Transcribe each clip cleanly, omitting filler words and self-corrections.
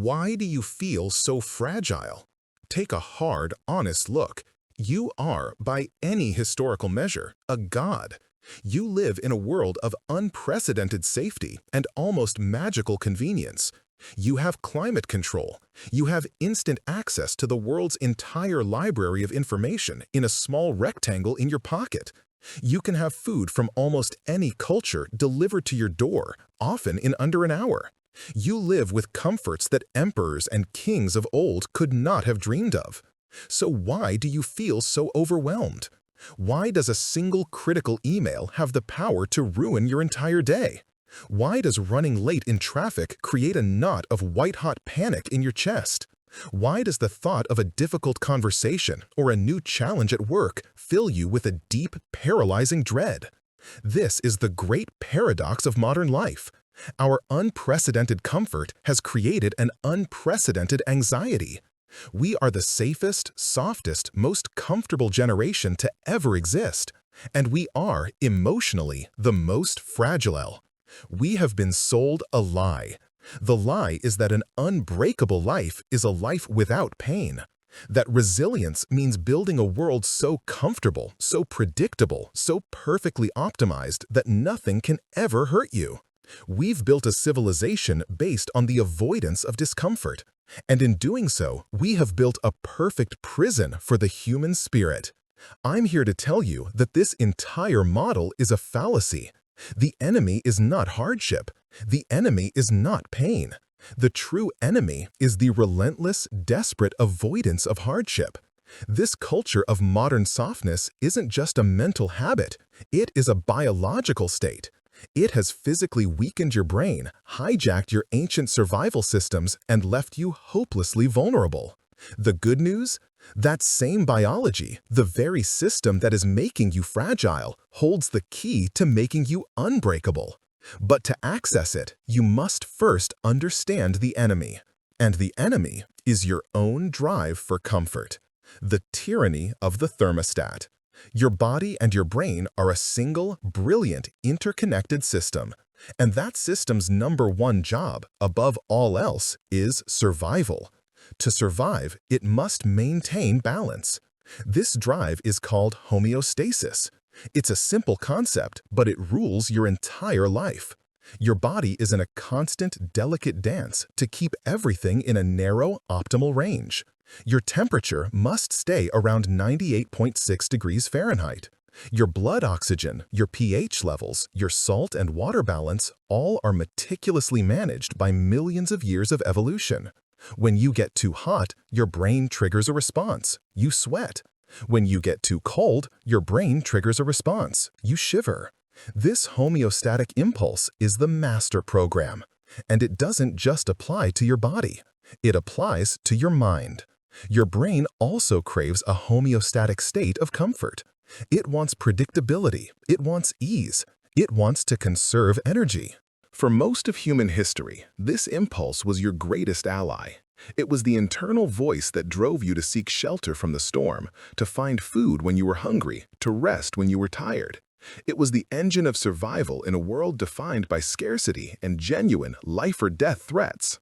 Why do you feel so fragile? Take a hard, honest look. You are, by any historical measure, a god. You live in a world of unprecedented safety and almost magical convenience. You have climate control. You have instant access to the world's entire library of information in a small rectangle in your pocket. You can have food from almost any culture delivered to your door, often in under an hour. You live with comforts that emperors and kings of old could not have dreamed of. So why do you feel so overwhelmed? Why does a single critical email have the power to ruin your entire day? Why does running late in traffic create a knot of white-hot panic in your chest? Why does the thought of a difficult conversation or a new challenge at work fill you with a deep, paralyzing dread? This is the great paradox of modern life. Our unprecedented comfort has created an unprecedented anxiety. We are the safest, softest, most comfortable generation to ever exist, and we are, emotionally, the most fragile. We have been sold a lie. The lie is that an unbreakable life is a life without pain. That resilience means building a world so comfortable, so predictable, so perfectly optimized that nothing can ever hurt you. We've built a civilization based on the avoidance of discomfort. And in doing so, we have built a perfect prison for the human spirit. I'm here to tell you that this entire model is a fallacy. The enemy is not hardship. The enemy is not pain. The true enemy is the relentless, desperate avoidance of hardship. This culture of modern softness isn't just a mental habit. It is a biological state. It has physically weakened your brain, hijacked your ancient survival systems, and left you hopelessly vulnerable. The good news? That same biology, the very system that is making you fragile, holds the key to making you unbreakable. But to access it, you must first understand the enemy. And the enemy is your own drive for comfort. The tyranny of the thermostat. Your body and your brain are a single, brilliant, interconnected system. And that system's number one job, above all else, is survival. To survive, it must maintain balance. This drive is called homeostasis. It's a simple concept, but it rules your entire life. Your body is in a constant, delicate dance to keep everything in a narrow, optimal range. Your temperature must stay around 98.6 degrees Fahrenheit. Your blood oxygen, your pH levels, your salt and water balance all are meticulously managed by millions of years of evolution. When you get too hot, your brain triggers a response. You sweat. When you get too cold, your brain triggers a response. You shiver. This homeostatic impulse is the master program. And it doesn't just apply to your body. It applies to your mind. Your brain also craves a homeostatic state of comfort. It wants predictability. It wants ease. It wants to conserve energy. For most of human history, this impulse was your greatest ally. It was the internal voice that drove you to seek shelter from the storm, to find food when you were hungry, to rest when you were tired. It was the engine of survival in a world defined by scarcity and genuine life-or-death threats.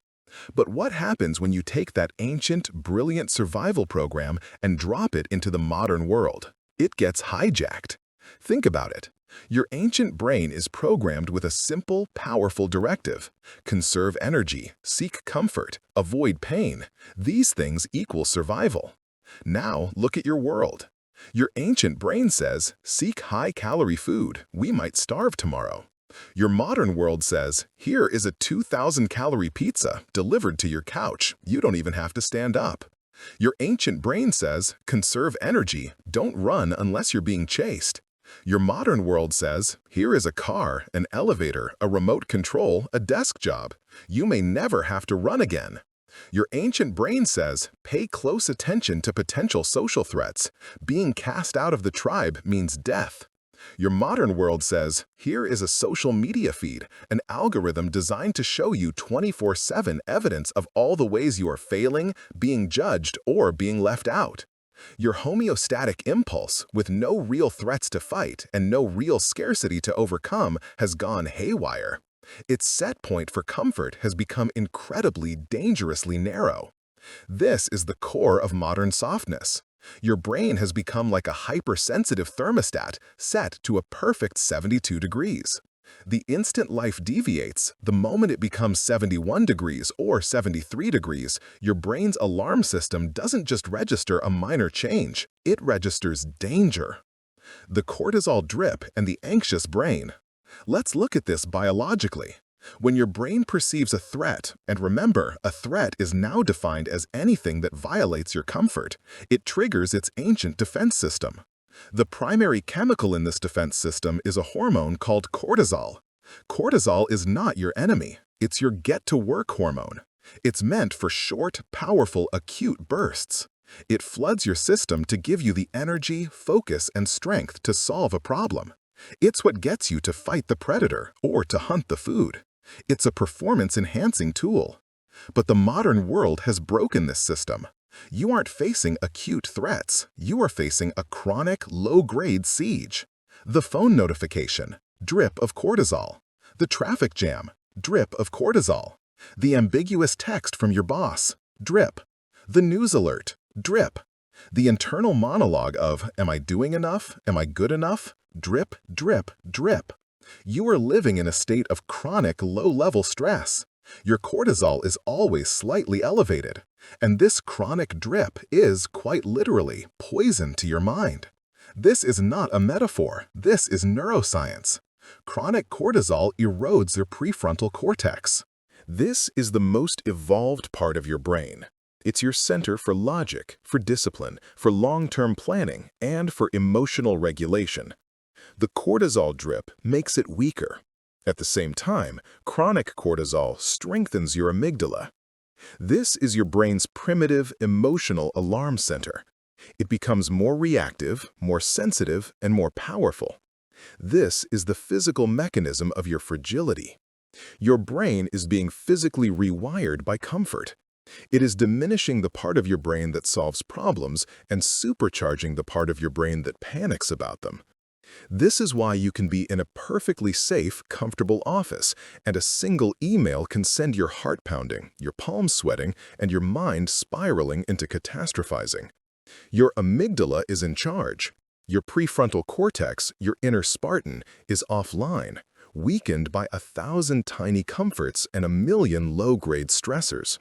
But what happens when you take that ancient, brilliant survival program and drop it into the modern world? It gets hijacked. Think about it. Your ancient brain is programmed with a simple, powerful directive. Conserve energy, seek comfort, avoid pain. These things equal survival. Now look at your world. Your ancient brain says, seek high-calorie food. We might starve tomorrow. Your modern world says, here is a 2,000-calorie pizza delivered to your couch. You don't even have to stand up. Your ancient brain says, conserve energy. Don't run unless you're being chased. Your modern world says, here is a car, an elevator, a remote control, a desk job. You may never have to run again. Your ancient brain says, pay close attention to potential social threats. Being cast out of the tribe means death. Your modern world says, here is a social media feed, an algorithm designed to show you 24/7 evidence of all the ways you are failing, being judged, or being left out. Your homeostatic impulse, with no real threats to fight and no real scarcity to overcome, has gone haywire. Its set point for comfort has become incredibly dangerously narrow. This is the core of modern softness. Your brain has become like a hypersensitive thermostat set to a perfect 72 degrees. The instant life deviates, the moment it becomes 71 degrees or 73 degrees, your brain's alarm system doesn't just register a minor change, it registers danger. The cortisol drip and the anxious brain. Let's look at this biologically. When your brain perceives a threat, and remember, a threat is now defined as anything that violates your comfort, it triggers its ancient defense system. The primary chemical in this defense system is a hormone called cortisol. Cortisol is not your enemy, it's your get-to-work hormone. It's meant for short, powerful, acute bursts. It floods your system to give you the energy, focus, and strength to solve a problem. It's what gets you to fight the predator or to hunt the food. It's a performance-enhancing tool. But the modern world has broken this system. You aren't facing acute threats. You are facing a chronic, low-grade siege. The phone notification, drip of cortisol. The traffic jam, drip of cortisol. The ambiguous text from your boss, drip. The news alert, drip. The internal monologue of, am I doing enough? Am I good enough? Drip, drip, drip. You are living in a state of chronic low-level stress. Your cortisol is always slightly elevated, and this chronic drip is, quite literally, poison to your mind. This is not a metaphor, this is neuroscience. Chronic cortisol erodes your prefrontal cortex. This is the most evolved part of your brain. It's your center for logic, for discipline, for long-term planning, and for emotional regulation. The cortisol drip makes it weaker. At the same time, chronic cortisol strengthens your amygdala. This is your brain's primitive, emotional alarm center. It becomes more reactive, more sensitive, and more powerful. This is the physical mechanism of your fragility. Your brain is being physically rewired by comfort. It is diminishing the part of your brain that solves problems and supercharging the part of your brain that panics about them. This is why you can be in a perfectly safe, comfortable office, and a single email can send your heart pounding, your palms sweating, and your mind spiraling into catastrophizing. Your amygdala is in charge. Your prefrontal cortex, your inner Spartan, is offline, weakened by 1,000 tiny comforts and 1,000,000 low-grade stressors.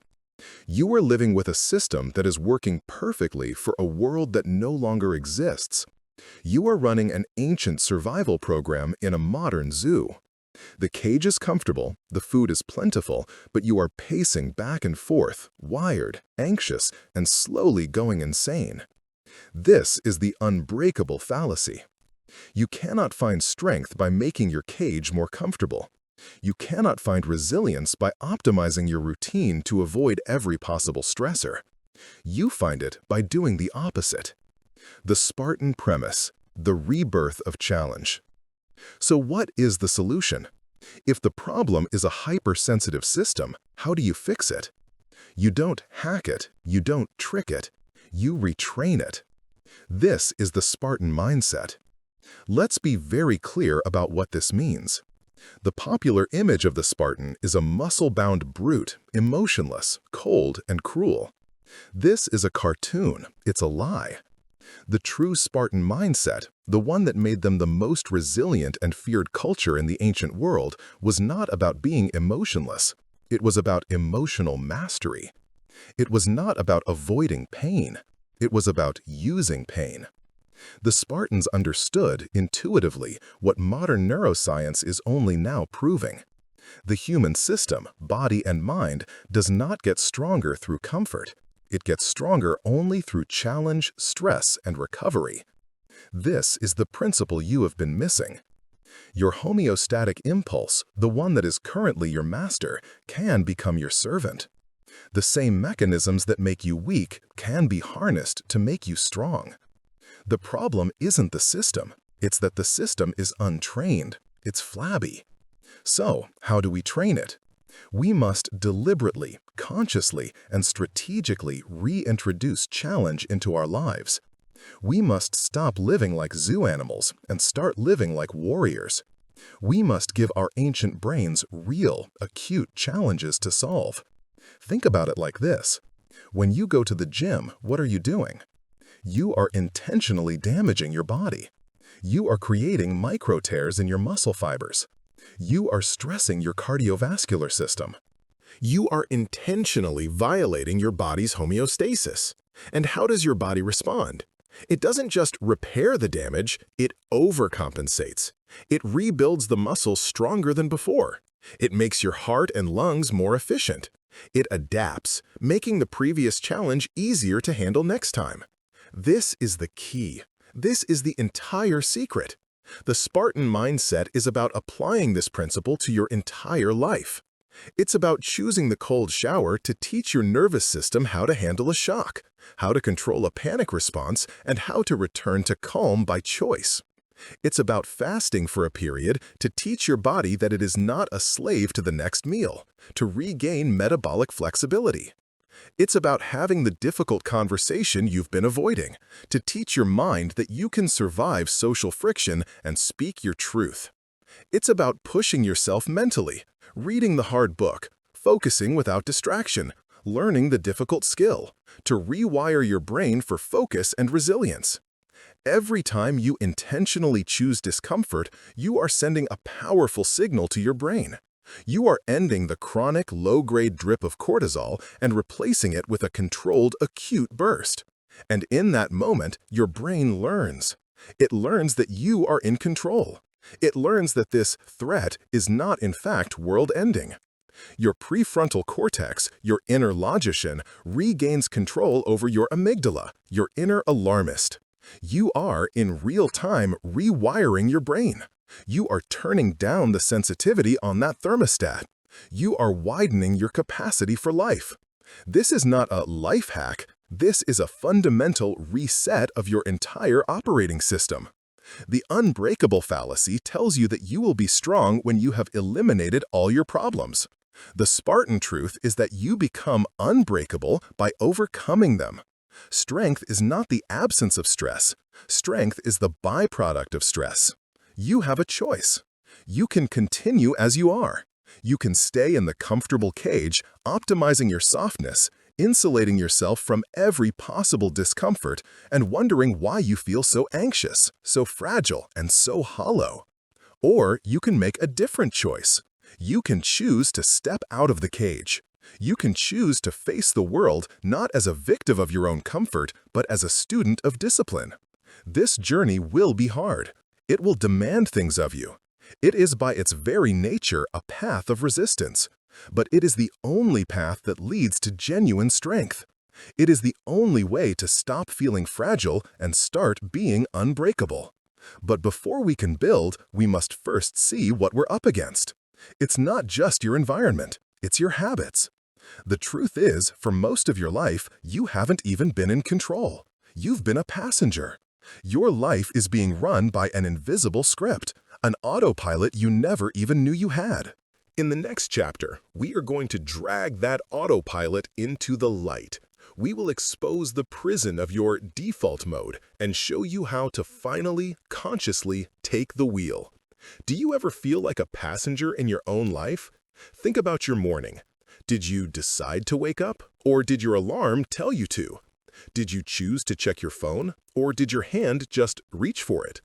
You are living with a system that is working perfectly for a world that no longer exists. You are running an ancient survival program in a modern zoo. The cage is comfortable, the food is plentiful, but you are pacing back and forth, wired, anxious, and slowly going insane. This is the unbreakable fallacy. You cannot find strength by making your cage more comfortable. You cannot find resilience by optimizing your routine to avoid every possible stressor. You find it by doing the opposite. The Spartan premise, the rebirth of challenge. So what is the solution? If the problem is a hypersensitive system, how do you fix it? You don't hack it, you don't trick it, you retrain it. This is the Spartan mindset. Let's be very clear about what this means. The popular image of the Spartan is a muscle-bound brute, emotionless, cold, and cruel. This is a cartoon, it's a lie. The true Spartan mindset, the one that made them the most resilient and feared culture in the ancient world, was not about being emotionless. It was about emotional mastery. It was not about avoiding pain. It was about using pain. The Spartans understood, intuitively, what modern neuroscience is only now proving. The human system, body and mind, does not get stronger through comfort. It gets stronger only through challenge, stress, and recovery. This is the principle you have been missing. Your homeostatic impulse, the one that is currently your master, can become your servant. The same mechanisms that make you weak can be harnessed to make you strong. The problem isn't the system, it's that the system is untrained, it's flabby. So, how do we train it? We must deliberately, consciously, and strategically reintroduce challenge into our lives. We must stop living like zoo animals and start living like warriors. We must give our ancient brains real, acute challenges to solve. Think about it like this. When you go to the gym, what are you doing? You are intentionally damaging your body. You are creating micro tears in your muscle fibers. You are stressing your cardiovascular system. You are intentionally violating your body's homeostasis. And how does your body respond? It doesn't just repair the damage, it overcompensates. It rebuilds the muscles stronger than before. It makes your heart and lungs more efficient. It adapts, making the previous challenge easier to handle next time. This is the key. This is the entire secret. The Spartan mindset is about applying this principle to your entire life. It's about choosing the cold shower to teach your nervous system how to handle a shock, how to control a panic response, and how to return to calm by choice. It's about fasting for a period to teach your body that it is not a slave to the next meal, to regain metabolic flexibility. It's about having the difficult conversation you've been avoiding, to teach your mind that you can survive social friction and speak your truth. It's about pushing yourself mentally, reading the hard book, focusing without distraction, learning the difficult skill, to rewire your brain for focus and resilience. Every time you intentionally choose discomfort, you are sending a powerful signal to your brain. You are ending the chronic low-grade drip of cortisol and replacing it with a controlled acute burst. And in that moment, your brain learns. It learns that you are in control. It learns that this threat is not in fact world-ending. Your prefrontal cortex, your inner logician, regains control over your amygdala, your inner alarmist. You are, in real time, rewiring your brain. You are turning down the sensitivity on that thermostat. You are widening your capacity for life. This is not a life hack. This is a fundamental reset of your entire operating system. The unbreakable fallacy tells you that you will be strong when you have eliminated all your problems. The Spartan truth is that you become unbreakable by overcoming them. Strength is not the absence of stress. Strength is the byproduct of stress. You have a choice. You can continue as you are. You can stay in the comfortable cage, optimizing your softness, insulating yourself from every possible discomfort, and wondering why you feel so anxious, so fragile, and so hollow. Or you can make a different choice. You can choose to step out of the cage. You can choose to face the world not as a victim of your own comfort, but as a student of discipline. This journey will be hard. It will demand things of you. It is by its very nature a path of resistance. But it is the only path that leads to genuine strength. It is the only way to stop feeling fragile and start being unbreakable. But before we can build, we must first see what we're up against. It's not just your environment, it's your habits. The truth is, for most of your life, you haven't even been in control. You've been a passenger. Your life is being run by an invisible script, an autopilot you never even knew you had. In the next chapter, we are going to drag that autopilot into the light. We will expose the prison of your default mode and show you how to finally, consciously take the wheel. Do you ever feel like a passenger in your own life? Think about your morning. Did you decide to wake up, or did your alarm tell you to? Did you choose to check your phone, or did your hand just reach for it?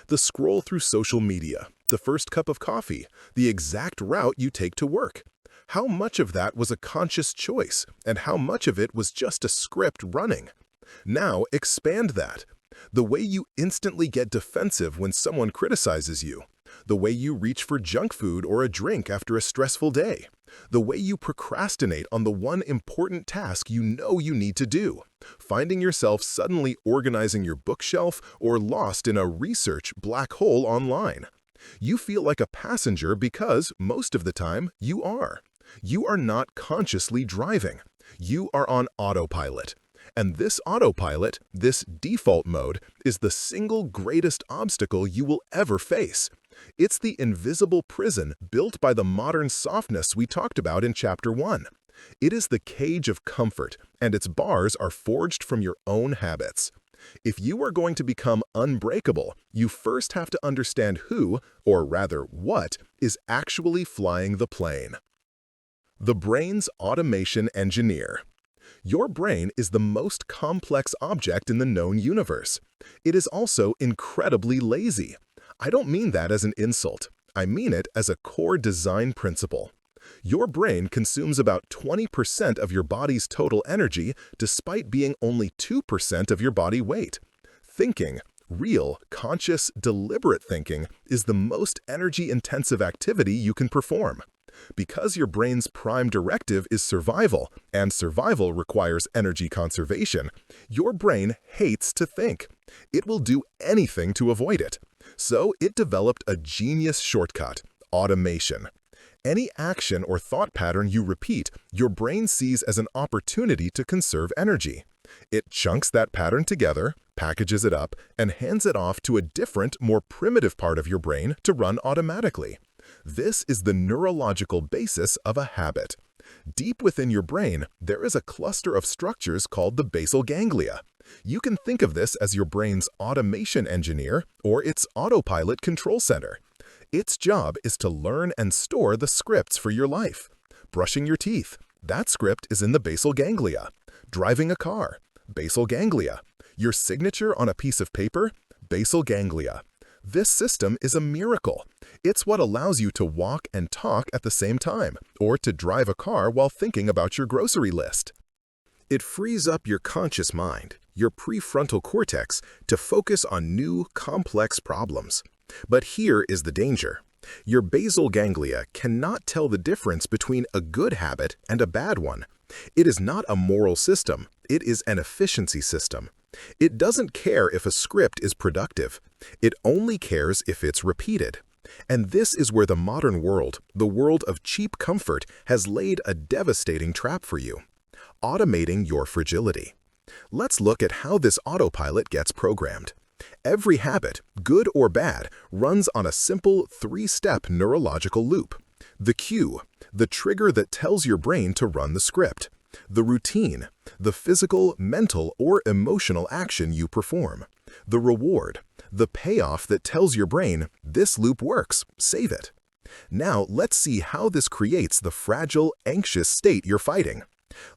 The scroll through social media, the first cup of coffee, the exact route you take to work. How much of that was a conscious choice, and how much of it was just a script running? Now expand that. The way you instantly get defensive when someone criticizes you. The way you reach for junk food or a drink after a stressful day. The way you procrastinate on the one important task you know you need to do. Finding yourself suddenly organizing your bookshelf or lost in a research black hole online. You feel like a passenger because, most of the time, you are. You are not consciously driving. You are on autopilot. And this autopilot, this default mode, is the single greatest obstacle you will ever face. It's the invisible prison built by the modern softness we talked about in Chapter 1. It is the cage of comfort, and its bars are forged from your own habits. If you are going to become unbreakable, you first have to understand who, or rather what, is actually flying the plane. The brain's automation engineer. Your brain is the most complex object in the known universe. It is also incredibly lazy. I don't mean that as an insult. I mean it as a core design principle. Your brain consumes about 20% of your body's total energy despite being only 2% of your body weight. Thinking, real, conscious, deliberate thinking, is the most energy-intensive activity you can perform. Because your brain's prime directive is survival, and survival requires energy conservation, your brain hates to think. It will do anything to avoid it. So it developed a genius shortcut: automation. Any action or thought pattern you repeat, your brain sees as an opportunity to conserve energy. It chunks that pattern together, packages it up, and hands it off to a different, more primitive part of your brain to run automatically. This is the neurological basis of a habit. Deep within your brain, there is a cluster of structures called the basal ganglia. You can think of this as your brain's automation engineer or its autopilot control center. Its job is to learn and store the scripts for your life. Brushing your teeth, that script is in the basal ganglia. Driving a car, basal ganglia. Your signature on a piece of paper, basal ganglia. This system is a miracle. It's what allows you to walk and talk at the same time, or to drive a car while thinking about your grocery list. It frees up your conscious mind, your prefrontal cortex, to focus on new, complex problems. But here is the danger. Your basal ganglia cannot tell the difference between a good habit and a bad one. It is not a moral system, it is an efficiency system. It doesn't care if a script is productive. It only cares if it's repeated. And this is where the modern world, the world of cheap comfort, has laid a devastating trap for you: automating your fragility. Let's look at how this autopilot gets programmed. Every habit, good or bad, runs on a simple three-step neurological loop. The cue, the trigger that tells your brain to run the script. The routine, the physical, mental, or emotional action you perform. The reward, the payoff that tells your brain, this loop works, save it. Now let's see how this creates the fragile, anxious state you're fighting.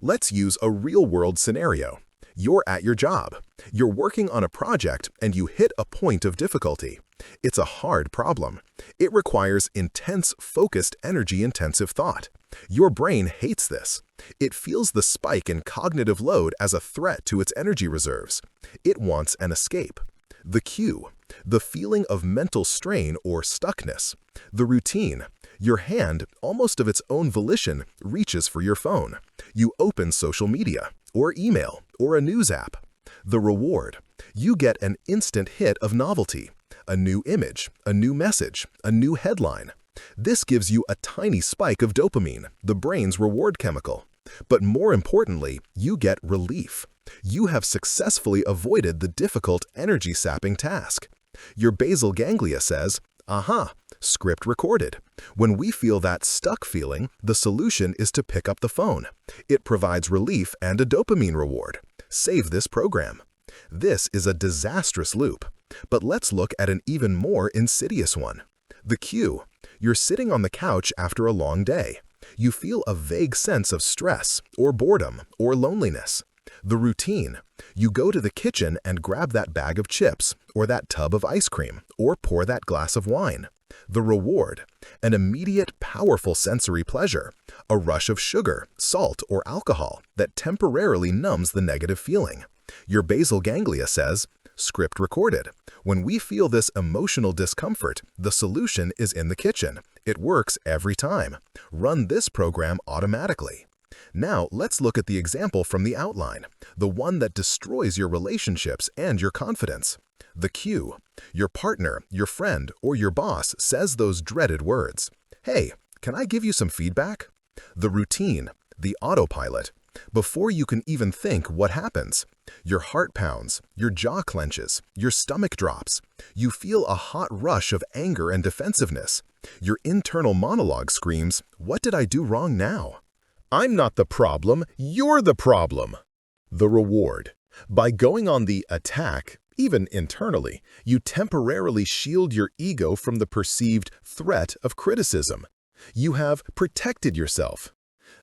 Let's use a real-world scenario. You're at your job. You're working on a project and you hit a point of difficulty. It's a hard problem. It requires intense, focused, energy-intensive thought. Your brain hates this. It feels the spike in cognitive load as a threat to its energy reserves. It wants an escape. The cue, the feeling of mental strain or stuckness. The routine, your hand, almost of its own volition, reaches for your phone. You open social media, or email, or a news app. The reward, you get an instant hit of novelty. A new image, a new message, a new headline. This gives you a tiny spike of dopamine, the brain's reward chemical. But more importantly, you get relief. You have successfully avoided the difficult, energy-sapping task. Your basal ganglia says, aha, script recorded. When we feel that stuck feeling, the solution is to pick up the phone. It provides relief and a dopamine reward. Save this program. This is a disastrous loop. But let's look at an even more insidious one. The cue. You're sitting on the couch after a long day. You feel a vague sense of stress, or boredom, or loneliness. The routine. You go to the kitchen and grab that bag of chips, or that tub of ice cream, or pour that glass of wine. The reward. An immediate, powerful sensory pleasure. A rush of sugar, salt, or alcohol that temporarily numbs the negative feeling. Your basal ganglia says, script recorded. When we feel this emotional discomfort, the solution is in the kitchen. It works every time. Run this program automatically. Now let's look at the example from the outline, the one that destroys your relationships and your confidence. The cue. Your partner, your friend, or your boss says those dreaded words. Hey, can I give you some feedback? The routine, the autopilot. Before you can even think, what happens? Your heart pounds, your jaw clenches, your stomach drops. You feel a hot rush of anger and defensiveness. Your internal monologue screams, what did I do wrong now? I'm not the problem, you're the problem. The reward. By going on the attack, even internally, you temporarily shield your ego from the perceived threat of criticism. You have protected yourself.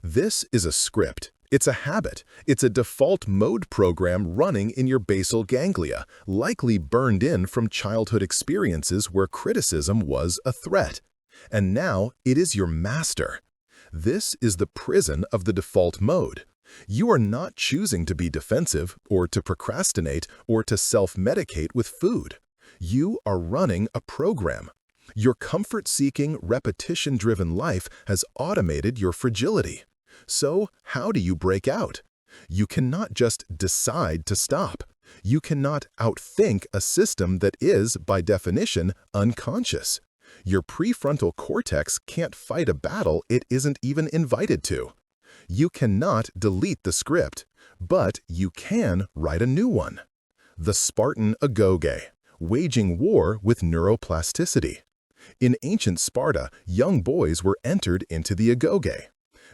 This is a script. It's a habit. It's a default mode program running in your basal ganglia, likely burned in from childhood experiences where criticism was a threat. And now it is your master. This is the prison of the default mode. You are not choosing to be defensive, or to procrastinate, or to self-medicate with food. You are running a program. Your comfort-seeking, repetition-driven life has automated your fragility. So, how do you break out? You cannot just decide to stop. You cannot outthink a system that is, by definition, unconscious. Your prefrontal cortex can't fight a battle it isn't even invited to. You cannot delete the script, but you can write a new one. The Spartan agoge, waging war with neuroplasticity. In ancient Sparta, young boys were entered into the agoge.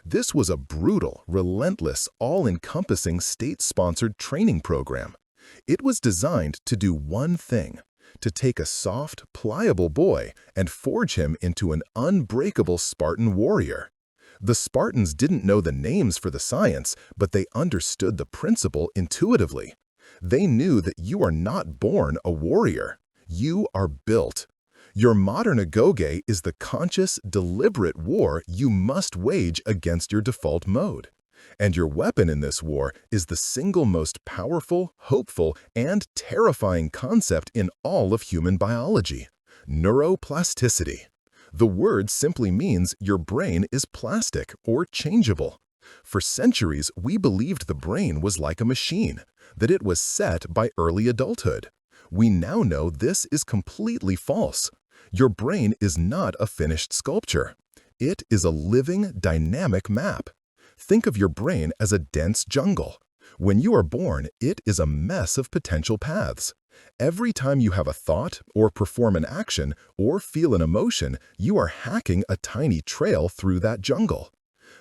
This was a brutal, relentless, all-encompassing state-sponsored training program. It was designed to do one thing: to take a soft, pliable boy and forge him into an unbreakable Spartan warrior. The Spartans didn't know the names for the science, but they understood the principle intuitively. They knew that you are not born a warrior. You are built. Your modern agoge is the conscious, deliberate war you must wage against your default mode. And your weapon in this war is the single most powerful, hopeful, and terrifying concept in all of human biology: neuroplasticity. The word simply means your brain is plastic or changeable. For centuries, we believed the brain was like a machine, that it was set by early adulthood. We now know this is completely false. Your brain is not a finished sculpture. It is a living, dynamic map. Think of your brain as a dense jungle. When you are born, it is a mess of potential paths. Every time you have a thought, or perform an action, or feel an emotion, you are hacking a tiny trail through that jungle.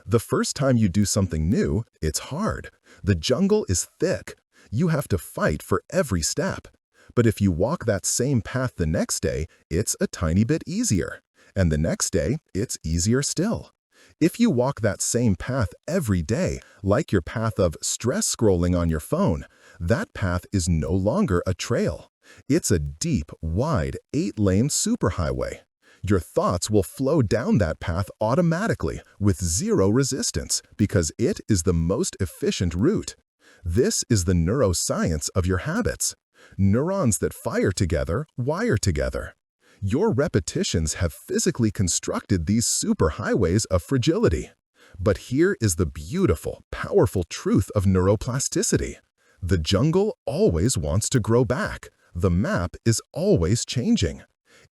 The first time you do something new, it's hard. The jungle is thick. You have to fight for every step. But if you walk that same path the next day, it's a tiny bit easier. And the next day, it's easier still. If you walk that same path every day, like your path of stress scrolling on your phone, that path is no longer a trail. It's a deep, wide, 8-lane superhighway. Your thoughts will flow down that path automatically with zero resistance because it is the most efficient route. This is the neuroscience of your habits. Neurons that fire together wire together. Your repetitions have physically constructed these superhighways of fragility. But here is the beautiful, powerful truth of neuroplasticity. The jungle always wants to grow back. The map is always changing.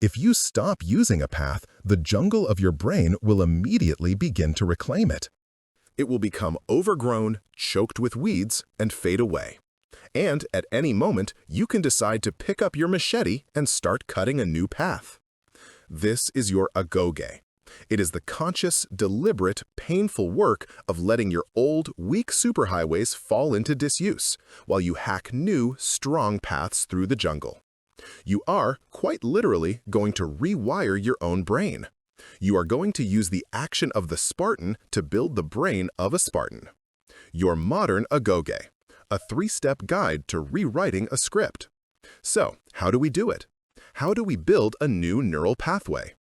If you stop using a path, the jungle of your brain will immediately begin to reclaim it. It will become overgrown, choked with weeds, and fade away. And at any moment, you can decide to pick up your machete and start cutting a new path. This is your agoge. It is the conscious, deliberate, painful work of letting your old, weak superhighways fall into disuse, while you hack new, strong paths through the jungle. You are, quite literally, going to rewire your own brain. You are going to use the action of the Spartan to build the brain of a Spartan. Your modern agoge, a 3-step guide to rewriting a script. So, how do we do it? How do we build a new neural pathway?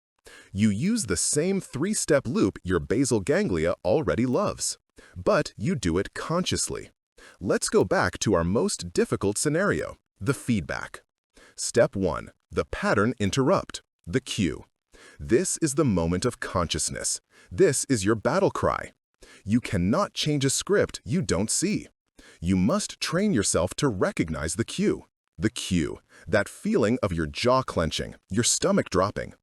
You use the same 3-step loop your basal ganglia already loves, but you do it consciously. Let's go back to our most difficult scenario, the feedback. Step 1, the pattern interrupt, the cue. This is the moment of consciousness. This is your battle cry. You cannot change a script you don't see. You must train yourself to recognize the cue. The cue, that feeling of your jaw clenching, your stomach dropping.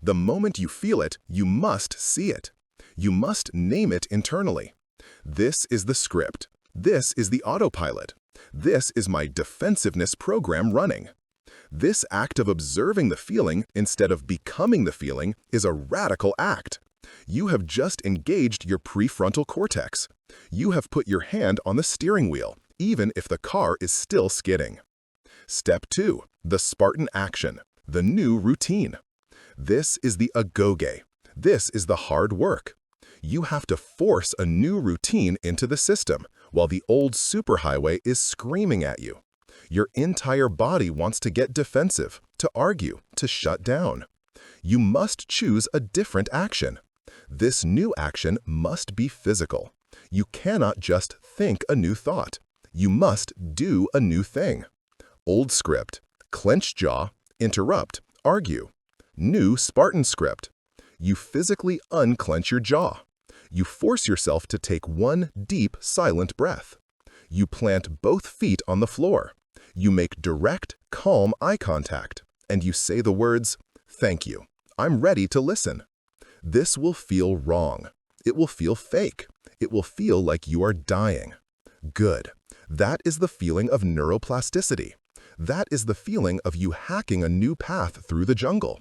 The moment you feel it, you must see it. You must name it internally. This is the script. This is the autopilot. This is my defensiveness program running. This act of observing the feeling instead of becoming the feeling is a radical act. You have just engaged your prefrontal cortex. You have put your hand on the steering wheel, even if the car is still skidding. Step 2. The Spartan action, the new routine. This is the agoge. This is the hard work. You have to force a new routine into the system while the old superhighway is screaming at you. Your entire body wants to get defensive, to argue, to shut down. You must choose a different action. This new action must be physical. You cannot just think a new thought. You must do a new thing. Old script, clench jaw, interrupt, argue. New Spartan script. You physically unclench your jaw. You force yourself to take one deep, silent breath. You plant both feet on the floor. You make direct, calm eye contact, and you say the words, "Thank you. I'm ready to listen." This will feel wrong. It will feel fake. It will feel like you are dying. Good. That is the feeling of neuroplasticity. That is the feeling of you hacking a new path through the jungle.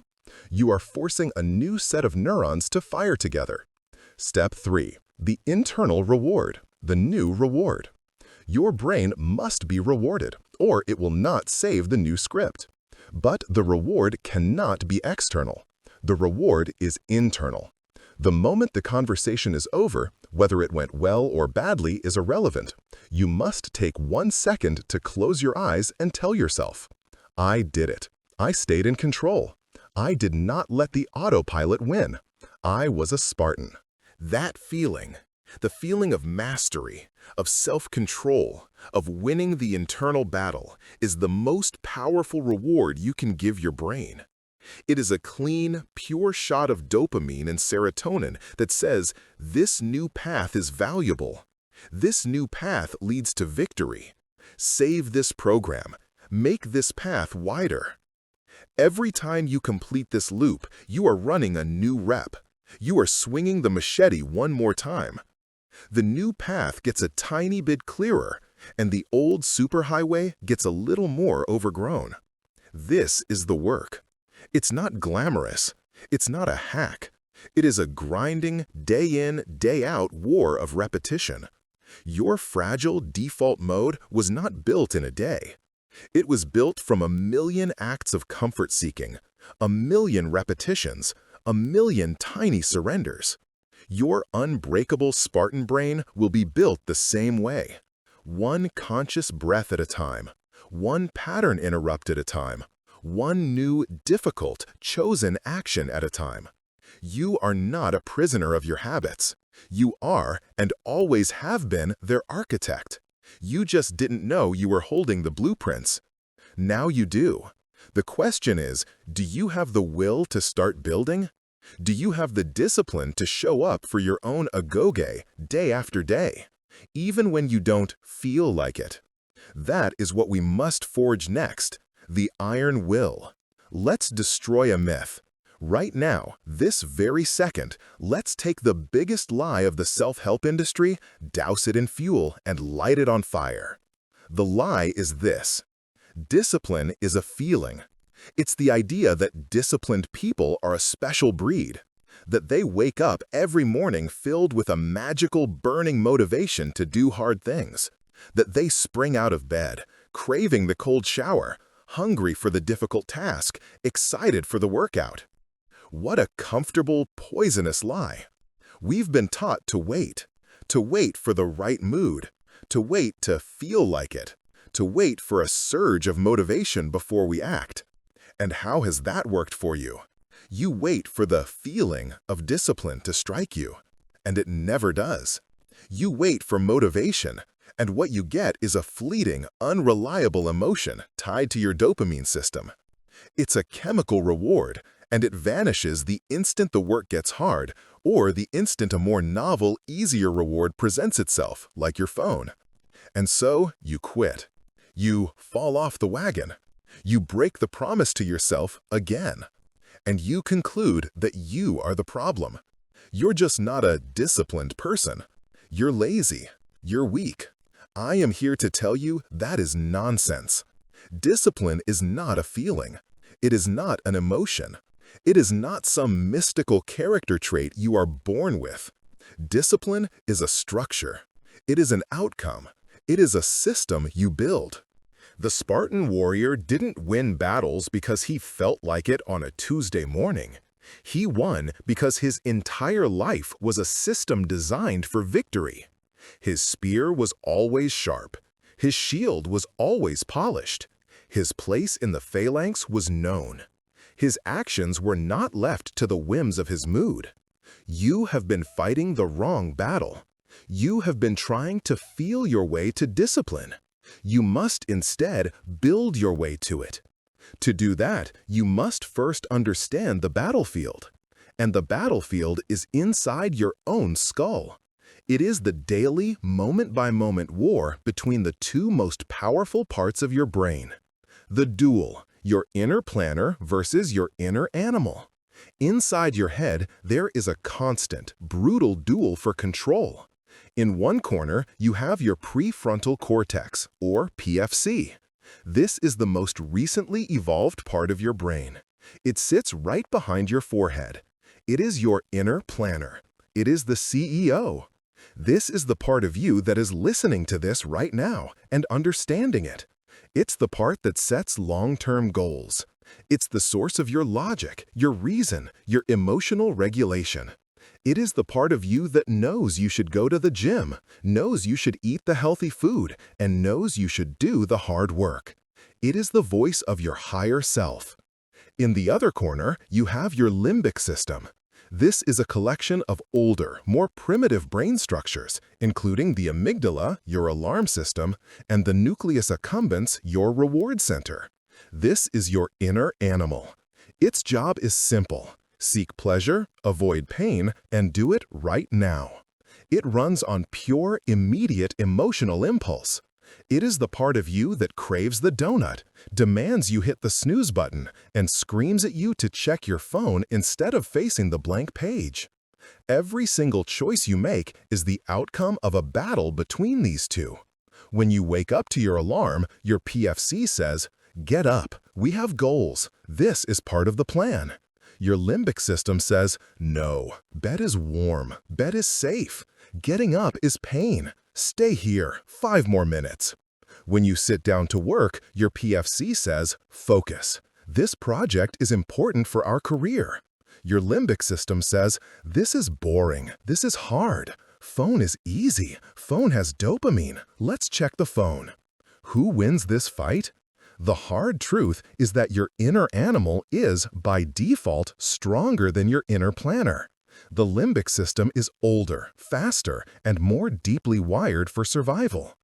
You are forcing a new set of neurons to fire together. Step 3. The internal reward, the new reward. Your brain must be rewarded, or it will not save the new script. But the reward cannot be external. The reward is internal. The moment the conversation is over, whether it went well or badly is irrelevant. You must take 1 second to close your eyes and tell yourself, "I did it. I stayed in control. I did not let the autopilot win. I was a Spartan." That feeling, the feeling of mastery, of self-control, of winning the internal battle, is the most powerful reward you can give your brain. It is a clean, pure shot of dopamine and serotonin that says, this new path is valuable. This new path leads to victory. Save this program. Make this path wider. Every time you complete this loop, you are running a new rep. You are swinging the machete one more time. The new path gets a tiny bit clearer, and the old superhighway gets a little more overgrown. This is the work. It's not glamorous. It's not a hack. It is a grinding, day-in, day-out war of repetition. Your fragile default mode was not built in a day. It was built from 1,000,000 acts of comfort-seeking, 1,000,000 repetitions, 1,000,000 tiny surrenders. Your unbreakable Spartan brain will be built the same way. One conscious breath at a time, one pattern interrupt at a time, one new, difficult, chosen action at a time. You are not a prisoner of your habits. You are, and always have been, their architect. You just didn't know you were holding the blueprints. Now you do. The question is, do you have the will to start building? Do you have the discipline to show up for your own agoge day after day, even when you don't feel like it? That is what we must forge next, the iron will. Let's destroy a myth. Right now, this very second, let's take the biggest lie of the self-help industry, douse it in fuel, and light it on fire. The lie is this: discipline is a feeling. It's the idea that disciplined people are a special breed, that they wake up every morning filled with a magical, burning motivation to do hard things, that they spring out of bed, craving the cold shower, hungry for the difficult task, excited for the workout. What a comfortable, poisonous lie. We've been taught to wait for the right mood, to wait to feel like it, to wait for a surge of motivation before we act. And how has that worked for you? You wait for the feeling of discipline to strike you, and it never does. You wait for motivation, and what you get is a fleeting, unreliable emotion tied to your dopamine system. It's a chemical reward, and it vanishes the instant the work gets hard, or the instant a more novel, easier reward presents itself, like your phone. And so, you quit. You fall off the wagon. You break the promise to yourself again. And you conclude that you are the problem. You're just not a disciplined person. You're lazy. You're weak. I am here to tell you that is nonsense. Discipline is not a feeling. It is not an emotion. It is not some mystical character trait you are born with. Discipline is a structure. It is an outcome. It is a system you build. The Spartan warrior didn't win battles because he felt like it on a Tuesday morning. He won because his entire life was a system designed for victory. His spear was always sharp. His shield was always polished. His place in the phalanx was known. His actions were not left to the whims of his mood. You have been fighting the wrong battle. You have been trying to feel your way to discipline. You must instead build your way to it. To do that, you must first understand the battlefield. And the battlefield is inside your own skull. It is the daily, moment-by-moment war between the two most powerful parts of your brain. The duel, your inner planner versus your inner animal. Inside your head, there is a constant, brutal duel for control. In one corner, you have your prefrontal cortex, or PFC. This is the most recently evolved part of your brain. It sits right behind your forehead. It is your inner planner. It is the CEO. This is the part of you that is listening to this right now and understanding it. It's the part that sets long-term goals. It's the source of your logic, your reason, your emotional regulation. It is the part of you that knows you should go to the gym, knows you should eat the healthy food, and knows you should do the hard work. It is the voice of your higher self. In the other corner, you have your limbic system. This is a collection of older, more primitive brain structures, including the amygdala, your alarm system, and the nucleus accumbens, your reward center. This is your inner animal. Its job is simple. Seek pleasure, avoid pain, and do it right now. It runs on pure, immediate emotional impulse. It is the part of you that craves the donut, demands you hit the snooze button, and screams at you to check your phone instead of facing the blank page. Every single choice you make is the outcome of a battle between these two. When you wake up to your alarm, your PFC says, "Get up, we have goals, this is part of the plan." Your limbic system says, "No, bed is warm, bed is safe. Getting up is pain. Stay here, 5 more minutes." When you sit down to work, your PFC says, "Focus. This project is important for our career." Your limbic system says, "This is boring. This is hard. Phone is easy. Phone has dopamine. Let's check the phone." Who wins this fight? The hard truth is that your inner animal is, by default, stronger than your inner planner. The limbic system is older, faster, and more deeply wired for survival.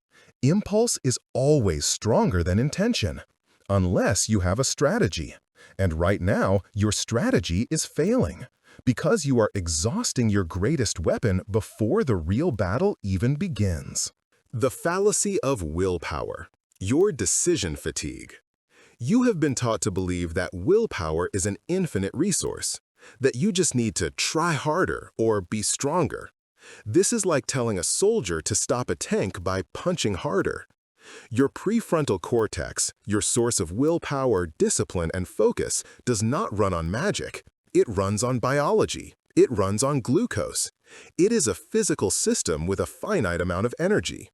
Impulse is always stronger than intention, unless you have a strategy. And right now, your strategy is failing, because you are exhausting your greatest weapon before the real battle even begins. The fallacy of willpower. Your decision fatigue. You have been taught to believe that willpower is an infinite resource, that you just need to try harder or be stronger. This is like telling a soldier to stop a tank by punching harder. Your prefrontal cortex, your source of willpower, discipline, and focus, does not run on magic. It runs on biology. It runs on glucose. It is a physical system with a finite amount of energy.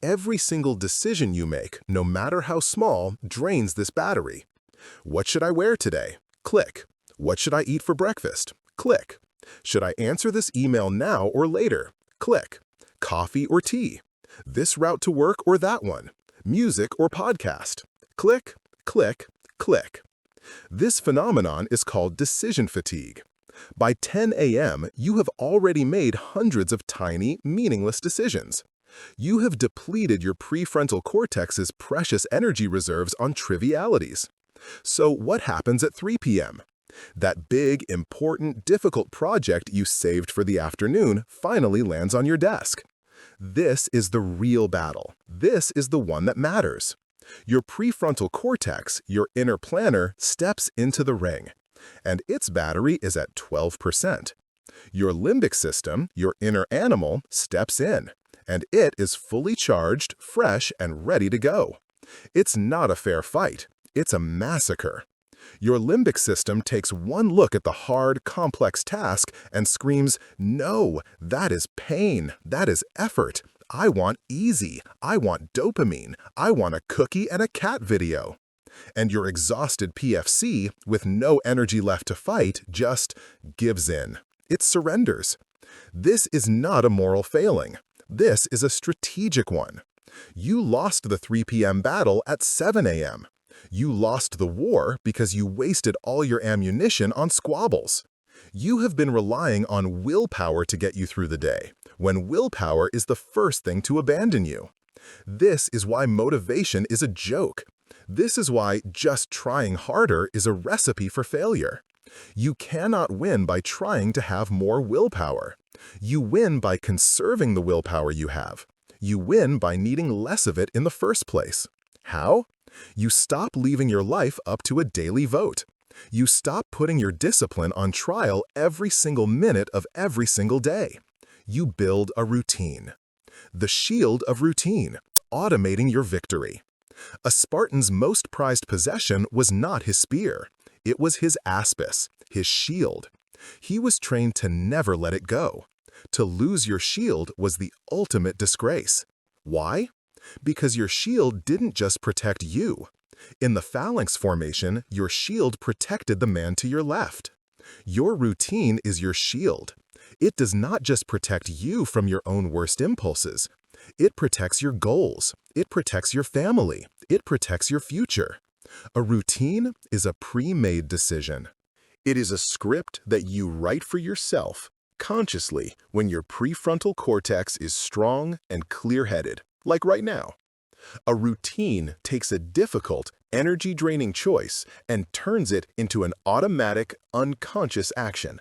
Every single decision you make, no matter how small, drains this battery. What should I wear today? Click. What should I eat for breakfast? Click. Should I answer this email now or later? Click. Coffee or tea? This route to work or that one? Music or podcast? Click, click, click. This phenomenon is called decision fatigue. By 10 a.m., you have already made hundreds of tiny, meaningless decisions. You have depleted your prefrontal cortex's precious energy reserves on trivialities. So what happens at 3 p.m.? That big, important, difficult project you saved for the afternoon finally lands on your desk. This is the real battle. This is the one that matters. Your prefrontal cortex, your inner planner, steps into the ring, and its battery is at 12%. Your limbic system, your inner animal, steps in, and it is fully charged, fresh, and ready to go. It's not a fair fight. It's a massacre. Your limbic system takes one look at the hard, complex task and screams, "No, that is pain, that is effort. I want easy. I want dopamine. I want a cookie and a cat video. And your exhausted PFC, with no energy left to fight, just gives in. It surrenders. This is not a moral failing. This is a strategic one. You lost the 3 p.m. battle at 7 a.m. You lost the war because you wasted all your ammunition on squabbles. You have been relying on willpower to get you through the day, when willpower is the first thing to abandon you. This is why motivation is a joke. This is why just trying harder is a recipe for failure. You cannot win by trying to have more willpower. You win by conserving the willpower you have. You win by needing less of it in the first place. How? You stop leaving your life up to a daily vote. You stop putting your discipline on trial every single minute of every single day. You build a routine. The shield of routine, automating your victory. A Spartan's most prized possession was not his spear. It was his aspis, his shield. He was trained to never let it go. To lose your shield was the ultimate disgrace. Why? Because your shield didn't just protect you. In the phalanx formation, your shield protected the man to your left. Your routine is your shield. It does not just protect you from your own worst impulses. It protects your goals. It protects your family. It protects your future. A routine is a pre-made decision. It is a script that you write for yourself, consciously, when your prefrontal cortex is strong and clear-headed, like right now. A routine takes a difficult, energy-draining choice and turns it into an automatic, unconscious action.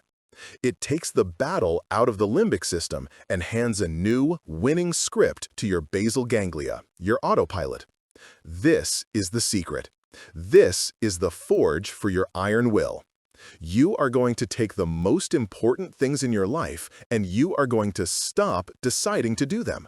It takes the battle out of the limbic system and hands a new, winning script to your basal ganglia, your autopilot. This is the secret. This is the forge for your iron will. You are going to take the most important things in your life and you are going to stop deciding to do them.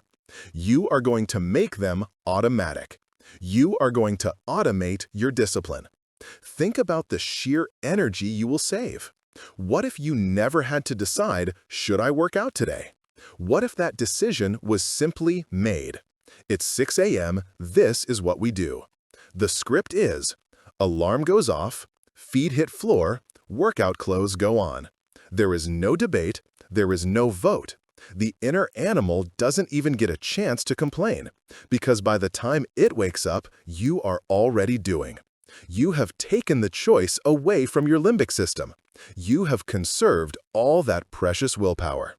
You are going to make them automatic. You are going to automate your discipline. Think about the sheer energy you will save. What if you never had to decide, should I work out today? What if that decision was simply made? It's 6 a.m., this is what we do. The script is, alarm goes off, feet hit floor, workout clothes go on. There is no debate, there is no vote. The inner animal doesn't even get a chance to complain, because by the time it wakes up, you are already doing. You have taken the choice away from your limbic system. You have conserved all that precious willpower.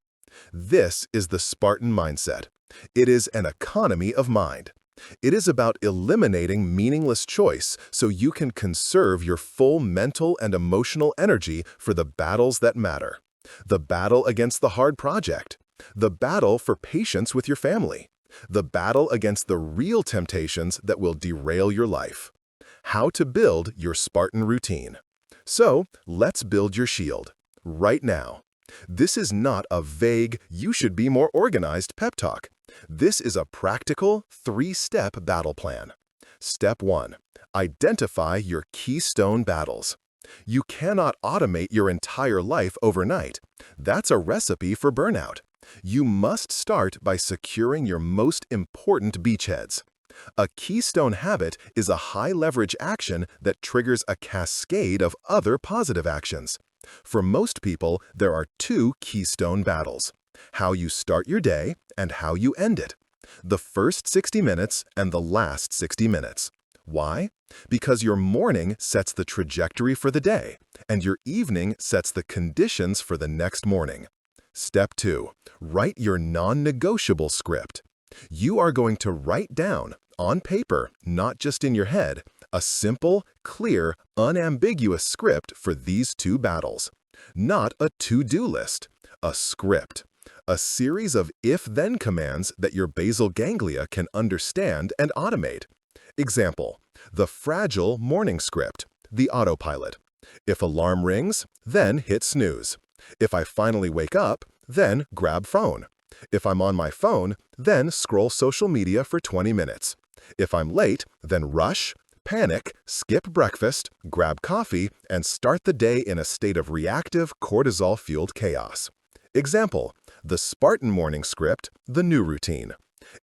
This is the Spartan mindset. It is an economy of mind. It is about eliminating meaningless choice so you can conserve your full mental and emotional energy for the battles that matter. The battle against the hard project. The battle for patience with your family. The battle against the real temptations that will derail your life. How to build your Spartan routine. So, let's build your shield. Right now. This is not a vague, you should be more organized pep talk. This is a practical, 3-step battle plan. Step 1. Identify your keystone battles. You cannot automate your entire life overnight. That's a recipe for burnout. You must start by securing your most important beachheads. A keystone habit is a high-leverage action that triggers a cascade of other positive actions. For most people, there are 2 keystone battles: how you start your day and how you end it. The first 60 minutes and the last 60 minutes. Why? Because your morning sets the trajectory for the day, and your evening sets the conditions for the next morning. Step 2. Write your non-negotiable script. You are going to write down, on paper, not just in your head, a simple, clear, unambiguous script for these 2 battles. Not a to-do list, a script. A series of if-then commands that your basal ganglia can understand and automate. Example, the fragile morning script, the autopilot. If alarm rings, then hit snooze. If I finally wake up, then grab phone. If I'm on my phone, then scroll social media for 20 minutes. If I'm late, then rush, panic, skip breakfast, grab coffee, and start the day in a state of reactive, cortisol-fueled chaos. Example, the Spartan morning script, the new routine.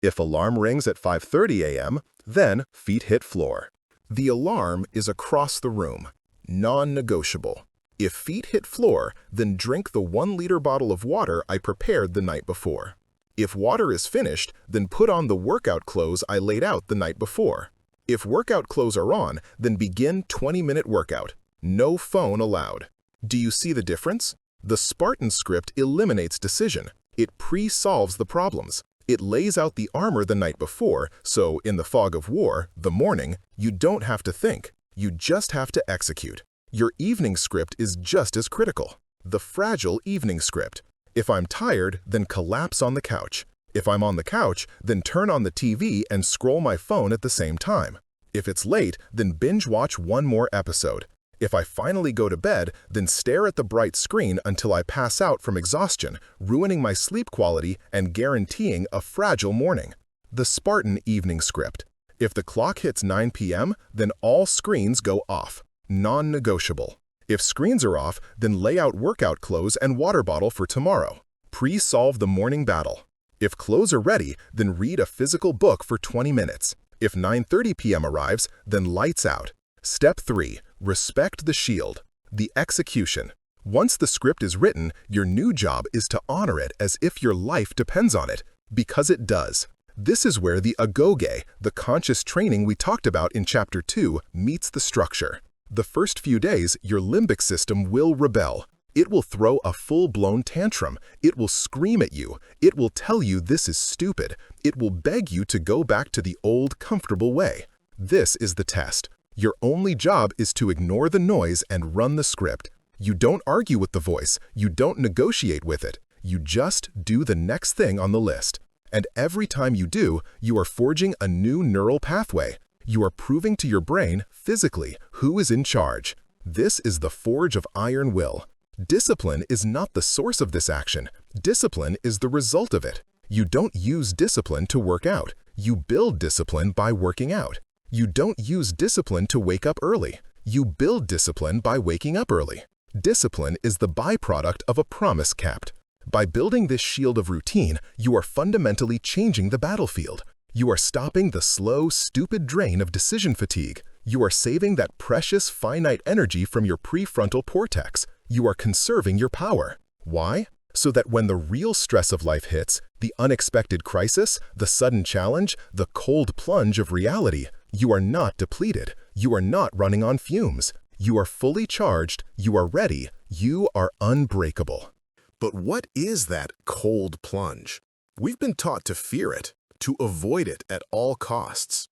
If alarm rings at 5:30 a.m., then feet hit floor. The alarm is across the room. Non-negotiable. If feet hit floor, then drink the 1-liter bottle of water I prepared the night before. If water is finished, then put on the workout clothes I laid out the night before. If workout clothes are on, then begin 20-minute workout. No phone allowed. Do you see the difference? The Spartan script eliminates decision. It pre-solves the problems. It lays out the armor the night before, so in the fog of war, the morning, you don't have to think. You just have to execute. Your evening script is just as critical. The fragile evening script. If I'm tired, then collapse on the couch. If I'm on the couch, then turn on the TV and scroll my phone at the same time. If it's late, then binge watch one more episode. If I finally go to bed, then stare at the bright screen until I pass out from exhaustion, ruining my sleep quality and guaranteeing a fragile morning. The Spartan evening script. If the clock hits 9 p.m., then all screens go off. Non-negotiable. If screens are off, then lay out workout clothes and water bottle for tomorrow. Pre-solve the morning battle. If clothes are ready, then read a physical book for 20 minutes. If 9:30 p.m. arrives, then lights out. Step 3. Respect the shield. The execution. Once the script is written, your new job is to honor it as if your life depends on it, because it does. This is where the agoge, the conscious training we talked about in Chapter 2, meets the structure. The first few days, your limbic system will rebel. It will throw a full-blown tantrum. It will scream at you. It will tell you this is stupid. It will beg you to go back to the old, comfortable way. This is the test. Your only job is to ignore the noise and run the script. You don't argue with the voice. You don't negotiate with it. You just do the next thing on the list. And every time you do, you are forging a new neural pathway. You are proving to your brain, physically, who is in charge. This is the forge of iron will. Discipline is not the source of this action. Discipline is the result of it. You don't use discipline to work out. You build discipline by working out. You don't use discipline to wake up early. You build discipline by waking up early. Discipline is the byproduct of a promise kept. By building this shield of routine, you are fundamentally changing the battlefield. You are stopping the slow, stupid drain of decision fatigue. You are saving that precious, finite energy from your prefrontal cortex. You are conserving your power. Why? So that when the real stress of life hits, the unexpected crisis, the sudden challenge, the cold plunge of reality, you are not depleted. You are not running on fumes. You are fully charged. You are ready. You are unbreakable. But what is that cold plunge? We've been taught to fear it, to avoid it at all costs.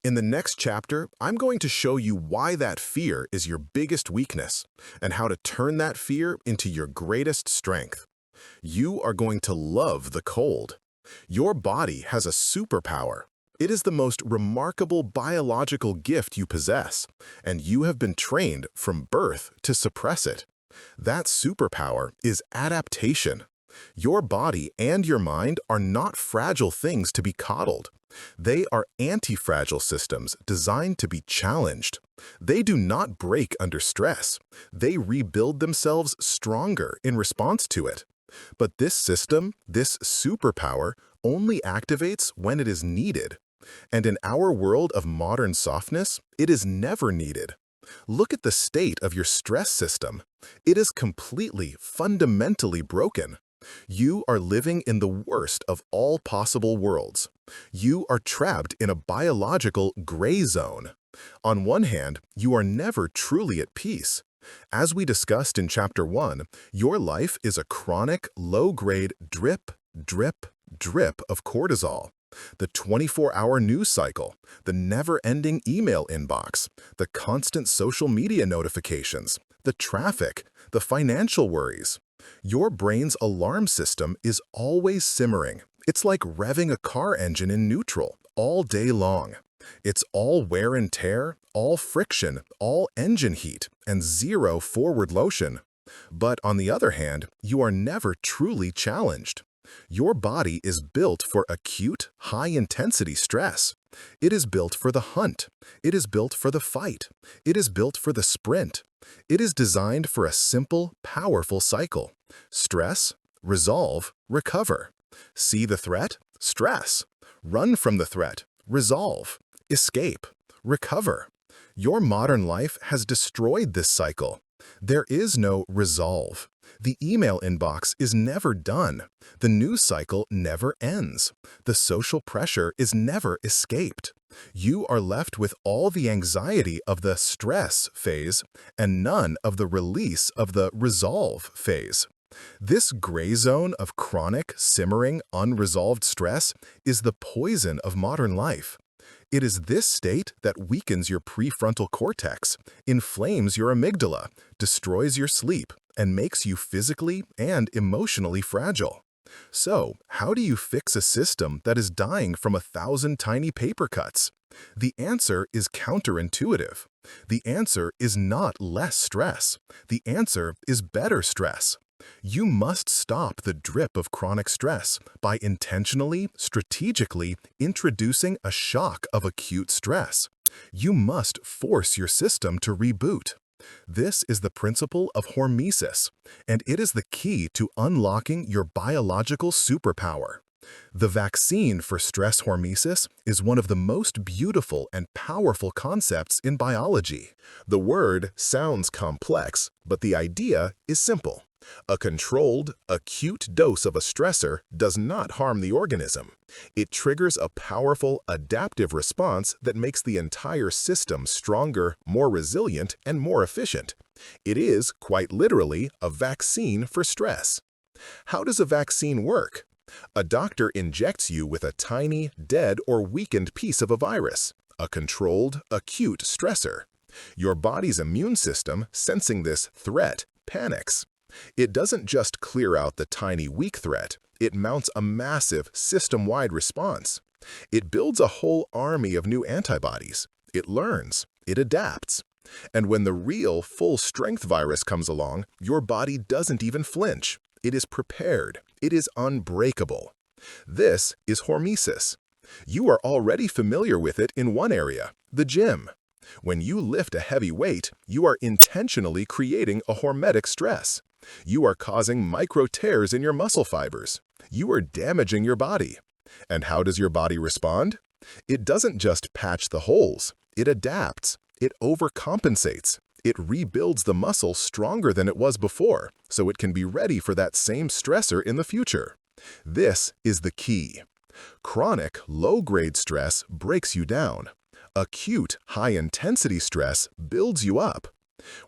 In the next chapter, I'm going to show you why that fear is your biggest weakness and how to turn that fear into your greatest strength. You are going to love the cold. Your body has a superpower. It is the most remarkable biological gift you possess, and you have been trained from birth to suppress it. That superpower is adaptation. Your body and your mind are not fragile things to be coddled. They are anti-fragile systems designed to be challenged. They do not break under stress. They rebuild themselves stronger in response to it. But this system, this superpower, only activates when it is needed. And in our world of modern softness, it is never needed. Look at the state of your stress system. It is completely, fundamentally broken. You are living in the worst of all possible worlds. You are trapped in a biological gray zone. On one hand, you are never truly at peace. As we discussed in Chapter 1, your life is a chronic, low-grade drip, drip, drip of cortisol. The 24-hour news cycle, the never-ending email inbox, the constant social media notifications, the traffic, the financial worries. Your brain's alarm system is always simmering. It's like revving a car engine in neutral all day long. It's all wear and tear, all friction, all engine heat, and zero forward motion. But on the other hand, you are never truly challenged. Your body is built for acute, high-intensity stress. It is built for the hunt. It is built for the fight. It is built for the sprint. It is designed for a simple, powerful cycle. Stress, resolve, recover. See the threat? Stress. Run from the threat, resolve, escape, recover. Your modern life has destroyed this cycle. There is no resolve. The email inbox is never done. The news cycle never ends. The social pressure is never escaped. You are left with all the anxiety of the stress phase and none of the release of the resolve phase. This gray zone of chronic, simmering, unresolved stress is the poison of modern life. It is this state that weakens your prefrontal cortex, inflames your amygdala, destroys your sleep, and makes you physically and emotionally fragile. So, how do you fix a system that is dying from 1,000 tiny paper cuts? The answer is counterintuitive. The answer is not less stress. The answer is better stress. You must stop the drip of chronic stress by intentionally, strategically introducing a shock of acute stress. You must force your system to reboot. This is the principle of hormesis, and it is the key to unlocking your biological superpower. The vaccine for stress hormesis is one of the most beautiful and powerful concepts in biology. The word sounds complex, but the idea is simple. A controlled, acute dose of a stressor does not harm the organism. It triggers a powerful, adaptive response that makes the entire system stronger, more resilient, and more efficient. It is, quite literally, a vaccine for stress. How does a vaccine work? A doctor injects you with a tiny, dead, or weakened piece of a virus, a controlled, acute stressor. Your body's immune system, sensing this threat, panics. It doesn't just clear out the tiny weak threat, it mounts a massive, system-wide response. It builds a whole army of new antibodies. It learns. It adapts. And when the real, full-strength virus comes along, your body doesn't even flinch. It is prepared. It is unbreakable. This is hormesis. You are already familiar with it in one area, the gym. When you lift a heavy weight, you are intentionally creating a hormetic stress. You are causing micro tears in your muscle fibers. You are damaging your body. And how does your body respond? It doesn't just patch the holes. It adapts. It overcompensates. It rebuilds the muscle stronger than it was before, so it can be ready for that same stressor in the future. This is the key. Chronic, low-grade stress breaks you down. Acute, high-intensity stress builds you up.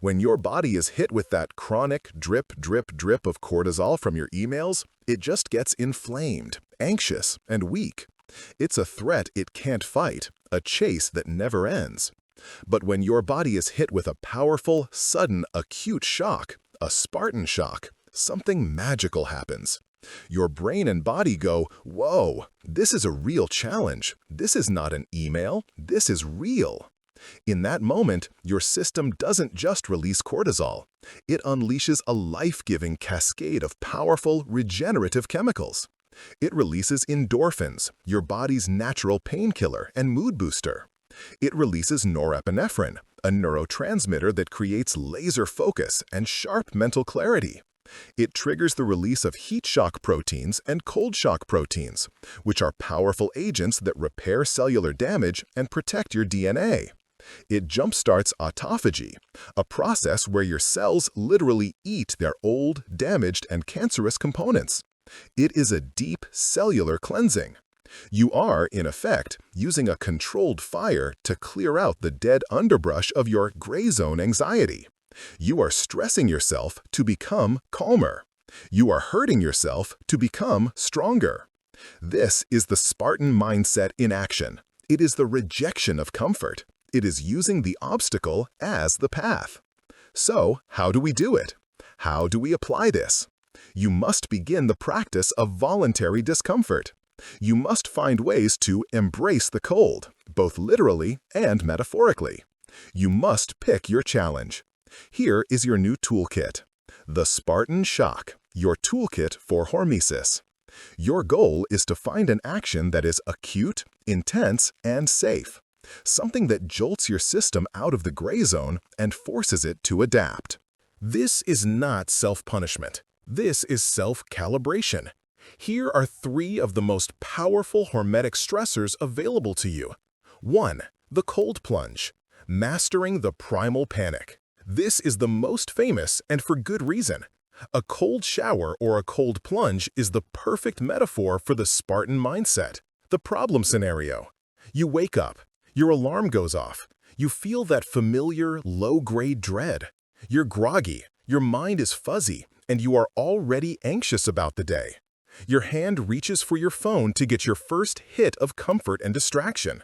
When your body is hit with that chronic drip, drip, drip of cortisol from your emails, it just gets inflamed, anxious, and weak. It's a threat it can't fight, a chase that never ends. But when your body is hit with a powerful, sudden, acute shock, a Spartan shock, something magical happens. Your brain and body go, "Whoa, this is a real challenge. This is not an email. This is real." In that moment, your system doesn't just release cortisol. It unleashes a life-giving cascade of powerful, regenerative chemicals. It releases endorphins, your body's natural painkiller and mood booster. It releases norepinephrine, a neurotransmitter that creates laser focus and sharp mental clarity. It triggers the release of heat shock proteins and cold shock proteins, which are powerful agents that repair cellular damage and protect your DNA. It jumpstarts autophagy, a process where your cells literally eat their old, damaged, and cancerous components. It is a deep cellular cleansing. You are, in effect, using a controlled fire to clear out the dead underbrush of your gray zone anxiety. You are stressing yourself to become calmer. You are hurting yourself to become stronger. This is the Spartan mindset in action. It is the rejection of comfort. It is using the obstacle as the path. So, how do we do it? How do we apply this? You must begin the practice of voluntary discomfort. You must find ways to embrace the cold, both literally and metaphorically. You must pick your challenge. Here is your new toolkit. The Spartan Shock, your toolkit for hormesis. Your goal is to find an action that is acute, intense, and safe. Something that jolts your system out of the gray zone and forces it to adapt. This is not self-punishment. This is self-calibration. Here are 3 of the most powerful hormetic stressors available to you. 1. The cold plunge. Mastering the primal panic. This is the most famous, and for good reason. A cold shower or a cold plunge is the perfect metaphor for the Spartan mindset, the problem scenario. You wake up, your alarm goes off, you feel that familiar, low-grade dread. You're groggy, your mind is fuzzy, and you are already anxious about the day. Your hand reaches for your phone to get your first hit of comfort and distraction.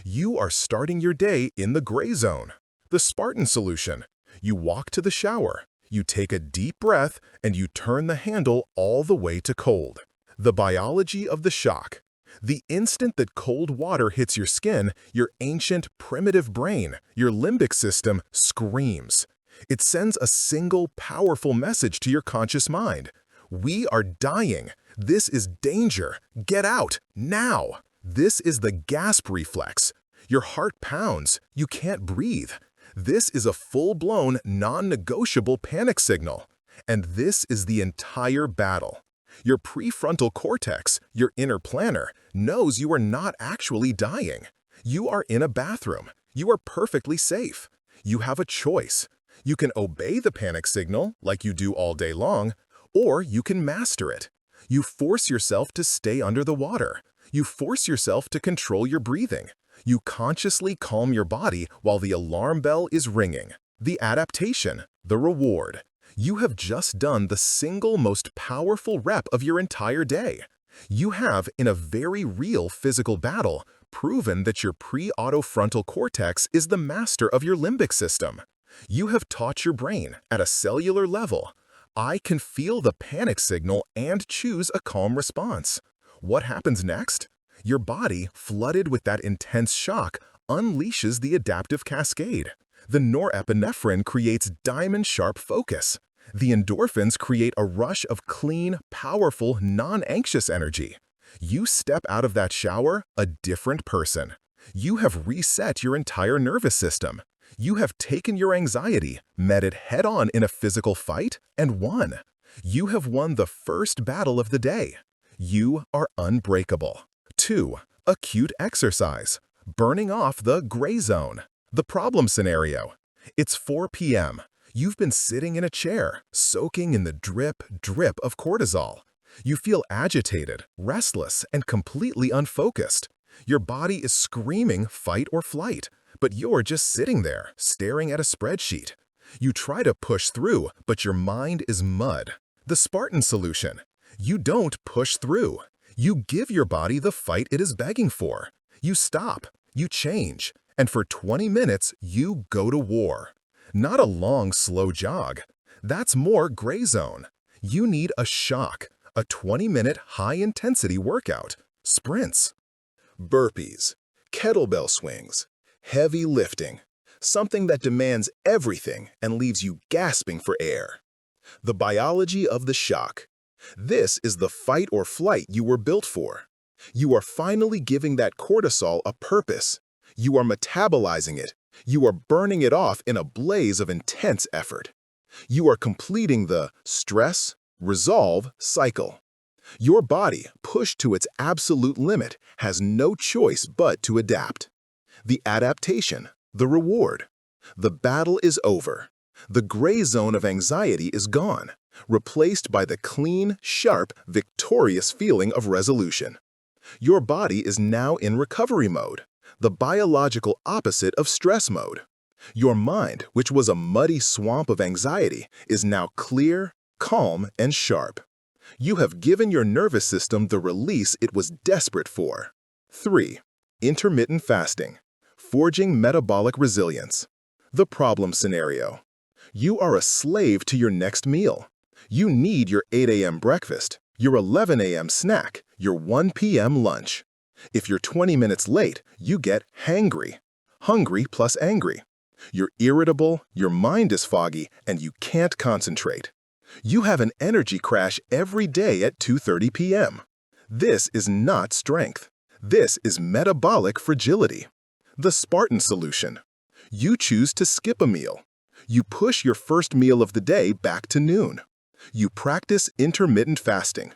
You are starting your day in the gray zone. The Spartan solution. You walk to the shower, you take a deep breath, and you turn the handle all the way to cold. The biology of the shock. The instant that cold water hits your skin, your ancient, primitive brain, your limbic system, screams. It sends a single, powerful message to your conscious mind. We are dying. This is danger. Get out, now. This is the gasp reflex. Your heart pounds. You can't breathe. This is a full-blown, non-negotiable panic signal. And this is the entire battle. Your prefrontal cortex, your inner planner, knows you are not actually dying. You are in a bathroom. You are perfectly safe. You have a choice. You can obey the panic signal, like you do all day long, or you can master it. You force yourself to stay under the water. You force yourself to control your breathing. You consciously calm your body while the alarm bell is ringing. The adaptation, the reward. You have just done the single most powerful rep of your entire day. You have, in a very real physical battle, proven that your pre-autofrontal cortex is the master of your limbic system. You have taught your brain, at a cellular level, I can feel the panic signal and choose a calm response. What happens next? Your body, flooded with that intense shock, unleashes the adaptive cascade. The norepinephrine creates diamond-sharp focus. The endorphins create a rush of clean, powerful, non-anxious energy. You step out of that shower a different person. You have reset your entire nervous system. You have taken your anxiety, met it head-on in a physical fight, and won. You have won the first battle of the day. You are unbreakable. 2. Acute exercise. Burning off the gray zone. The problem scenario. It's 4 p.m. You've been sitting in a chair, soaking in the drip of cortisol. You feel agitated, restless, and completely unfocused. Your body is screaming fight or flight, but you're just sitting there, staring at a spreadsheet. You try to push through, but your mind is mud. The Spartan solution. You don't push through. You give your body the fight it is begging for. You stop, you change, and for 20 minutes, you go to war. Not a long, slow jog. That's more gray zone. You need a shock, a 20-minute high-intensity workout, sprints. Burpees, kettlebell swings, heavy lifting, something that demands everything and leaves you gasping for air. The biology of the shock. This is the fight or flight you were built for. You are finally giving that cortisol a purpose. You are metabolizing it. You are burning it off in a blaze of intense effort. You are completing the stress, resolve cycle. Your body, pushed to its absolute limit, has no choice but to adapt. The adaptation, the reward. The battle is over. The gray zone of anxiety is gone, replaced by the clean, sharp, victorious feeling of resolution. Your body is now in recovery mode, the biological opposite of stress mode. Your mind, which was a muddy swamp of anxiety, is now clear, calm, and sharp. You have given your nervous system the release it was desperate for. 3. Intermittent fasting. Forging metabolic resilience. The problem scenario. You are a slave to your next meal. You need your 8 a.m. breakfast, your 11 a.m. snack, your 1 p.m. lunch. If you're 20 minutes late, you get hangry. Hungry plus angry. You're irritable, your mind is foggy, and you can't concentrate. You have an energy crash every day at 2:30 p.m. This is not strength. This is metabolic fragility. The Spartan solution. You choose to skip a meal. You push your first meal of the day back to noon. You practice intermittent fasting.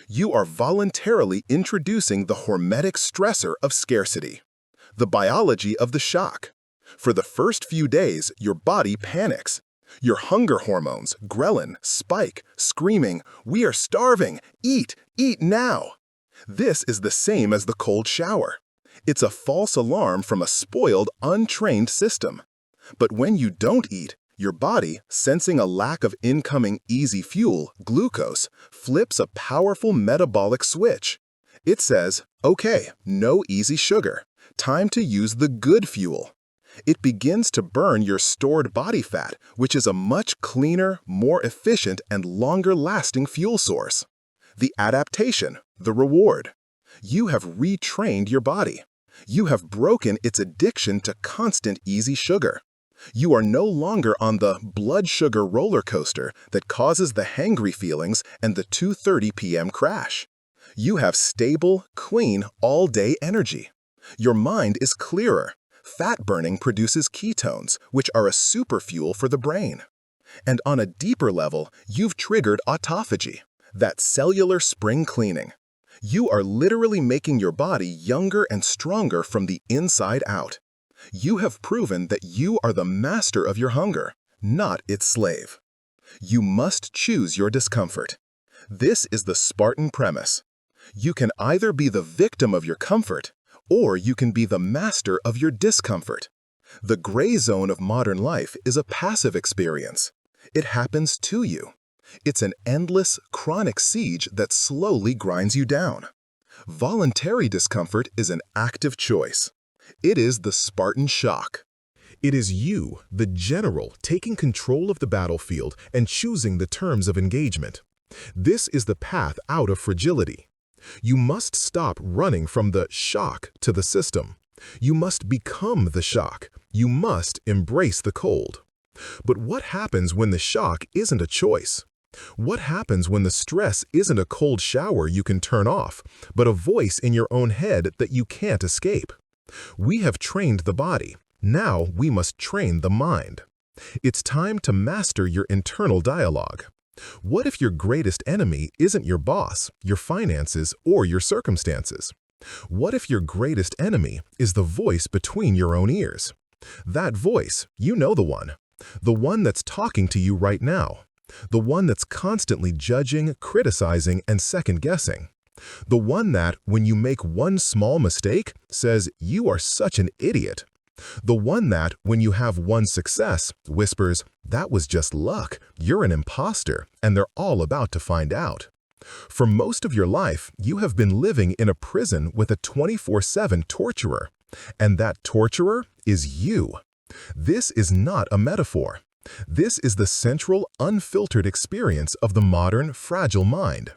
You are voluntarily introducing the hormetic stressor of scarcity, the biology of the shock. For the first few days, your body panics. Your hunger hormones, ghrelin, spike, screaming, "We are starving! Eat! Eat now!" This is the same as the cold shower. It's a false alarm from a spoiled, untrained system. But when you don't eat, your body, sensing a lack of incoming easy fuel, glucose, flips a powerful metabolic switch. It says, "Okay, no easy sugar. Time to use the good fuel." It begins to burn your stored body fat, which is a much cleaner, more efficient, and longer-lasting fuel source. The adaptation, the reward. You have retrained your body. You have broken its addiction to constant easy sugar. You are no longer on the blood sugar roller coaster that causes the hangry feelings and the 2:30 p.m. crash. You have stable, clean, all-day energy. Your mind is clearer. Fat burning produces ketones, which are a superfuel for the brain. And on a deeper level, you've triggered autophagy, that cellular spring cleaning. You are literally making your body younger and stronger from the inside out. You have proven that you are the master of your hunger, not its slave. You must choose your discomfort. This is the Spartan premise. You can either be the victim of your comfort, or you can be the master of your discomfort. The gray zone of modern life is a passive experience. It happens to you. It's an endless, chronic siege that slowly grinds you down. Voluntary discomfort is an active choice. It is the Spartan shock. It is you, the general, taking control of the battlefield and choosing the terms of engagement. This is the path out of fragility. You must stop running from the shock to the system. You must become the shock. You must embrace the cold. But what happens when the shock isn't a choice? What happens when the stress isn't a cold shower you can turn off, but a voice in your own head that you can't escape? We have trained the body. Now we must train the mind. It's time to master your internal dialogue. What if your greatest enemy isn't your boss, your finances, or your circumstances? What if your greatest enemy is the voice between your own ears? That voice, you know the one that's talking to you right now, the one that's constantly judging, criticizing, and second-guessing. The one that, when you make one small mistake, says, "You are such an idiot." The one that, when you have one success, whispers, "That was just luck, you're an imposter, and they're all about to find out." For most of your life, you have been living in a prison with a 24/7 torturer, and that torturer is you. This is not a metaphor. This is the central, unfiltered experience of the modern, fragile mind.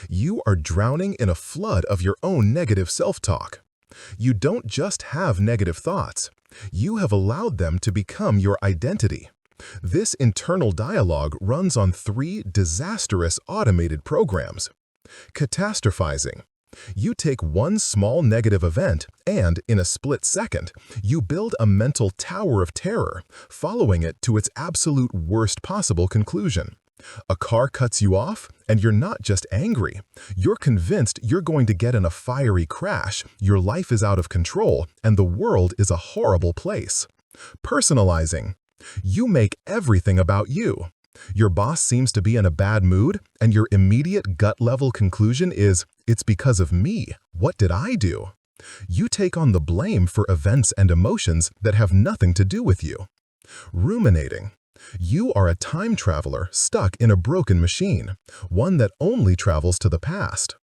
You are drowning in a flood of your own negative self-talk. You don't just have negative thoughts. You have allowed them to become your identity. This internal dialogue runs on 3 disastrous automated programs. Catastrophizing. You take one small negative event and, in a split second, you build a mental tower of terror, following it to its absolute worst possible conclusion. A car cuts you off, and you're not just angry. You're convinced you're going to get in a fiery crash, your life is out of control, and the world is a horrible place. Personalizing. You make everything about you. Your boss seems to be in a bad mood, and your immediate gut-level conclusion is, "It's because of me. What did I do?" You take on the blame for events and emotions that have nothing to do with you. Ruminating. You are a time traveler stuck in a broken machine, one that only travels to the past.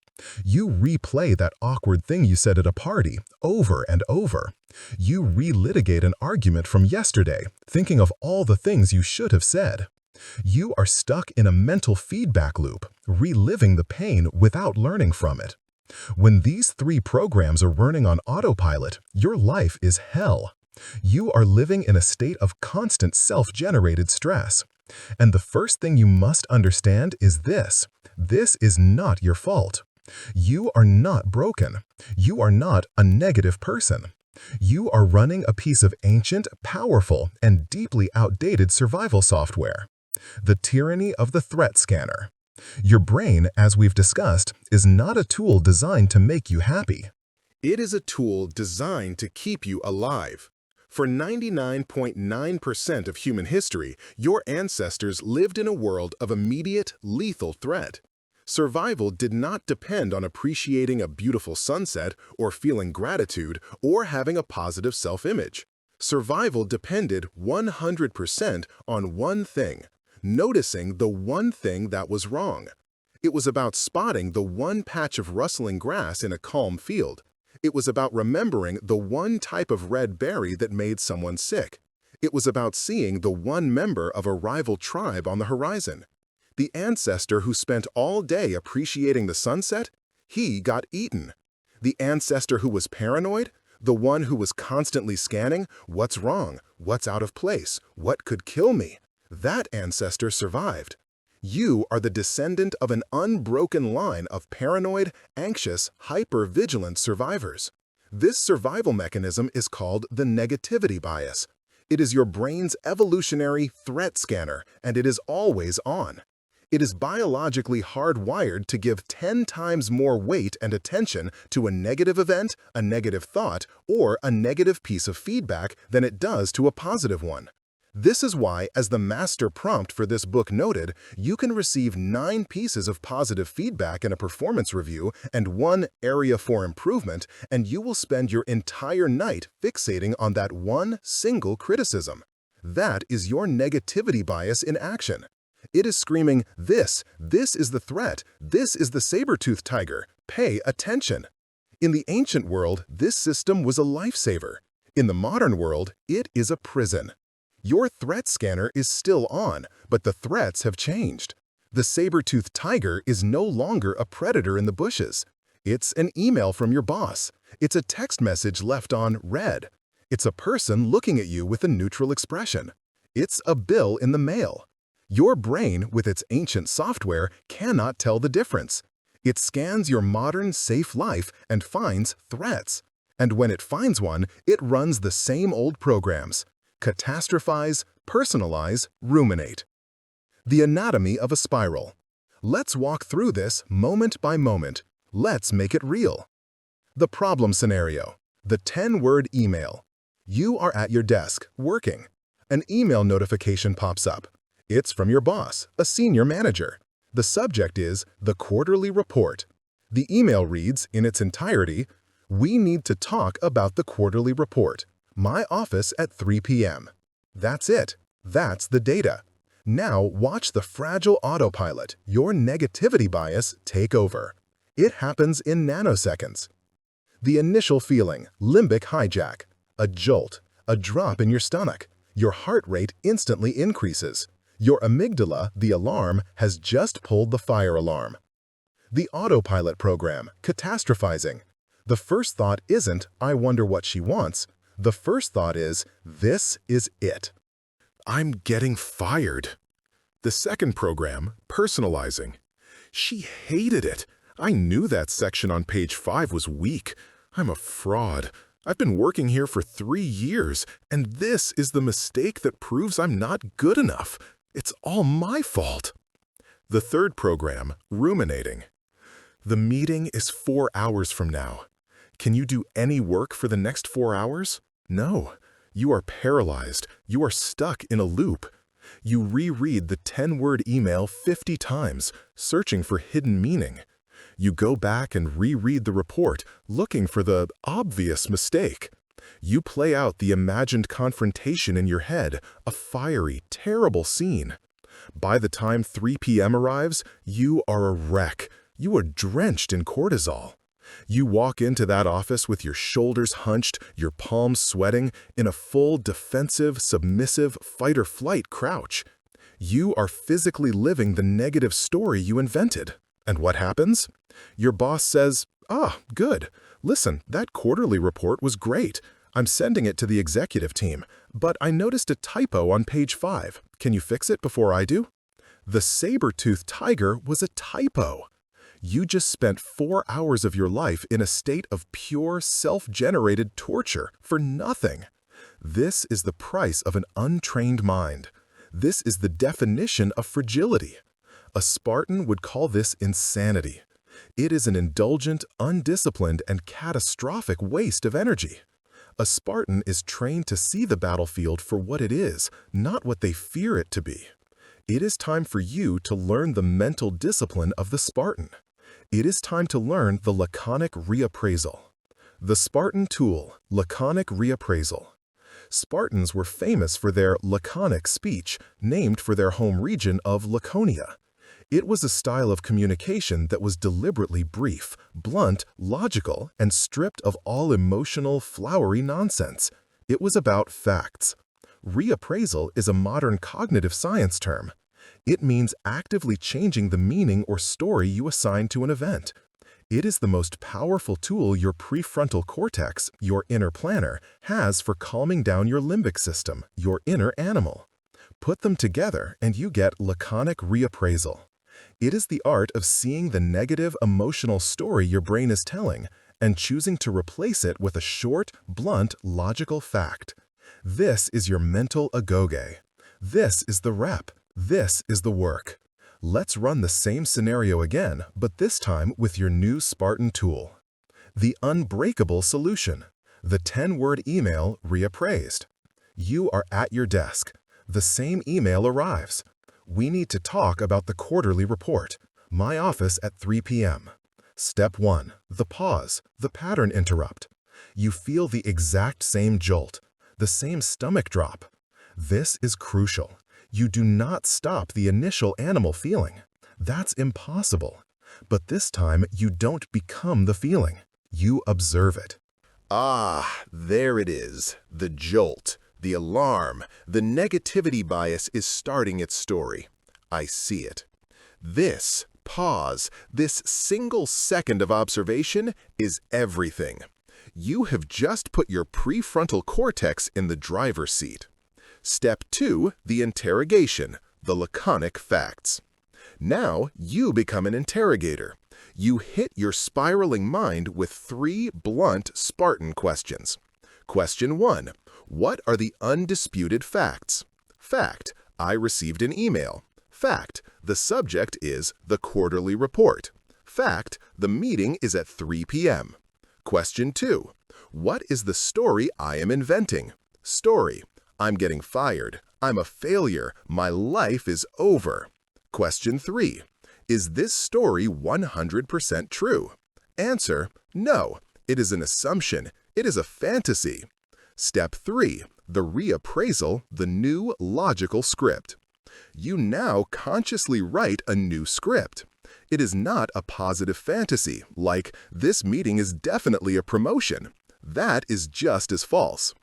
You replay that awkward thing you said at a party over and over. You relitigate an argument from yesterday, thinking of all the things you should have said. You are stuck in a mental feedback loop, reliving the pain without learning from it. When these 3 programs are running on autopilot, your life is hell. You are living in a state of constant self-generated stress. And the first thing you must understand is this. This is not your fault. You are not broken. You are not a negative person. You are running a piece of ancient, powerful, and deeply outdated survival software. The tyranny of the threat scanner. Your brain, as we've discussed, is not a tool designed to make you happy. It is a tool designed to keep you alive. For 99.9% of human history, your ancestors lived in a world of immediate, lethal threat. Survival did not depend on appreciating a beautiful sunset or feeling gratitude or having a positive self-image. Survival depended 100% on one thing: noticing the one thing that was wrong. It was about spotting the one patch of rustling grass in a calm field. It was about remembering the one type of red berry that made someone sick. It was about seeing the one member of a rival tribe on the horizon. The ancestor who spent all day appreciating the sunset, he got eaten. The ancestor who was paranoid, the one who was constantly scanning what's wrong, what's out of place, what could kill me, that ancestor survived. You are the descendant of an unbroken line of paranoid, anxious, hyper-vigilant survivors. This survival mechanism is called the negativity bias. It is your brain's evolutionary threat scanner, and it is always on. It is biologically hardwired to give 10 times more weight and attention to a negative event, a negative thought, or a negative piece of feedback than it does to a positive one. This is why, as the master prompt for this book noted, you can receive 9 pieces of positive feedback in a performance review and 1 area for improvement, and you will spend your entire night fixating on that one single criticism. That is your negativity bias in action. It is screaming, this is the threat, this is the saber-toothed tiger, pay attention. In the ancient world, this system was a lifesaver. In the modern world, it is a prison. Your threat scanner is still on, but the threats have changed. The saber-toothed tiger is no longer a predator in the bushes. It's an email from your boss. It's a text message left on read. It's a person looking at you with a neutral expression. It's a bill in the mail. Your brain, with its ancient software, cannot tell the difference. It scans your modern, safe life and finds threats. And when it finds one, it runs the same old programs: catastrophize, personalize, ruminate. The anatomy of a spiral. Let's walk through this moment by moment. Let's make it real. The problem scenario. The 10-word email. You are at your desk, working. An email notification pops up. It's from your boss, a senior manager. The subject is the quarterly report. The email reads, in its entirety, "We need to talk about the quarterly report. My office at 3 p.m. That's it. That's the data. Now watch the fragile autopilot, your negativity bias, take over. It happens in nanoseconds. The initial feeling, limbic hijack. A jolt, a drop in your stomach. Your heart rate instantly increases. Your amygdala, the alarm, has just pulled the fire alarm. The autopilot program, catastrophizing. The first thought isn't, I wonder what she wants. The first thought is, this is it. I'm getting fired. The second program, personalizing. She hated it. I knew that section on page 5 was weak. I'm a fraud. I've been working here for 3 years, and this is the mistake that proves I'm not good enough. It's all my fault. The third program, ruminating. The meeting is 4 hours from now. Can you do any work for the next 4 hours? No. You are paralyzed. You are stuck in a loop. You reread the 10-word email 50 times, searching for hidden meaning. You go back and reread the report, looking for the obvious mistake. You play out the imagined confrontation in your head, a fiery, terrible scene. By the time 3 p.m. arrives, you are a wreck. You are drenched in cortisol. You walk into that office with your shoulders hunched, your palms sweating, in a full defensive, submissive, fight-or-flight crouch. You are physically living the negative story you invented. And what happens? Your boss says, good. Listen, that quarterly report was great. I'm sending it to the executive team, but I noticed a typo on page 5. Can you fix it before I do? The saber-toothed tiger was a typo. You just spent 4 hours of your life in a state of pure, self-generated torture for nothing. This is the price of an untrained mind. This is the definition of fragility. A Spartan would call this insanity. It is an indulgent, undisciplined, and catastrophic waste of energy. A Spartan is trained to see the battlefield for what it is, not what they fear it to be. It is time for you to learn the mental discipline of the Spartan. It is time to learn the laconic reappraisal. The Spartan tool, laconic reappraisal. Spartans were famous for their laconic speech, named for their home region of Laconia. It was a style of communication that was deliberately brief, blunt, logical, and stripped of all emotional, flowery nonsense. It was about facts. Reappraisal is a modern cognitive science term. It means actively changing the meaning or story you assign to an event. It is the most powerful tool your prefrontal cortex, your inner planner, has for calming down your limbic system, your inner animal. Put them together and you get laconic reappraisal. It is the art of seeing the negative emotional story your brain is telling and choosing to replace it with a short, blunt, logical fact. This is your mental agoge. This is the rep. This is the work. Let's run the same scenario again, but this time with your new Spartan tool. The Unbreakable solution. The 10-word email reappraised. You are at your desk. The same email arrives. We need to talk about the quarterly report. My office at 3 p.m. Step 1. The pause, the pattern interrupt. You feel the exact same jolt, the same stomach drop. This is crucial. You do not stop the initial animal feeling. That's impossible. But this time, you don't become the feeling. You observe it. Ah, there it is. The jolt, the alarm, the negativity bias is starting its story. I see it. This pause, this single second of observation is everything. You have just put your prefrontal cortex in the driver's seat. Step 2, the interrogation, the laconic facts. Now you become an interrogator. You hit your spiraling mind with 3 blunt Spartan questions. Question 1, what are the undisputed facts? Fact, I received an email. Fact, the subject is the quarterly report. Fact, the meeting is at 3 p.m. Question 2, what is the story I am inventing? Story, I'm getting fired. I'm a failure. My life is over. Question 3. Is this story 100% true? Answer, no. It is an assumption. It is a fantasy. Step 3. The reappraisal, the new logical script. You now consciously write a new script. It is not a positive fantasy, like, this meeting is definitely a promotion. That is just as false.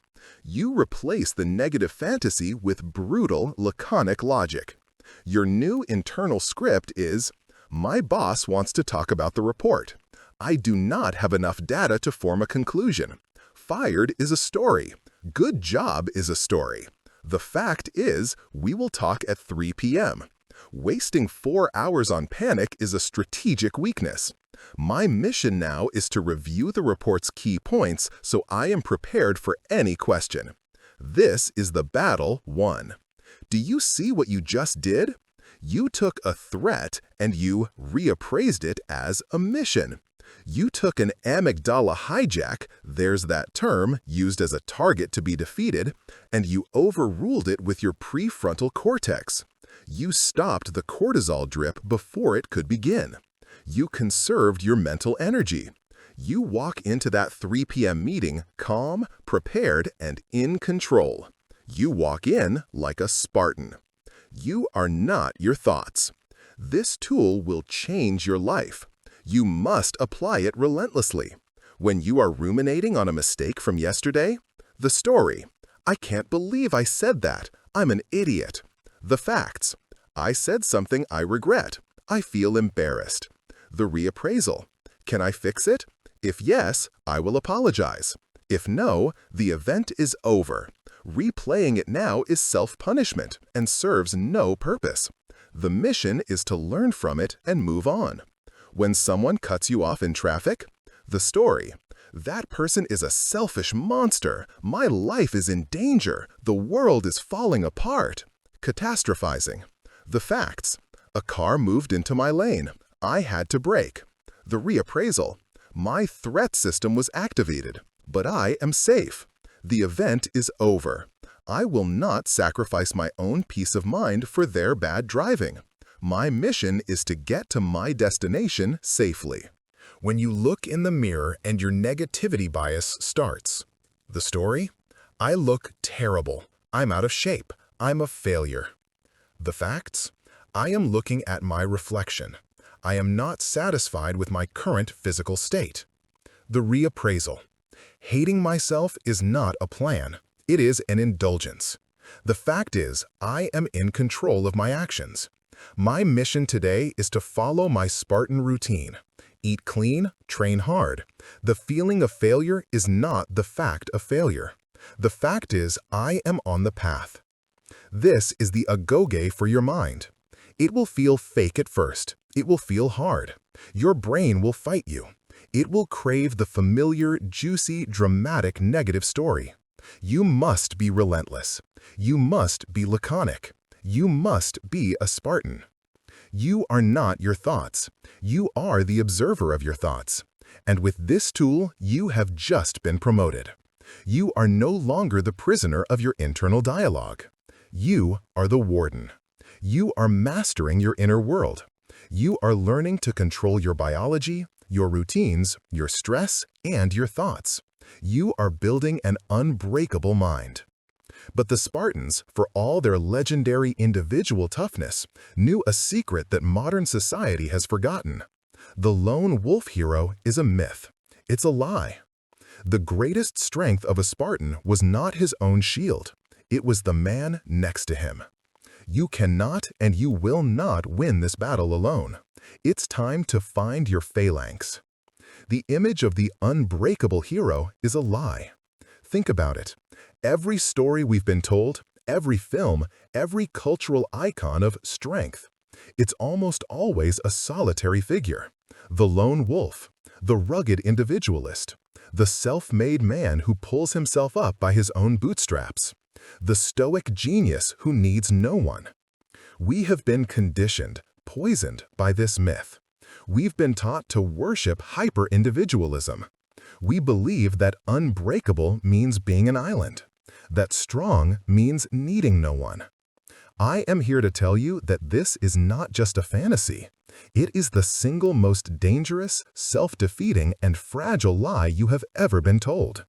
You replace the negative fantasy with brutal, laconic logic. Your new internal script is, my boss wants to talk about the report. I do not have enough data to form a conclusion. Fired is a story. Good job is a story. The fact is, we will talk at 3 p.m. Wasting 4 hours on panic is a strategic weakness. My mission now is to review the report's key points so I am prepared for any question. This is the battle won. Do you see what you just did? You took a threat and you reappraised it as a mission. You took an amygdala hijack, there's that term, used as a target to be defeated, and you overruled it with your prefrontal cortex. You stopped the cortisol drip before it could begin. You conserved your mental energy. You walk into that 3 p.m. meeting calm, prepared, and in control. You walk in like a Spartan. You are not your thoughts. This tool will change your life. You must apply it relentlessly. When you are ruminating on a mistake from yesterday, the story, I can't believe I said that. I'm an idiot. The facts, I said something I regret. I feel embarrassed. The reappraisal, can I fix it? If yes, I will apologize. If no, the event is over. Replaying it now is self-punishment and serves no purpose. The mission is to learn from it and move on. When someone cuts you off in traffic, the story, that person is a selfish monster. My life is in danger. The world is falling apart. Catastrophizing. The facts, A car moved into my lane. I had to brake. The reappraisal. My threat system was activated, but I am safe. The event is over. I will not sacrifice my own peace of mind for their bad driving. My mission is to get to my destination safely. When you look in the mirror and your negativity bias starts. The story? I look terrible. I'm out of shape. I'm a failure. The facts? I am looking at my reflection. I am not satisfied with my current physical state. The reappraisal. Hating myself is not a plan. It is an indulgence. The fact is, I am in control of my actions. My mission today is to follow my Spartan routine. Eat clean, train hard. The feeling of failure is not the fact of failure. The fact is, I am on the path. This is the agoge for your mind. It will feel fake at first. It will feel hard. Your brain will fight you. It will crave the familiar, juicy, dramatic negative story. You must be relentless. You must be laconic. You must be a Spartan. You are not your thoughts. You are the observer of your thoughts. And with this tool, you have just been promoted. You are no longer the prisoner of your internal dialogue. You are the warden. You are mastering your inner world. You are learning to control your biology, your routines, your stress, and your thoughts. You are building an unbreakable mind. But the Spartans, for all their legendary individual toughness, knew a secret that modern society has forgotten. The lone wolf hero is a myth. It's a lie. The greatest strength of a Spartan was not his own shield. It was the man next to him. You cannot and you will not win this battle alone. It's time to find your phalanx. The image of the unbreakable hero is a lie. Think about it. Every story we've been told, every film, every cultural icon of strength. It's almost always a solitary figure. The lone wolf, the rugged individualist, the self-made man who pulls himself up by his own bootstraps, the stoic genius who needs no one. We have been conditioned, poisoned by this myth. We've been taught to worship hyper-individualism. We believe that unbreakable means being an island, that strong means needing no one. I am here to tell you that this is not just a fantasy. It is the single most dangerous, self-defeating, and fragile lie you have ever been told.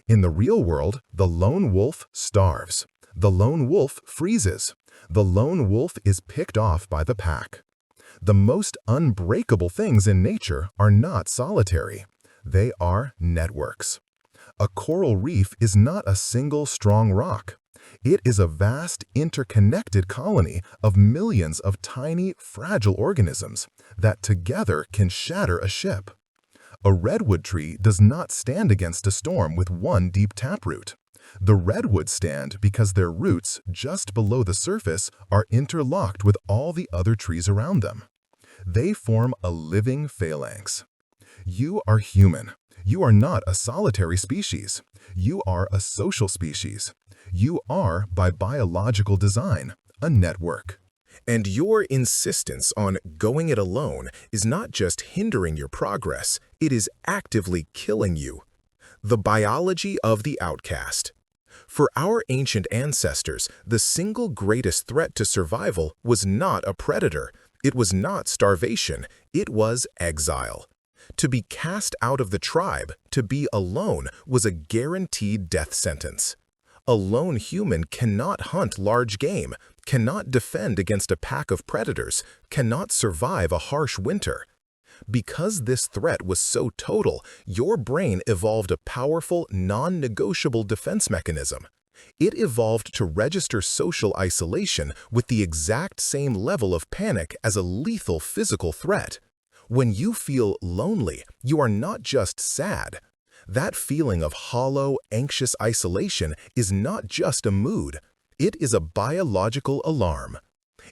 In the real world, the lone wolf starves. The lone wolf freezes. The lone wolf is picked off by the pack. The most unbreakable things in nature are not solitary. They are networks. A coral reef is not a single strong rock. It is a vast, interconnected colony of millions of tiny, fragile organisms that together can shatter a ship. A redwood tree does not stand against a storm with one deep taproot. The redwoods stand because their roots, just below the surface, are interlocked with all the other trees around them. They form a living phalanx. You are human. You are not a solitary species. You are a social species. You are, by biological design, a network. And your insistence on going it alone is not just hindering your progress, it is actively killing you. The biology of the outcast. For our ancient ancestors, the single greatest threat to survival was not a predator. It was not starvation. It was exile. To be cast out of the tribe, to be alone, was a guaranteed death sentence. A lone human cannot hunt large game, cannot defend against a pack of predators, cannot survive a harsh winter. Because this threat was so total, your brain evolved a powerful, non-negotiable defense mechanism. It evolved to register social isolation with the exact same level of panic as a lethal physical threat. When you feel lonely, you are not just sad. That feeling of hollow, anxious isolation is not just a mood. It is a biological alarm.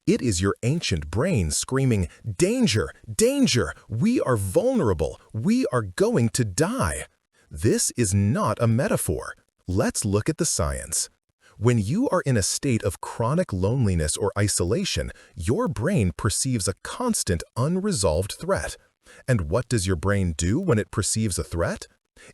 It is your ancient brain screaming, "Danger! Danger! We are vulnerable! We are going to die!" This is not a metaphor. Let's look at the science. When you are in a state of chronic loneliness or isolation, your brain perceives a constant unresolved threat. And what does your brain do when it perceives a threat?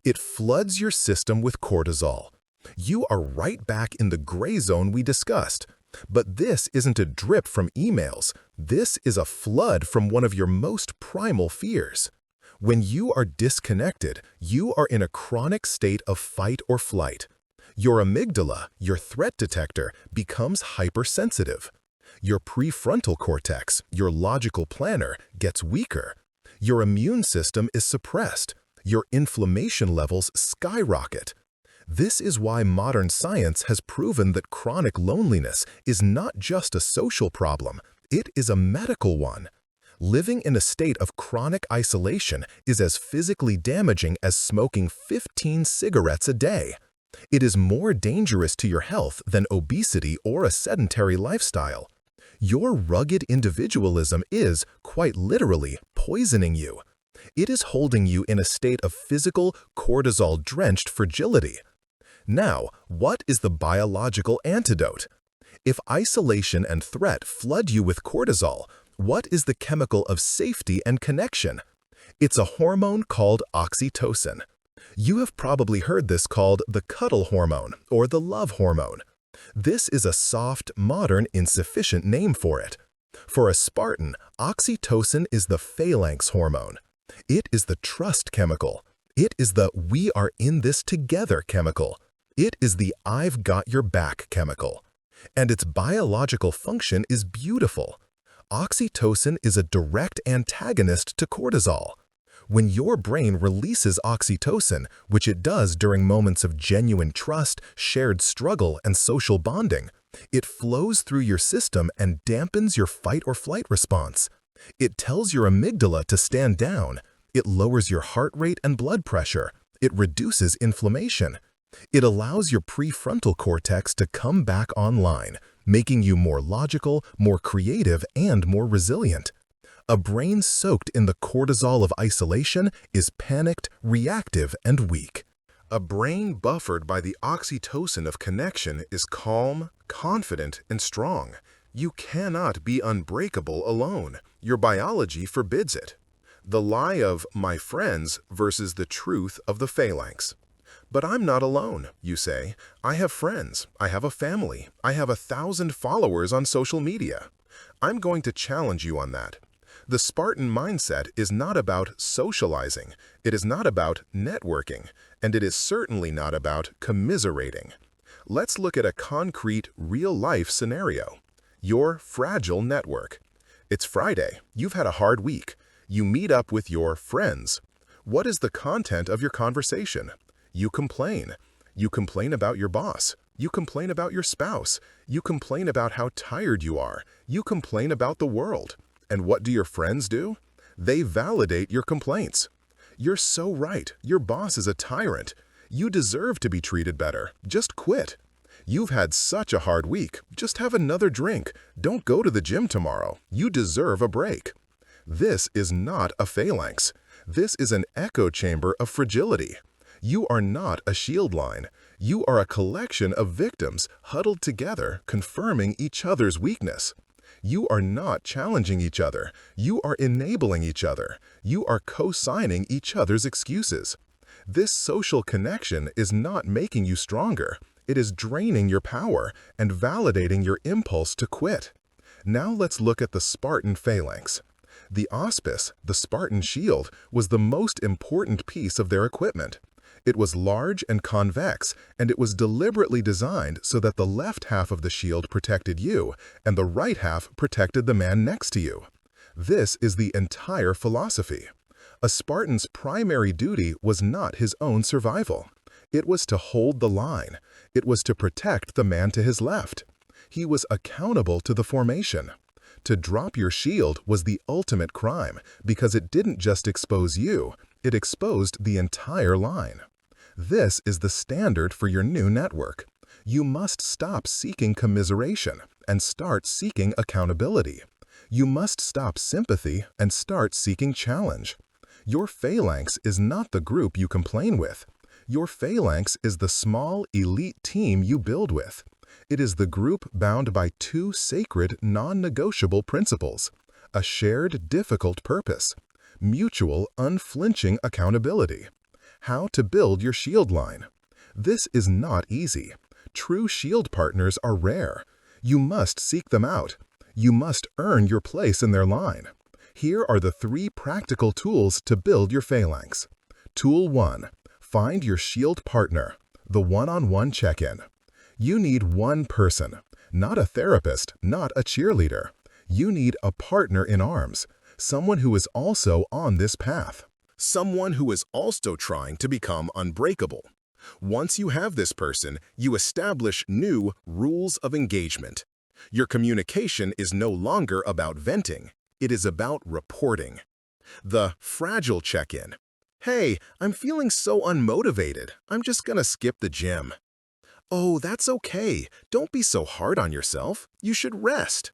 It floods your system with cortisol. You are right back in the gray zone we discussed. But this isn't a drip from emails. This is a flood from one of your most primal fears. When you are disconnected, you are in a chronic state of fight or flight. Your amygdala, your threat detector, becomes hypersensitive. Your prefrontal cortex, your logical planner, gets weaker. Your immune system is suppressed. Your inflammation levels skyrocket. This is why modern science has proven that chronic loneliness is not just a social problem, it is a medical one. Living in a state of chronic isolation is as physically damaging as smoking 15 cigarettes a day. It is more dangerous to your health than obesity or a sedentary lifestyle. Your rugged individualism is, quite literally, poisoning you. It is holding you in a state of physical, cortisol-drenched fragility. Now, what is the biological antidote? If isolation and threat flood you with cortisol, what is the chemical of safety and connection? It's a hormone called oxytocin. You have probably heard this called the cuddle hormone or the love hormone. This is a soft, modern, insufficient name for it. For a Spartan, oxytocin is the phalanx hormone. It is the trust chemical. It is the we are in this together chemical. It is the I've got your back chemical. And its biological function is beautiful. Oxytocin is a direct antagonist to cortisol. When your brain releases oxytocin, which it does during moments of genuine trust, shared struggle, and social bonding, it flows through your system and dampens your fight or flight response. It tells your amygdala to stand down. It lowers your heart rate and blood pressure. It reduces inflammation. It allows your prefrontal cortex to come back online, making you more logical, more creative, and more resilient. A brain soaked in the cortisol of isolation is panicked, reactive, and weak. A brain buffered by the oxytocin of connection is calm, confident, and strong. You cannot be unbreakable alone. Your biology forbids it. The lie of my friends versus the truth of the phalanx. But I'm not alone, you say. I have friends, I have a family, I have 1,000 followers on social media. I'm going to challenge you on that. The Spartan mindset is not about socializing, it is not about networking, and it is certainly not about commiserating. Let's look at a concrete, real-life scenario. Your fragile network. It's Friday, you've had a hard week. You meet up with your friends. What is the content of your conversation? You complain. You complain about your boss. You complain about your spouse. You complain about how tired you are. You complain about the world. And what do your friends do? They validate your complaints. You're so right. Your boss is a tyrant. You deserve to be treated better. Just quit. You've had such a hard week. Just have another drink. Don't go to the gym tomorrow. You deserve a break. This is not a phalanx. This is an echo chamber of fragility. You are not a shield line. You are a collection of victims huddled together, confirming each other's weakness. You are not challenging each other. You are enabling each other. You are co-signing each other's excuses. This social connection is not making you stronger. It is draining your power and validating your impulse to quit. Now let's look at the Spartan phalanx. The auspice, the Spartan shield, was the most important piece of their equipment. It was large and convex, and it was deliberately designed so that the left half of the shield protected you, and the right half protected the man next to you. This is the entire philosophy. A Spartan's primary duty was not his own survival. It was to hold the line. It was to protect the man to his left. He was accountable to the formation. To drop your shield was the ultimate crime because it didn't just expose you, it exposed the entire line. This is the standard for your new network. You must stop seeking commiseration and start seeking accountability. You must stop sympathy and start seeking challenge. Your phalanx is not the group you complain with. Your phalanx is the small, elite team you build with. It is the group bound by two sacred, non-negotiable principles: a shared, difficult purpose, mutual, unflinching accountability. How to build your shield line. This is not easy. True shield partners are rare. You must seek them out. You must earn your place in their line. Here are the 3 practical tools to build your phalanx. Tool 1. Find your shield partner, the one-on-one check-in. You need one person, not a therapist, not a cheerleader. You need a partner in arms, someone who is also on this path. Someone who is also trying to become unbreakable. Once you have this person, you establish new rules of engagement. Your communication is no longer about venting. It is about reporting. The fragile check-in. Hey, I'm feeling so unmotivated. I'm just gonna skip the gym. Oh, that's okay. Don't be so hard on yourself. You should rest.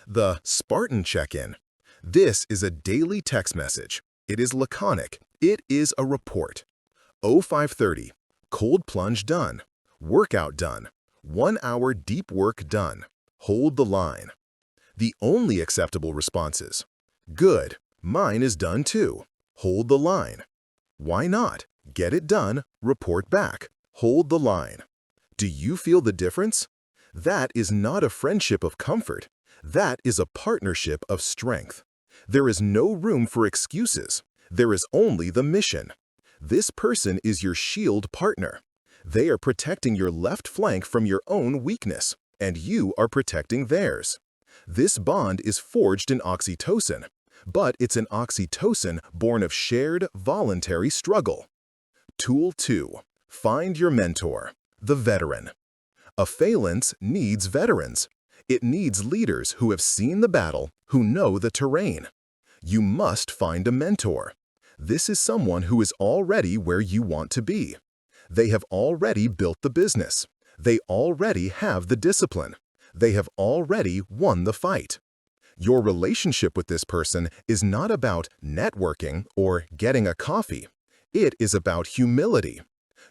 The Spartan check-in. This is a daily text message. It is laconic. It is a report. 0530. Cold plunge done. Workout done. 1 hour deep work done. Hold the line. The only acceptable responses. Good. Mine is done too. Hold the line. Why not? Get it done. Report back. Hold the line. Do you feel the difference? That is not a friendship of comfort. That is a partnership of strength. There is no room for excuses. There is only the mission. This person is your shield partner. They are protecting your left flank from your own weakness, and you are protecting theirs. This bond is forged in oxytocin, but it's an oxytocin born of shared, voluntary struggle. Tool 2. Find your mentor, the veteran. A phalanx needs veterans. It needs leaders who have seen the battle, who know the terrain. You must find a mentor. This is someone who is already where you want to be. They have already built the business. They already have the discipline. They have already won the fight. Your relationship with this person is not about networking or getting a coffee. It is about humility.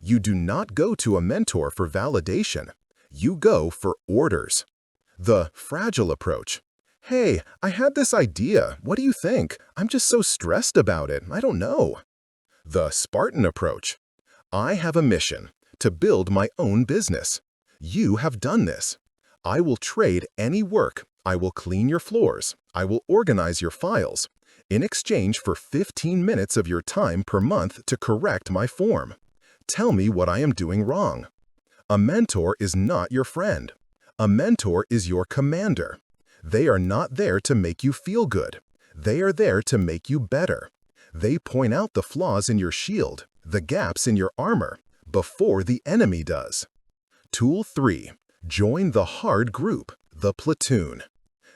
You do not go to a mentor for validation. You go for orders. The fragile approach. Hey, I had this idea. What do you think? I'm just so stressed about it. I don't know. The Spartan approach. I have a mission to build my own business. You have done this. I will trade any work. I will clean your floors. I will organize your files in exchange for 15 minutes of your time per month to correct my form. Tell me what I am doing wrong. A mentor is not your friend. A mentor is your commander. They are not there to make you feel good. They are there to make you better. They point out the flaws in your shield, the gaps in your armor, before the enemy does. Tool 3. Join the hard group, the platoon.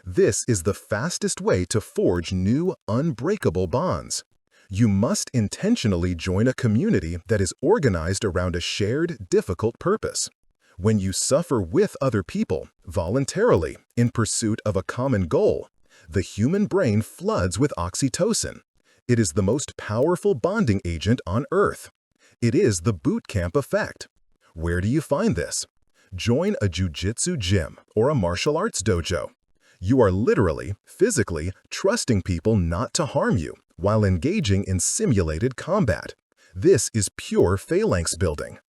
This is the fastest way to forge new, unbreakable bonds. You must intentionally join a community that is organized around a shared, difficult purpose. When you suffer with other people, voluntarily, in pursuit of a common goal, the human brain floods with oxytocin. It is the most powerful bonding agent on Earth. It is the boot camp effect. Where do you find this? Join a jiu-jitsu gym or a martial arts dojo. You are literally, physically, trusting people not to harm you while engaging in simulated combat. This is pure phalanx building.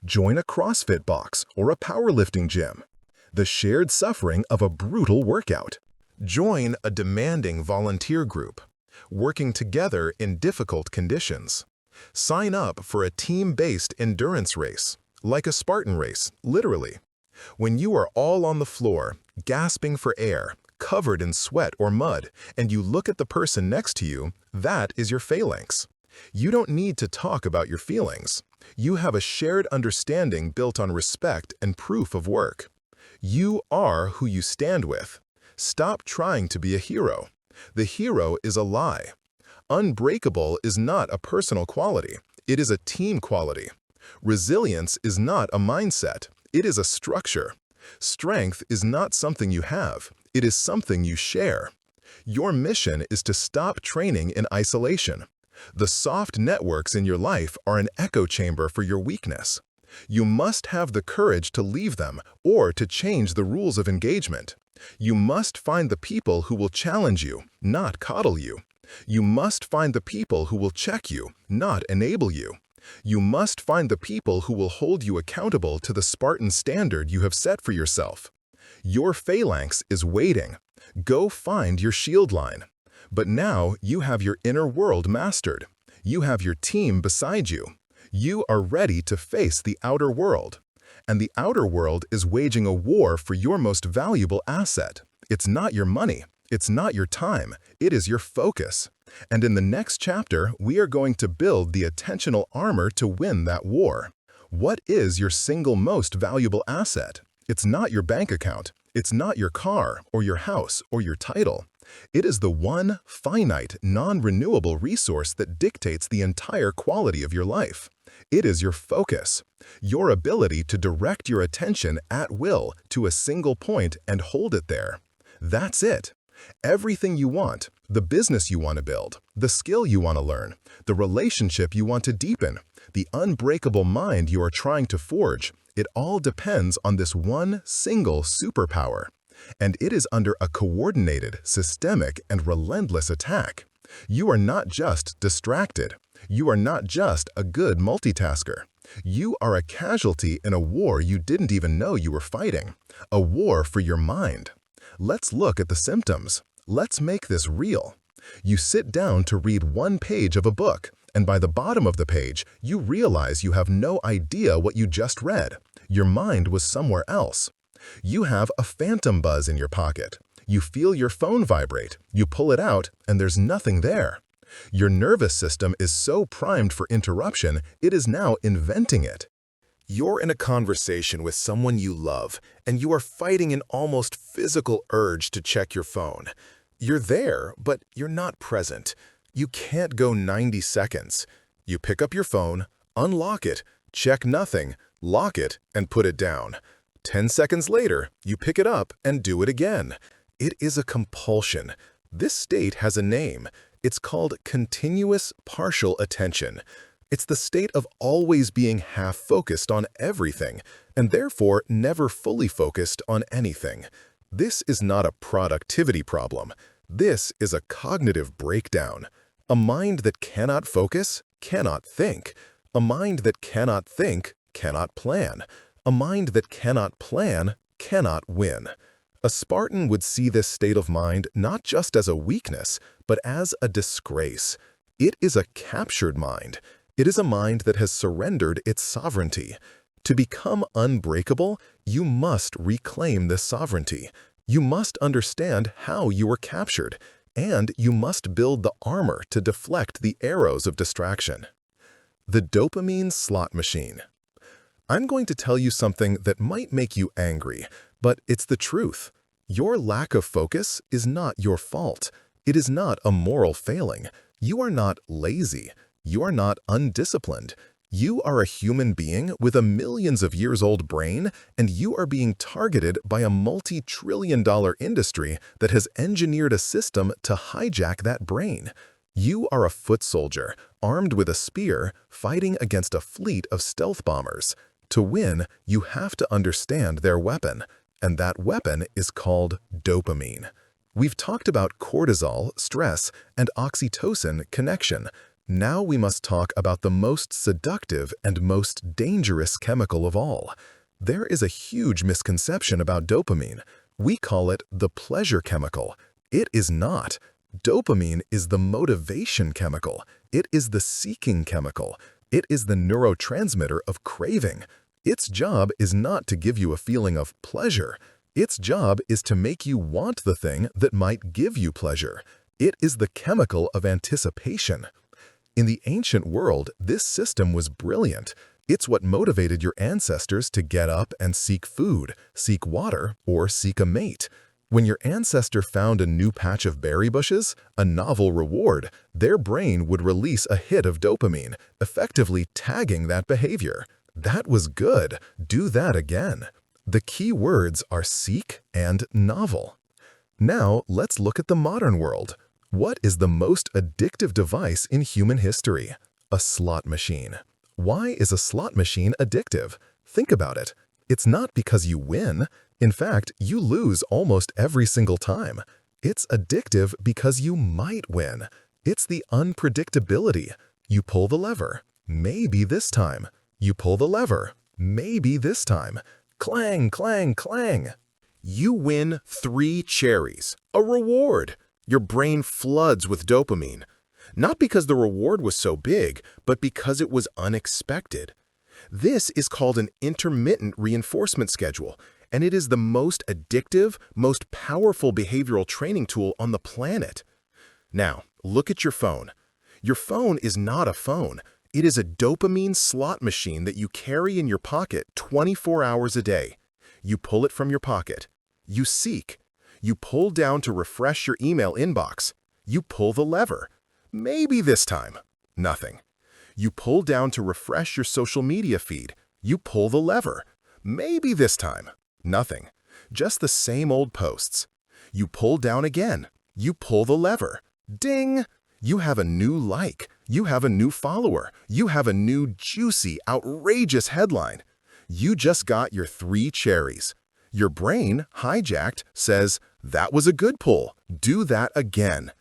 Join a CrossFit box or a powerlifting gym. The shared suffering of a brutal workout. Join a demanding volunteer group, working together in difficult conditions. Sign up for a team-based endurance race, like a Spartan race, literally. When you are all on the floor, gasping for air, covered in sweat or mud, and you look at the person next to you, that is your phalanx. You don't need to talk about your feelings. You have a shared understanding built on respect and proof of work. You are who you stand with. Stop trying to be a hero. The hero is a lie. Unbreakable is not a personal quality. It is a team quality. Resilience is not a mindset. It is a structure. Strength is not something you have. It is something you share. Your mission is to stop training in isolation. The soft networks in your life are an echo chamber for your weakness. You must have the courage to leave them or to change the rules of engagement. You must find the people who will challenge you, not coddle you. You must find the people who will check you, not enable you. You must find the people who will hold you accountable to the Spartan standard you have set for yourself. Your phalanx is waiting. Go find your shield line. But now you have your inner world mastered. You have your team beside you. You are ready to face the outer world. And the outer world is waging a war for your most valuable asset. It's not your money. It's not your time. It is your focus. And in the next chapter, we are going to build the attentional armor to win that war. What is your single most valuable asset? It's not your bank account. It's not your car or your house or your title. It is the one finite, non-renewable resource that dictates the entire quality of your life. It is your focus, your ability to direct your attention at will to a single point and hold it there. That's it. Everything you want, the business you want to build, the skill you want to learn, the relationship you want to deepen, the unbreakable mind you are trying to forge, it all depends on this one single superpower. And it is under a coordinated, systemic, and relentless attack. You are not just distracted. You are not just a good multitasker. You are a casualty in a war you didn't even know you were fighting. A war for your mind. Let's look at the symptoms. Let's make this real. You sit down to read one page of a book, and by the bottom of the page, you realize you have no idea what you just read. Your mind was somewhere else. You have a phantom buzz in your pocket. You feel your phone vibrate. You pull it out, and there's nothing there. Your nervous system is so primed for interruption, it is now inventing it. You're in a conversation with someone you love, and you are fighting an almost physical urge to check your phone. You're there, but you're not present. You can't go 90 seconds. You pick up your phone, unlock it, check nothing, lock it, and put it down. 10 seconds later, you pick it up and do it again. It is a compulsion. This state has a name. It's called continuous partial attention. It's the state of always being half-focused on everything, and therefore never fully focused on anything. This is not a productivity problem. This is a cognitive breakdown. A mind that cannot focus, cannot think. A mind that cannot think, cannot plan. A mind that cannot plan, cannot win. A Spartan would see this state of mind not just as a weakness, but as a disgrace. It is a captured mind. It is a mind that has surrendered its sovereignty. To become unbreakable, you must reclaim this sovereignty. You must understand how you were captured, and you must build the armor to deflect the arrows of distraction. The dopamine slot machine. I'm going to tell you something that might make you angry, but it's the truth. Your lack of focus is not your fault. It is not a moral failing. You are not lazy. You are not undisciplined. You are a human being with a millions-of-years-old brain, and you are being targeted by a multi-trillion-dollar industry that has engineered a system to hijack that brain. You are a foot soldier, armed with a spear, fighting against a fleet of stealth bombers. To win, you have to understand their weapon, and that weapon is called dopamine. We've talked about cortisol, stress, and oxytocin connection. Now we must talk about the most seductive and most dangerous chemical of all. There is a huge misconception about dopamine. We call it the pleasure chemical. It is not. Dopamine is the motivation chemical. It is the seeking chemical. It is the neurotransmitter of craving. Its job is not to give you a feeling of pleasure. Its job is to make you want the thing that might give you pleasure. It is the chemical of anticipation. In the ancient world, this system was brilliant. It's what motivated your ancestors to get up and seek food, seek water, or seek a mate. When your ancestor found a new patch of berry bushes, a novel reward, their brain would release a hit of dopamine, effectively tagging that behavior. That was good. Do that again. The key words are seek and novel. Now, let's look at the modern world. What is the most addictive device in human history? A slot machine. Why is a slot machine addictive? Think about it. It's not because you win. In fact, you lose almost every single time. It's addictive because you might win. It's the unpredictability. You pull the lever. Maybe this time. You pull the lever. Maybe this time. Clang, clang, clang. You win 3 cherries, a reward. Your brain floods with dopamine. Not because the reward was so big, but because it was unexpected. This is called an intermittent reinforcement schedule, and it is the most addictive, most powerful behavioral training tool on the planet. Now, look at your phone. Your phone is not a phone. It is a dopamine slot machine that you carry in your pocket 24 hours a day. You pull it from your pocket. You seek. You pull down to refresh your email inbox. You pull the lever. Maybe this time. Nothing. You pull down to refresh your social media feed. You pull the lever. Maybe this time. Nothing. Just the same old posts. You pull down again. You pull the lever. Ding! You have a new like. You have a new follower. You have a new juicy, outrageous headline. You just got your 3 cherries. Your brain, hijacked, says, "That was a good pull. Do that again."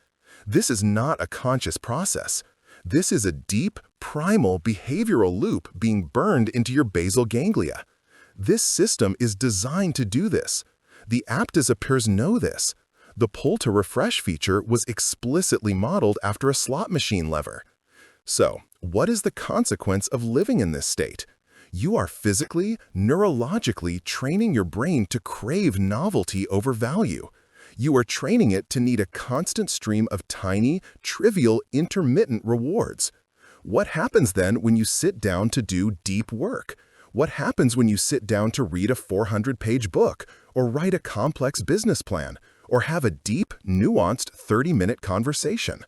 This is not a conscious process. This is a deep, primal behavioral loop being burned into your basal ganglia. This system is designed to do this. The app developers know this. The pull to refresh feature was explicitly modeled after a slot machine lever. So, what is the consequence of living in this state? You are physically, neurologically training your brain to crave novelty over value. You are training it to need a constant stream of tiny, trivial, intermittent rewards. What happens then when you sit down to do deep work? What happens when you sit down to read a 400-page book, or write a complex business plan, or have a deep, nuanced 30-minute conversation?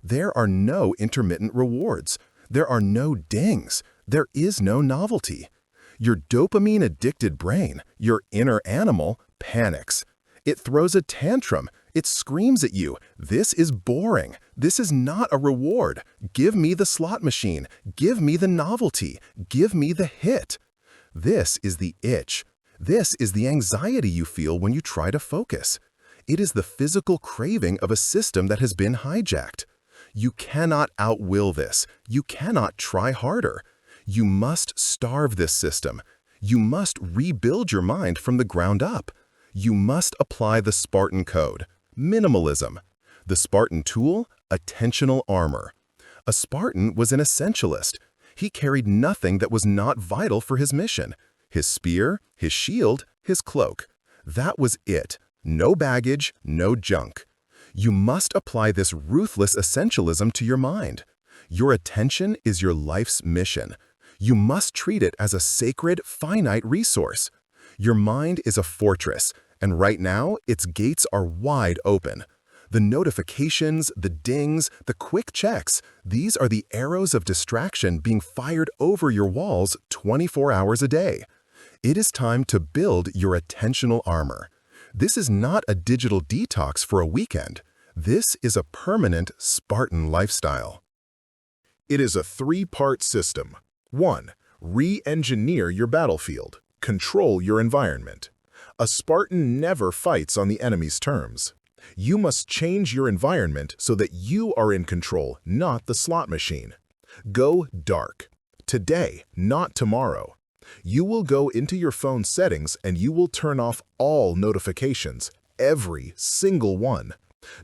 There are no intermittent rewards. There are no dings. There is no novelty. Your dopamine-addicted brain, your inner animal, panics. It throws a tantrum. It screams at you, "This is boring. This is not a reward. Give me the slot machine. Give me the novelty. Give me the hit." This is the itch. This is the anxiety you feel when you try to focus. It is the physical craving of a system that has been hijacked. You cannot outwill this. You cannot try harder. You must starve this system. You must rebuild your mind from the ground up. You must apply the Spartan code, minimalism. The Spartan tool, attentional armor. A Spartan was an essentialist. He carried nothing that was not vital for his mission. His spear, his shield, his cloak. That was it. No baggage, no junk. You must apply this ruthless essentialism to your mind. Your attention is your life's mission. You must treat it as a sacred, finite resource. Your mind is a fortress, and right now, its gates are wide open. The notifications, the dings, the quick checks, these are the arrows of distraction being fired over your walls 24 hours a day. It is time to build your attentional armor. This is not a digital detox for a weekend. This is a permanent Spartan lifestyle. It is a 3-part system. 1. Re-engineer your battlefield. Control your environment. A Spartan never fights on the enemy's terms. You must change your environment so that you are in control, not the slot machine. Go dark. Today, not tomorrow. You will go into your phone settings and you will turn off all notifications, every single one.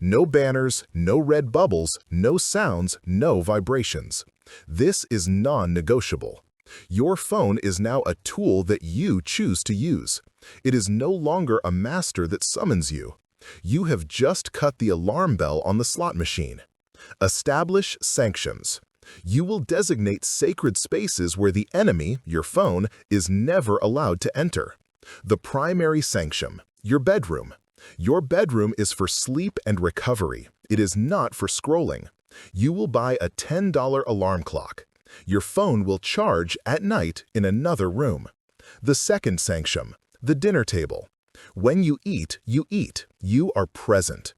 No banners, no red bubbles, no sounds, no vibrations. This is non-negotiable. Your phone is now a tool that you choose to use. It is no longer a master that summons you. You have just cut the alarm bell on the slot machine. Establish sanctions. You will designate sacred spaces where the enemy, your phone, is never allowed to enter. The primary sanction, your bedroom. Your bedroom is for sleep and recovery. It is not for scrolling. You will buy a $10 alarm clock. Your phone will charge at night in another room. The second sanction, the dinner table. When you eat, you eat. You are present.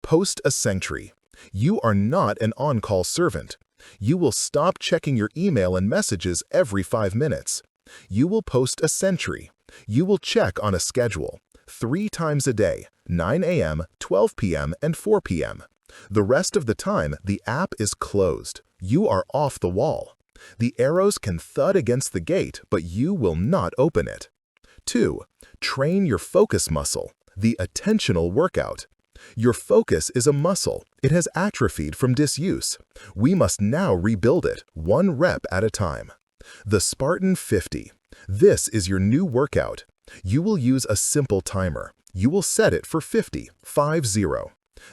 Post a sentry. You are not an on-call servant. You will stop checking your email and messages every 5 minutes. You will post a sentry. You will check on a schedule 3 times a day, 9 a.m., 12 p.m., and 4 p.m. The rest of the time, the app is closed. You are off the wall. The arrows can thud against the gate, but you will not open it. 2. Train your focus muscle, the attentional workout. Your focus is a muscle. It has atrophied from disuse. We must now rebuild it, 1 rep at a time. The Spartan 50. This is your new workout. You will use a simple timer. You will set it for 50, 50.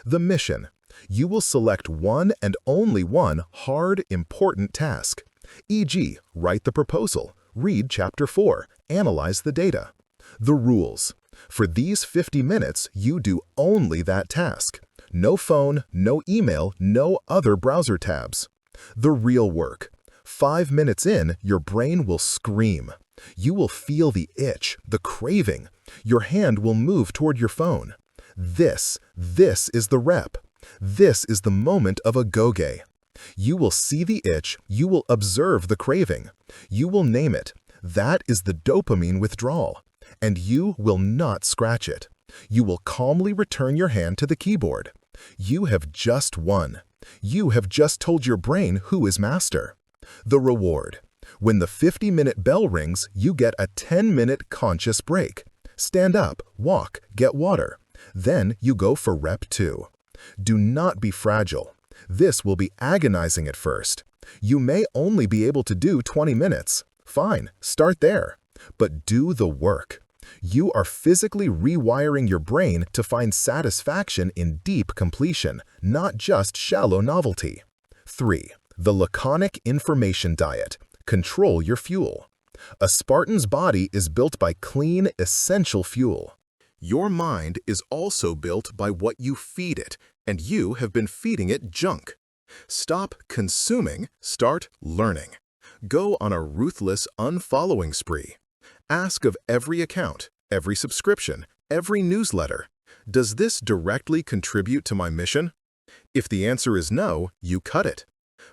The mission. You will select one and only one hard, important task. E.g., write the proposal, read Chapter 4, analyze the data. The rules. For these 50 minutes, you do only that task. No phone, no email, no other browser tabs. The real work. 5 minutes in, your brain will scream. You will feel the itch, the craving. Your hand will move toward your phone. This is the rep. This is the moment of a goge. You will see the itch, you will observe the craving. You will name it. That is the dopamine withdrawal. And you will not scratch it. You will calmly return your hand to the keyboard. You have just won. You have just told your brain who is master. The reward. When the 50-minute bell rings, you get a 10-minute conscious break. Stand up, walk, get water. Then you go for rep 2. Do not be fragile. This will be agonizing at first. You may only be able to do 20 minutes. Fine, start there. But do the work. You are physically rewiring your brain to find satisfaction in deep completion, not just shallow novelty. 3. The laconic information diet. Control your fuel. A Spartan's body is built by clean, essential fuel. Your mind is also built by what you feed it, and you have been feeding it junk. Stop consuming, start learning. Go on a ruthless unfollowing spree. Ask of every account, every subscription, every newsletter, does this directly contribute to my mission? If the answer is no, you cut it.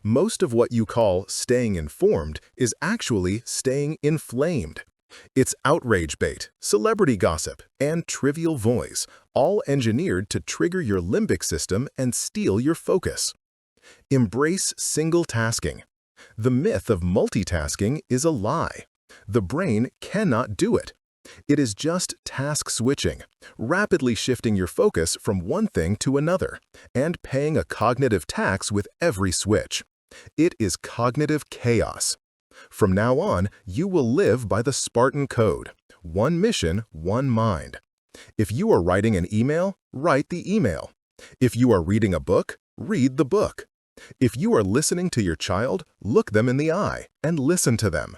Most of what you call staying informed is actually staying inflamed. It's outrage bait, celebrity gossip, and trivial voice, all engineered to trigger your limbic system and steal your focus. Embrace single tasking. The myth of multitasking is a lie. The brain cannot do it. It is just task switching, rapidly shifting your focus from one thing to another, and paying a cognitive tax with every switch. It is cognitive chaos. From now on, you will live by the Spartan code. One mission, one mind. If you are writing an email, write the email. If you are reading a book, read the book. If you are listening to your child, look them in the eye and listen to them.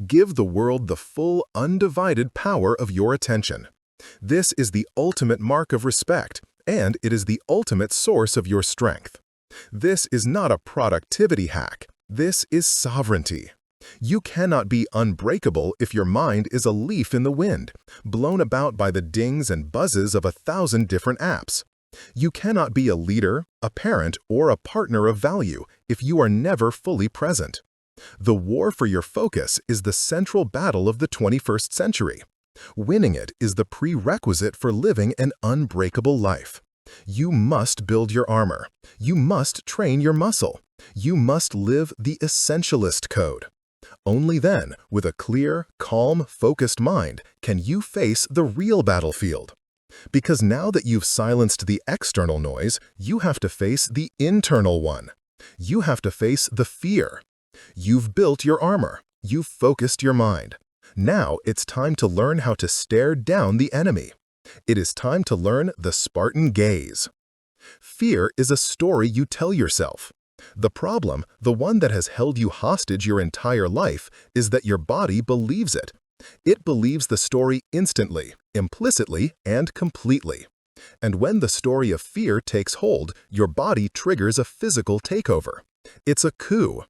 Give the world the full, undivided power of your attention. This is the ultimate mark of respect, and it is the ultimate source of your strength. This is not a productivity hack. This is sovereignty. You cannot be unbreakable if your mind is a leaf in the wind, blown about by the dings and buzzes of 1,000 different apps. You cannot be a leader, a parent, or a partner of value if you are never fully present. The war for your focus is the central battle of the 21st century. Winning it is the prerequisite for living an unbreakable life. You must build your armor. You must train your muscle. You must live the essentialist code. Only then, with a clear, calm, focused mind, can you face the real battlefield. Because now that you've silenced the external noise, you have to face the internal one. You have to face the fear. You've built your armor. You've focused your mind. Now it's time to learn how to stare down the enemy. It is time to learn the Spartan gaze. Fear is a story you tell yourself. The problem, the one that has held you hostage your entire life, is that your body believes it. It believes the story instantly, implicitly, and completely. And when the story of fear takes hold, your body triggers a physical takeover. It's a coup.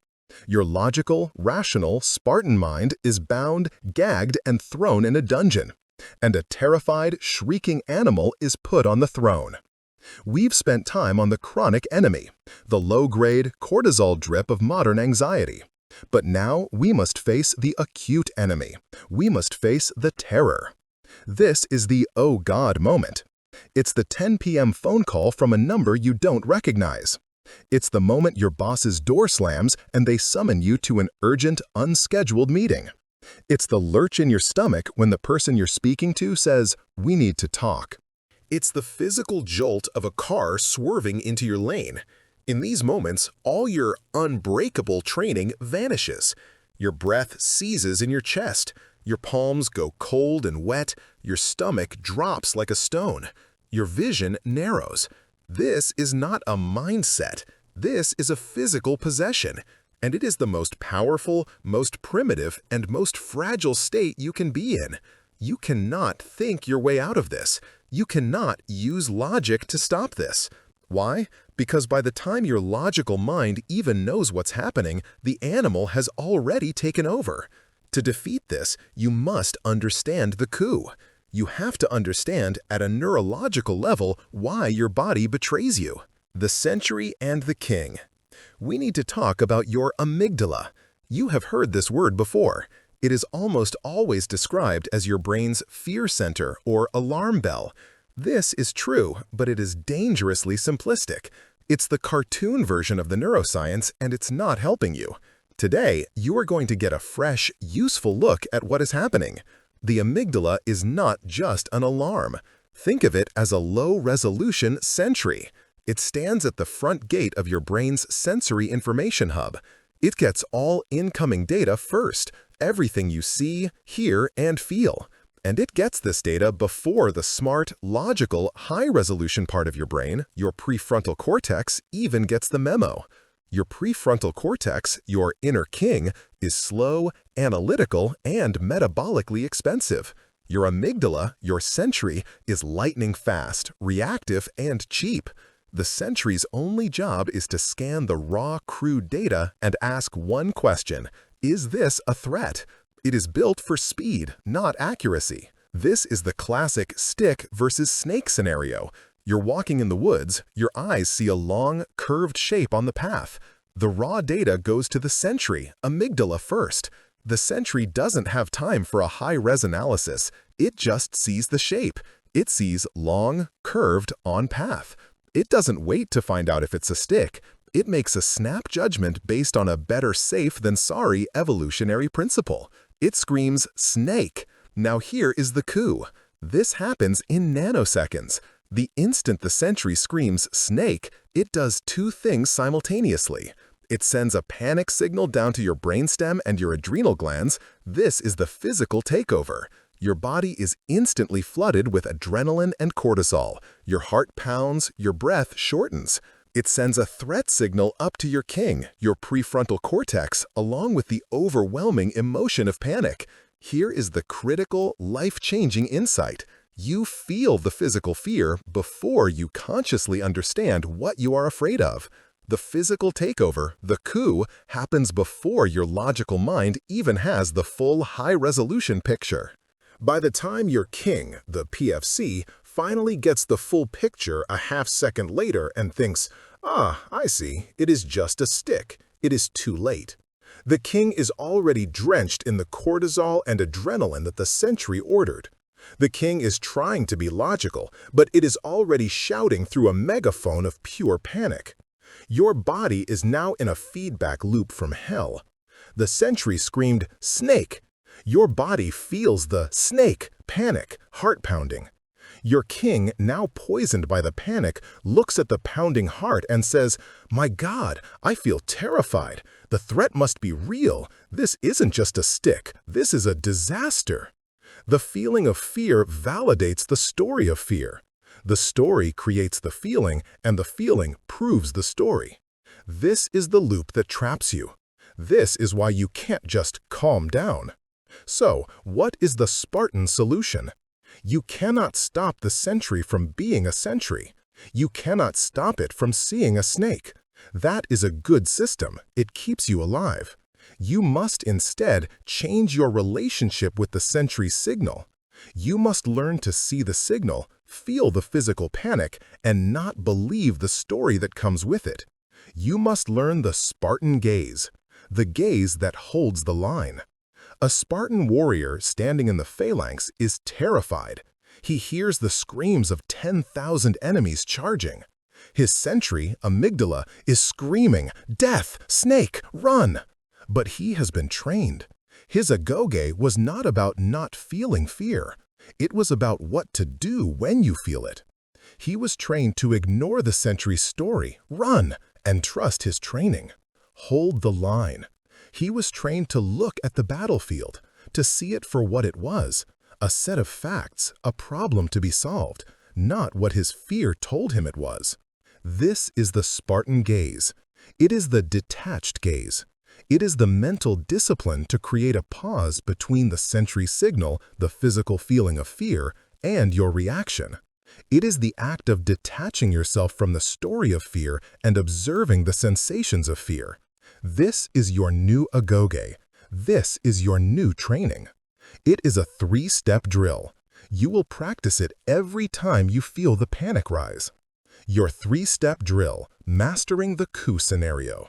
Your logical, rational, Spartan mind is bound, gagged, and thrown in a dungeon. And a terrified, shrieking animal is put on the throne. We've spent time on the chronic enemy, the low-grade cortisol drip of modern anxiety. But now we must face the acute enemy. We must face the terror. This is the "oh God" moment. It's the 10 p.m. phone call from a number you don't recognize. It's the moment your boss's door slams and they summon you to an urgent, unscheduled meeting. It's the lurch in your stomach when the person you're speaking to says, "We need to talk." It's the physical jolt of a car swerving into your lane. In these moments, all your unbreakable training vanishes. Your breath seizes in your chest. Your palms go cold and wet. Your stomach drops like a stone. Your vision narrows. This is not a mindset. This is a physical possession. And it is the most powerful, most primitive, and most fragile state you can be in. You cannot think your way out of this. You cannot use logic to stop this. Why? Because by the time your logical mind even knows what's happening, the animal has already taken over. To defeat this, you must understand the coup. You have to understand at a neurological level why your body betrays you. The century and the king. We need to talk about your amygdala. You have heard this word before. It is almost always described as your brain's fear center or alarm bell. This is true, but it is dangerously simplistic. It's the cartoon version of the neuroscience, and it's not helping you. Today, you are going to get a fresh, useful look at what is happening. The amygdala is not just an alarm. Think of it as a low-resolution sentry. It stands at the front gate of your brain's sensory information hub. It gets all incoming data first, everything you see, hear, and feel. And it gets this data before the smart, logical, high-resolution part of your brain, your prefrontal cortex, even gets the memo. Your prefrontal cortex, your inner king, is slow, analytical, and metabolically expensive. Your amygdala, your sentry, is lightning fast, reactive, and cheap. The sentry's only job is to scan the raw, crude data and ask one question: is this a threat? It is built for speed, not accuracy. This is the classic stick versus snake scenario. You're walking in the woods, your eyes see a long, curved shape on the path. The raw data goes to the sentry, amygdala first. The sentry doesn't have time for a high-res analysis. It just sees the shape. It sees long, curved, on path. It doesn't wait to find out if it's a stick. It makes a snap judgment based on a better safe than sorry evolutionary principle. It screams, "snake." Now here is the coup. This happens in nanoseconds. The instant the sentry screams, "snake," it does two things simultaneously. It sends a panic signal down to your brainstem and your adrenal glands. This is the physical takeover. Your body is instantly flooded with adrenaline and cortisol. Your heart pounds, your breath shortens. It sends a threat signal up to your king, your prefrontal cortex, along with the overwhelming emotion of panic. Here is the critical, life-changing insight. You feel the physical fear before you consciously understand what you are afraid of. The physical takeover, the coup, happens before your logical mind even has the full high-resolution picture. By the time your king, the PFC, finally gets the full picture a half-second later and thinks, I see, it is just a stick. It is too late. The king is already drenched in the cortisol and adrenaline that the sentry ordered. The king is trying to be logical, but it is already shouting through a megaphone of pure panic. Your body is now in a feedback loop from hell. The sentry screamed, "snake." Your body feels the snake, panic, heart pounding. Your king, now poisoned by the panic, looks at the pounding heart and says, "My God, I feel terrified. The threat must be real. This isn't just a stick. This is a disaster." The feeling of fear validates the story of fear. The story creates the feeling, and the feeling proves the story. This is the loop that traps you. This is why you can't just calm down. So, what is the Spartan solution? You cannot stop the sentry from being a sentry. You cannot stop it from seeing a snake. That is a good system. It keeps you alive. You must instead change your relationship with the sentry's signal. You must learn to see the signal, feel the physical panic, and not believe the story that comes with it. You must learn the Spartan gaze, the gaze that holds the line. A Spartan warrior standing in the phalanx is terrified. He hears the screams of 10,000 enemies charging. His sentry, amygdala, is screaming, "Death! Snake! Run!" But he has been trained. His agoge was not about not feeling fear. It was about what to do when you feel it. He was trained to ignore the sentry's story, run, and trust his training. Hold the line. He was trained to look at the battlefield, to see it for what it was, a set of facts, a problem to be solved, not what his fear told him it was. This is the Spartan gaze. It is the detached gaze. It is the mental discipline to create a pause between the sentry signal, the physical feeling of fear, and your reaction. It is the act of detaching yourself from the story of fear and observing the sensations of fear. This is your new agoge. This is your new training. It is a 3-step drill. You will practice it every time you feel the panic rise. Your 3-step drill, mastering the coup scenario.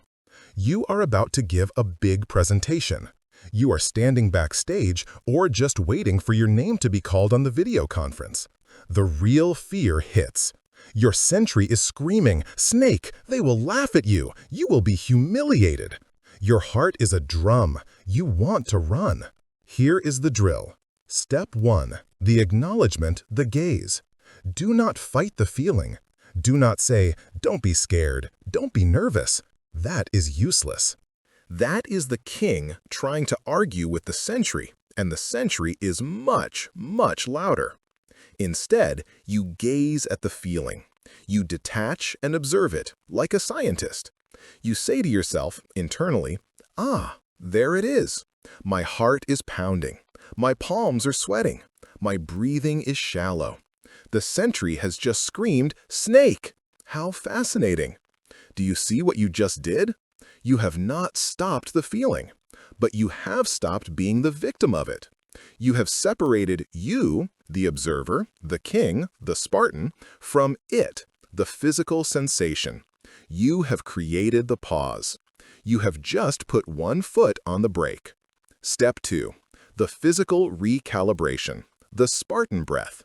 You are about to give a big presentation. You are standing backstage or just waiting for your name to be called on the video conference. The real fear hits. Your sentry is screaming, "Snake! They will laugh at you! You will be humiliated!" Your heart is a drum. You want to run. Here is the drill. Step 1. The acknowledgement, the gaze. Do not fight the feeling. Do not say, "Don't be scared. Don't be nervous." That is useless. That is the king trying to argue with the sentry, and the sentry is much, much louder. Instead, you gaze at the feeling. You detach and observe it, like a scientist. You say to yourself, internally, "Ah, there it is. My heart is pounding. My palms are sweating. My breathing is shallow. The sentry has just screamed, 'Snake!' How fascinating." Do you see what you just did? You have not stopped the feeling, but you have stopped being the victim of it. You have separated you, the observer, the king, the Spartan, from it, the physical sensation. You have created the pause. You have just put one foot on the brake. Step 2. The physical recalibration, the Spartan breath.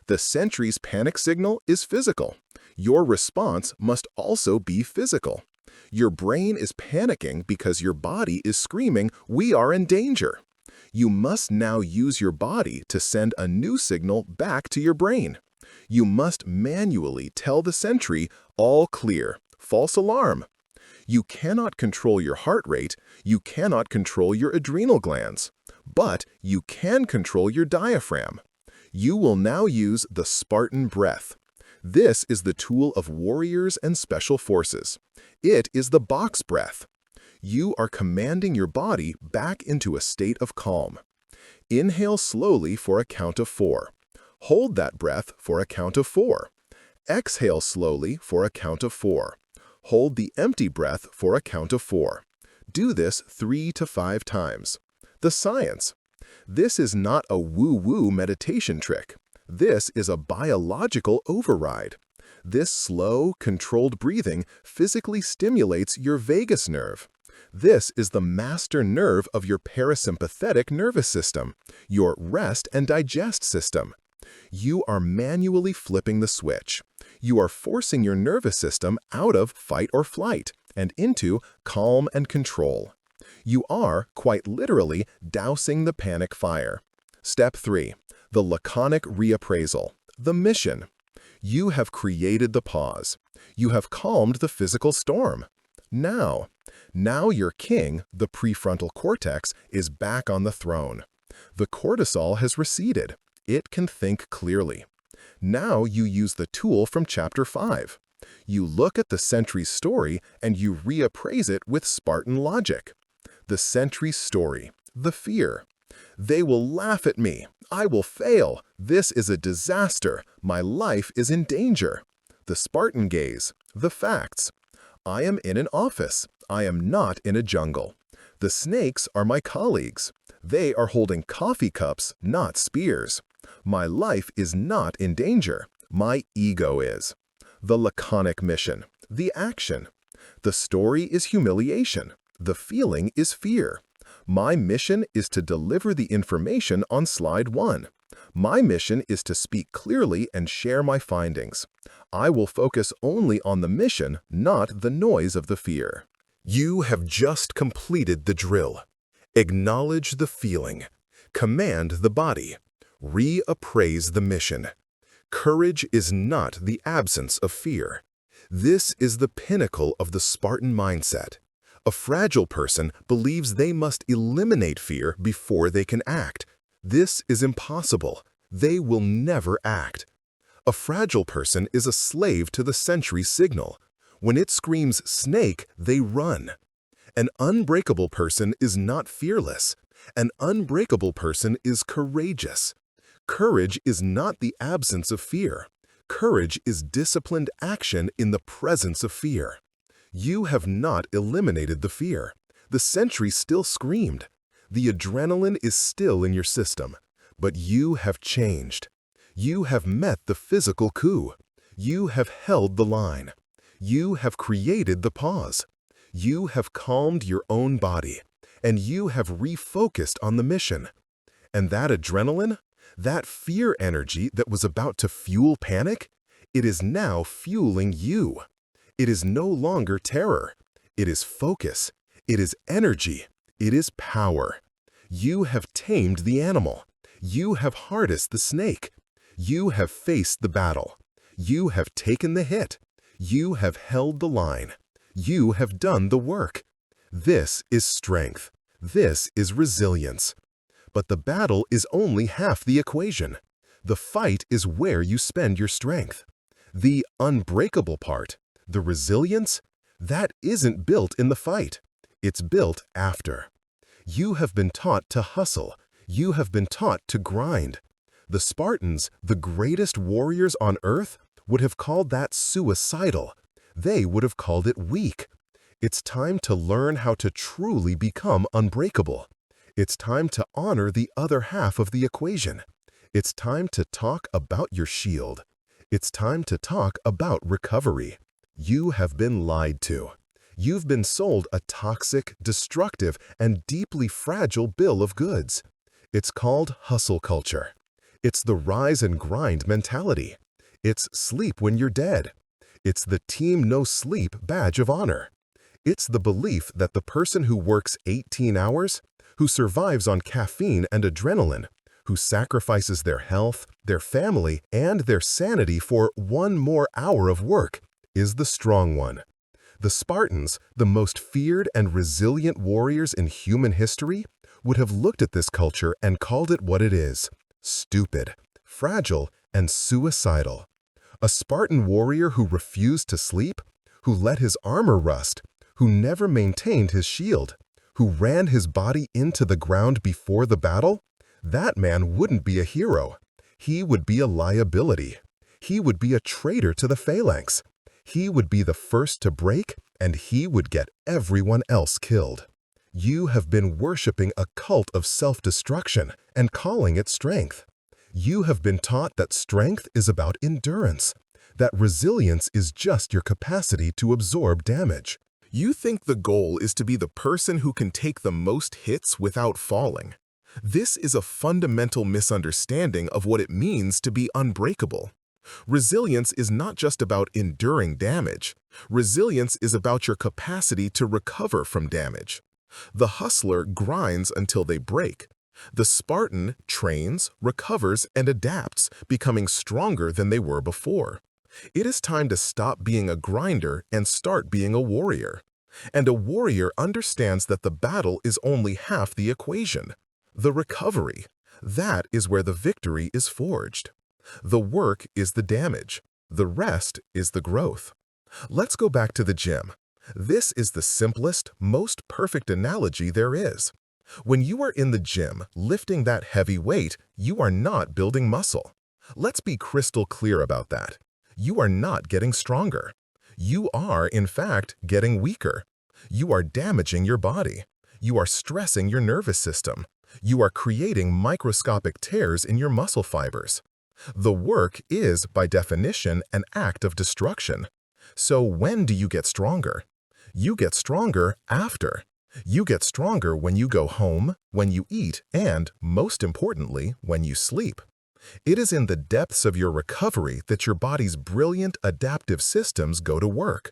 The sentry's panic signal is physical. Your response must also be physical. Your brain is panicking because your body is screaming, "We are in danger." You must now use your body to send a new signal back to your brain. You must manually tell the sentry, "All clear, false alarm." You cannot control your heart rate, you cannot control your adrenal glands, but you can control your diaphragm. You will now use the Spartan breath. This is the tool of warriors and special forces. It is the box breath. You are commanding your body back into a state of calm. Inhale slowly for a count of 4. Hold that breath for a count of 4. Exhale slowly for a count of 4. Hold the empty breath for a count of 4. Do this 3 to 5 times. The science. This is not a woo-woo meditation trick. This is a biological override. This slow, controlled breathing physically stimulates your vagus nerve. This is the master nerve of your parasympathetic nervous system, your rest and digest system. You are manually flipping the switch. You are forcing your nervous system out of fight or flight and into calm and control. You are, quite literally, dousing the panic fire. Step 3. The laconic reappraisal, the mission. You have created the pause. You have calmed the physical storm. Now your king, the prefrontal cortex, is back on the throne. The cortisol has receded. It can think clearly. Now you use the tool from Chapter 5. You look at the sentry's story and you reappraise it with Spartan logic. The sentry's story, the fear. They will laugh at me. I will fail. This is a disaster. My life is in danger. The Spartan gaze, the facts. I am in an office. I am not in a jungle. The snakes are my colleagues. They are holding coffee cups, not spears. My life is not in danger. My ego is. The laconic mission. The action. The story is humiliation. The feeling is fear. My mission is to deliver the information on slide 1. My mission is to speak clearly and share my findings. I will focus only on the mission, not the noise of the fear. You have just completed the drill. Acknowledge the feeling. Command the body. Reappraise the mission. Courage is not the absence of fear. This is the pinnacle of the Spartan mindset. A fragile person believes they must eliminate fear before they can act. This is impossible. They will never act. A fragile person is a slave to the sentry signal. When it screams snake, they run. An unbreakable person is not fearless. An unbreakable person is courageous. Courage is not the absence of fear. Courage is disciplined action in the presence of fear. You have not eliminated the fear. The sentry still screamed. The adrenaline is still in your system. But you have changed. You have met the physical coup. You have held the line. You have created the pause. You have calmed your own body. And you have refocused on the mission. And that adrenaline, that fear energy that was about to fuel panic, it is now fueling you. It is no longer terror. It is focus. It is energy. It is power. You have tamed the animal. You have harnessed the snake. You have faced the battle. You have taken the hit. You have held the line. You have done the work. This is strength. This is resilience. But the battle is only half the equation. The fight is where you spend your strength. The unbreakable part, the resilience, that isn't built in the fight. It's built after. You have been taught to hustle. You have been taught to grind. The Spartans, the greatest warriors on earth, would have called that suicidal. They would have called it weak. It's time to learn how to truly become unbreakable. It's time to honor the other half of the equation. It's time to talk about your shield. It's time to talk about recovery. You have been lied to. You've been sold a toxic, destructive, and deeply fragile bill of goods. It's called hustle culture. It's the rise and grind mentality. It's sleep when you're dead. It's the team no sleep badge of honor. It's the belief that the person who works 18 hours, who survives on caffeine and adrenaline, who sacrifices their health, their family, and their sanity for one more hour of work, is the strong one. The Spartans, the most feared and resilient warriors in human history, would have looked at this culture and called it what it is: stupid, fragile, and suicidal. A Spartan warrior who refused to sleep, who let his armor rust, who never maintained his shield, who ran his body into the ground before the battle, that man wouldn't be a hero. He would be a liability. He would be a traitor to the phalanx. He would be the first to break, and he would get everyone else killed. You have been worshiping a cult of self-destruction and calling it strength. You have been taught that strength is about endurance, that resilience is just your capacity to absorb damage. You think the goal is to be the person who can take the most hits without falling. This is a fundamental misunderstanding of what it means to be unbreakable. Resilience is not just about enduring damage. Resilience is about your capacity to recover from damage. The hustler grinds until they break. The Spartan trains, recovers, and adapts, becoming stronger than they were before. It is time to stop being a grinder and start being a warrior. And a warrior understands that the battle is only half the equation. The recovery, that is where the victory is forged. The work is the damage. The rest is the growth. Let's go back to the gym. This is the simplest, most perfect analogy there is. When you are in the gym lifting that heavy weight, you are not building muscle. Let's be crystal clear about that. You are not getting stronger. You are, in fact, getting weaker. You are damaging your body. You are stressing your nervous system. You are creating microscopic tears in your muscle fibers. The work is, by definition, an act of destruction. So when do you get stronger? You get stronger after. You get stronger when you go home, when you eat, and, most importantly, when you sleep. It is in the depths of your recovery that your body's brilliant adaptive systems go to work.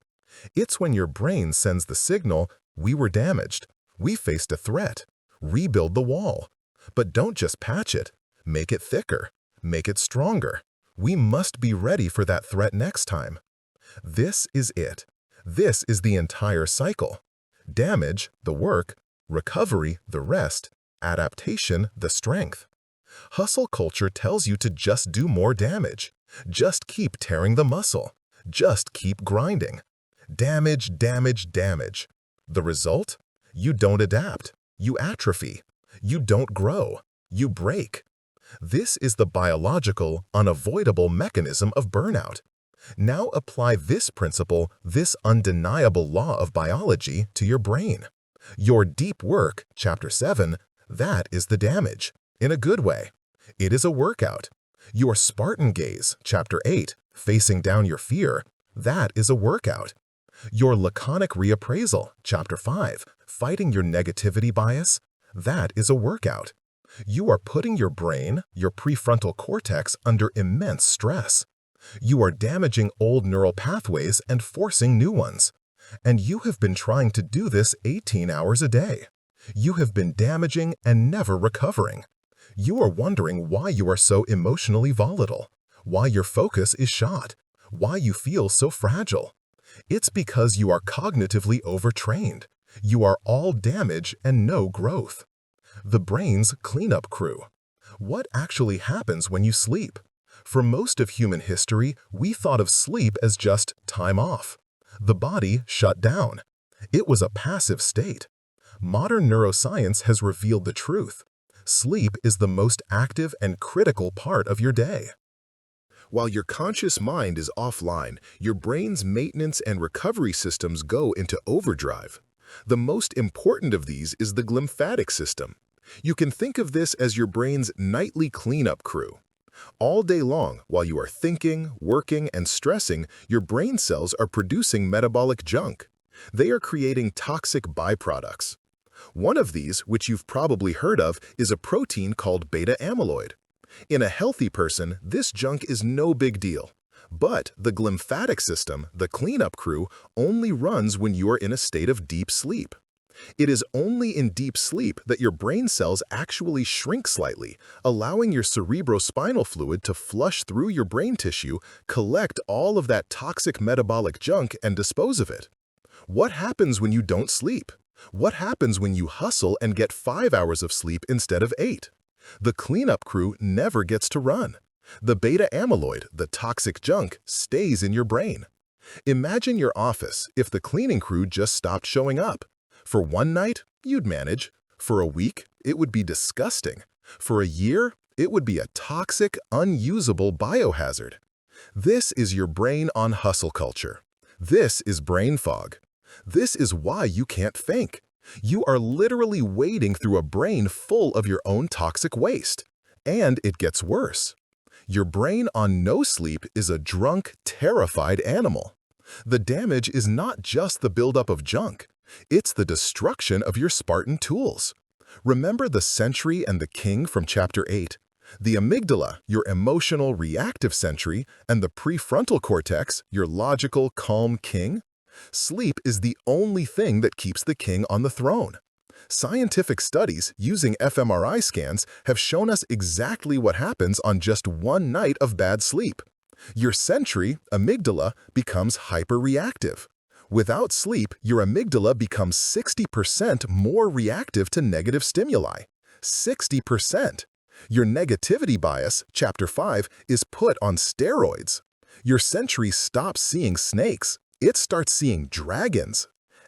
It's when your brain sends the signal, "We were damaged. We faced a threat. Rebuild the wall." But don't just patch it. Make it thicker. Make it stronger. We must be ready for that threat next time. This is it. This is the entire cycle. Damage, the work; recovery, the rest; adaptation, the strength. Hustle culture tells you to just do more damage. Just keep tearing the muscle. Just keep grinding. Damage, damage, damage. The result? You don't adapt. You atrophy. You don't grow. You break. This is the biological, unavoidable mechanism of burnout. Now apply this principle, this undeniable law of biology, to your brain. Your deep work, Chapter 7, that is the damage. In a good way. It is a workout. Your Spartan gaze, Chapter 8, facing down your fear, that is a workout. Your laconic reappraisal, Chapter 5, fighting your negativity bias, that is a workout. You are putting your brain, your prefrontal cortex, under immense stress. You are damaging old neural pathways and forcing new ones. And you have been trying to do this 18 hours a day. You have been damaging and never recovering. You are wondering why you are so emotionally volatile, why your focus is shot, why you feel so fragile. It's because you are cognitively overtrained. You are all damage and no growth. The brain's cleanup crew. What actually happens when you sleep? For most of human history, we thought of sleep as just time off. The body shut down. It was a passive state. Modern neuroscience has revealed the truth. Sleep is the most active and critical part of your day. While your conscious mind is offline, your brain's maintenance and recovery systems go into overdrive. The most important of these is the glymphatic system. You can think of this as your brain's nightly cleanup crew. All day long, while you are thinking, working, and stressing, your brain cells are producing metabolic junk. They are creating toxic byproducts. One of these, which you've probably heard of, is a protein called beta amyloid. In a healthy person, this junk is no big deal. But the glymphatic system, the cleanup crew, only runs when you are in a state of deep sleep. It is only in deep sleep that your brain cells actually shrink slightly, allowing your cerebrospinal fluid to flush through your brain tissue, collect all of that toxic metabolic junk, and dispose of it. What happens when you don't sleep? What happens when you hustle and get 5 hours of sleep instead of 8? The cleanup crew never gets to run. The beta amyloid, the toxic junk, stays in your brain. Imagine your office if the cleaning crew just stopped showing up. For one night, you'd manage. For a week, it would be disgusting. For a year, it would be a toxic, unusable biohazard. This is your brain on hustle culture. This is brain fog. This is why you can't think. You are literally wading through a brain full of your own toxic waste. And it gets worse. Your brain on no sleep is a drunk, terrified animal. The damage is not just the buildup of junk. It's the destruction of your Spartan tools. Remember the sentry and the king from Chapter 8? The amygdala, your emotional, reactive sentry, and the prefrontal cortex, your logical, calm king? Sleep is the only thing that keeps the king on the throne. Scientific studies using fMRI scans have shown us exactly what happens on just one night of bad sleep. Your sentry, amygdala, becomes hyperreactive. Without sleep, your amygdala becomes 60% more reactive to negative stimuli. 60%! Your negativity bias, Chapter 5, is put on steroids. Your sentry stops seeing snakes. It starts seeing dragons.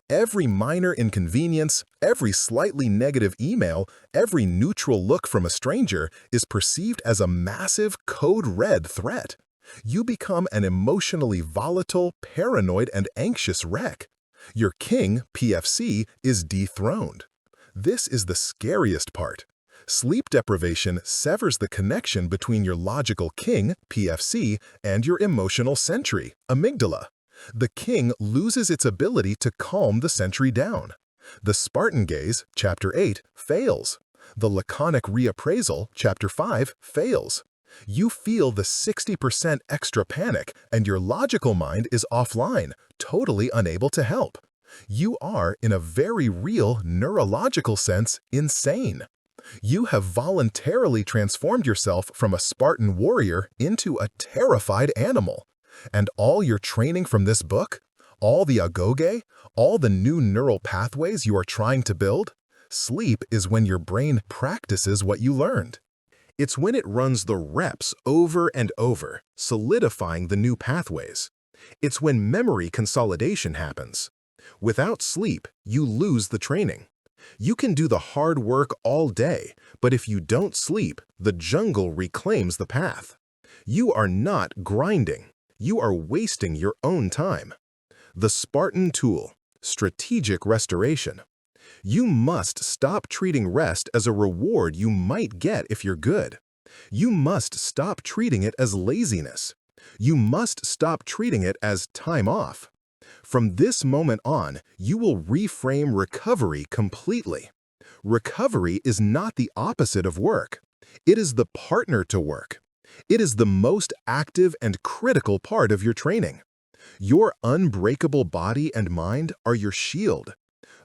Every minor inconvenience, every slightly negative email, every neutral look from a stranger is perceived as a massive code-red threat. You become an emotionally volatile, paranoid, and anxious wreck. Your king, PFC, is dethroned. This is the scariest part. Sleep deprivation severs the connection between your logical king, PFC, and your emotional sentry, amygdala. The king loses its ability to calm the sentry down. The Spartan gaze, Chapter 8, fails. The laconic reappraisal, Chapter 5, fails. You feel the 60% extra panic, and your logical mind is offline, totally unable to help. You are, in a very real neurological sense, insane. You have voluntarily transformed yourself from a Spartan warrior into a terrified animal. And all your training from this book, all the agoge, all the new neural pathways you are trying to build, sleep is when your brain practices what you learned. It's when it runs the reps over and over, solidifying the new pathways. It's when memory consolidation happens. Without sleep, you lose the training. You can do the hard work all day, but if you don't sleep, the jungle reclaims the path. You are not grinding. You are wasting your own time. The Spartan tool, strategic restoration. You must stop treating rest as a reward you might get if you're good. You must stop treating it as laziness. You must stop treating it as time off. From this moment on, you will reframe recovery completely. Recovery is not the opposite of work. It is the partner to work. It is the most active and critical part of your training. Your unbreakable body and mind are your shield.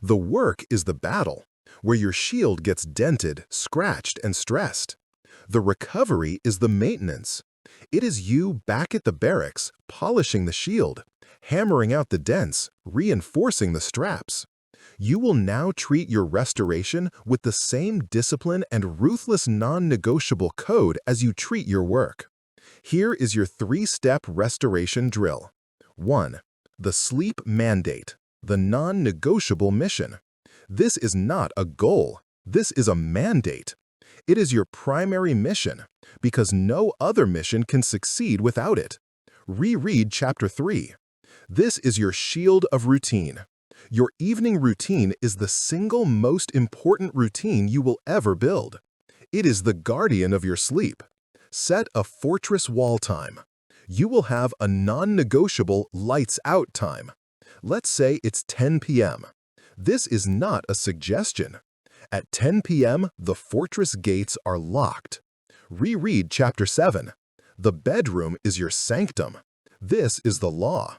The work is the battle, where your shield gets dented, scratched, and stressed. The recovery is the maintenance. It is you back at the barracks, polishing the shield, hammering out the dents, reinforcing the straps. You will now treat your restoration with the same discipline and ruthless non-negotiable code as you treat your work. Here is your 3-step restoration drill. 1. The sleep mandate, the non-negotiable mission. This is not a goal. This is a mandate. It is your primary mission, because no other mission can succeed without it. Reread Chapter 3. This is your shield of routine. Your evening routine is the single most important routine you will ever build. It is the guardian of your sleep. Set a fortress wall time. You will have a non-negotiable lights out time. Let's say it's 10 p.m. This is not a suggestion. At 10 p.m., the fortress gates are locked. Reread Chapter 7. The bedroom is your sanctum. This is the law.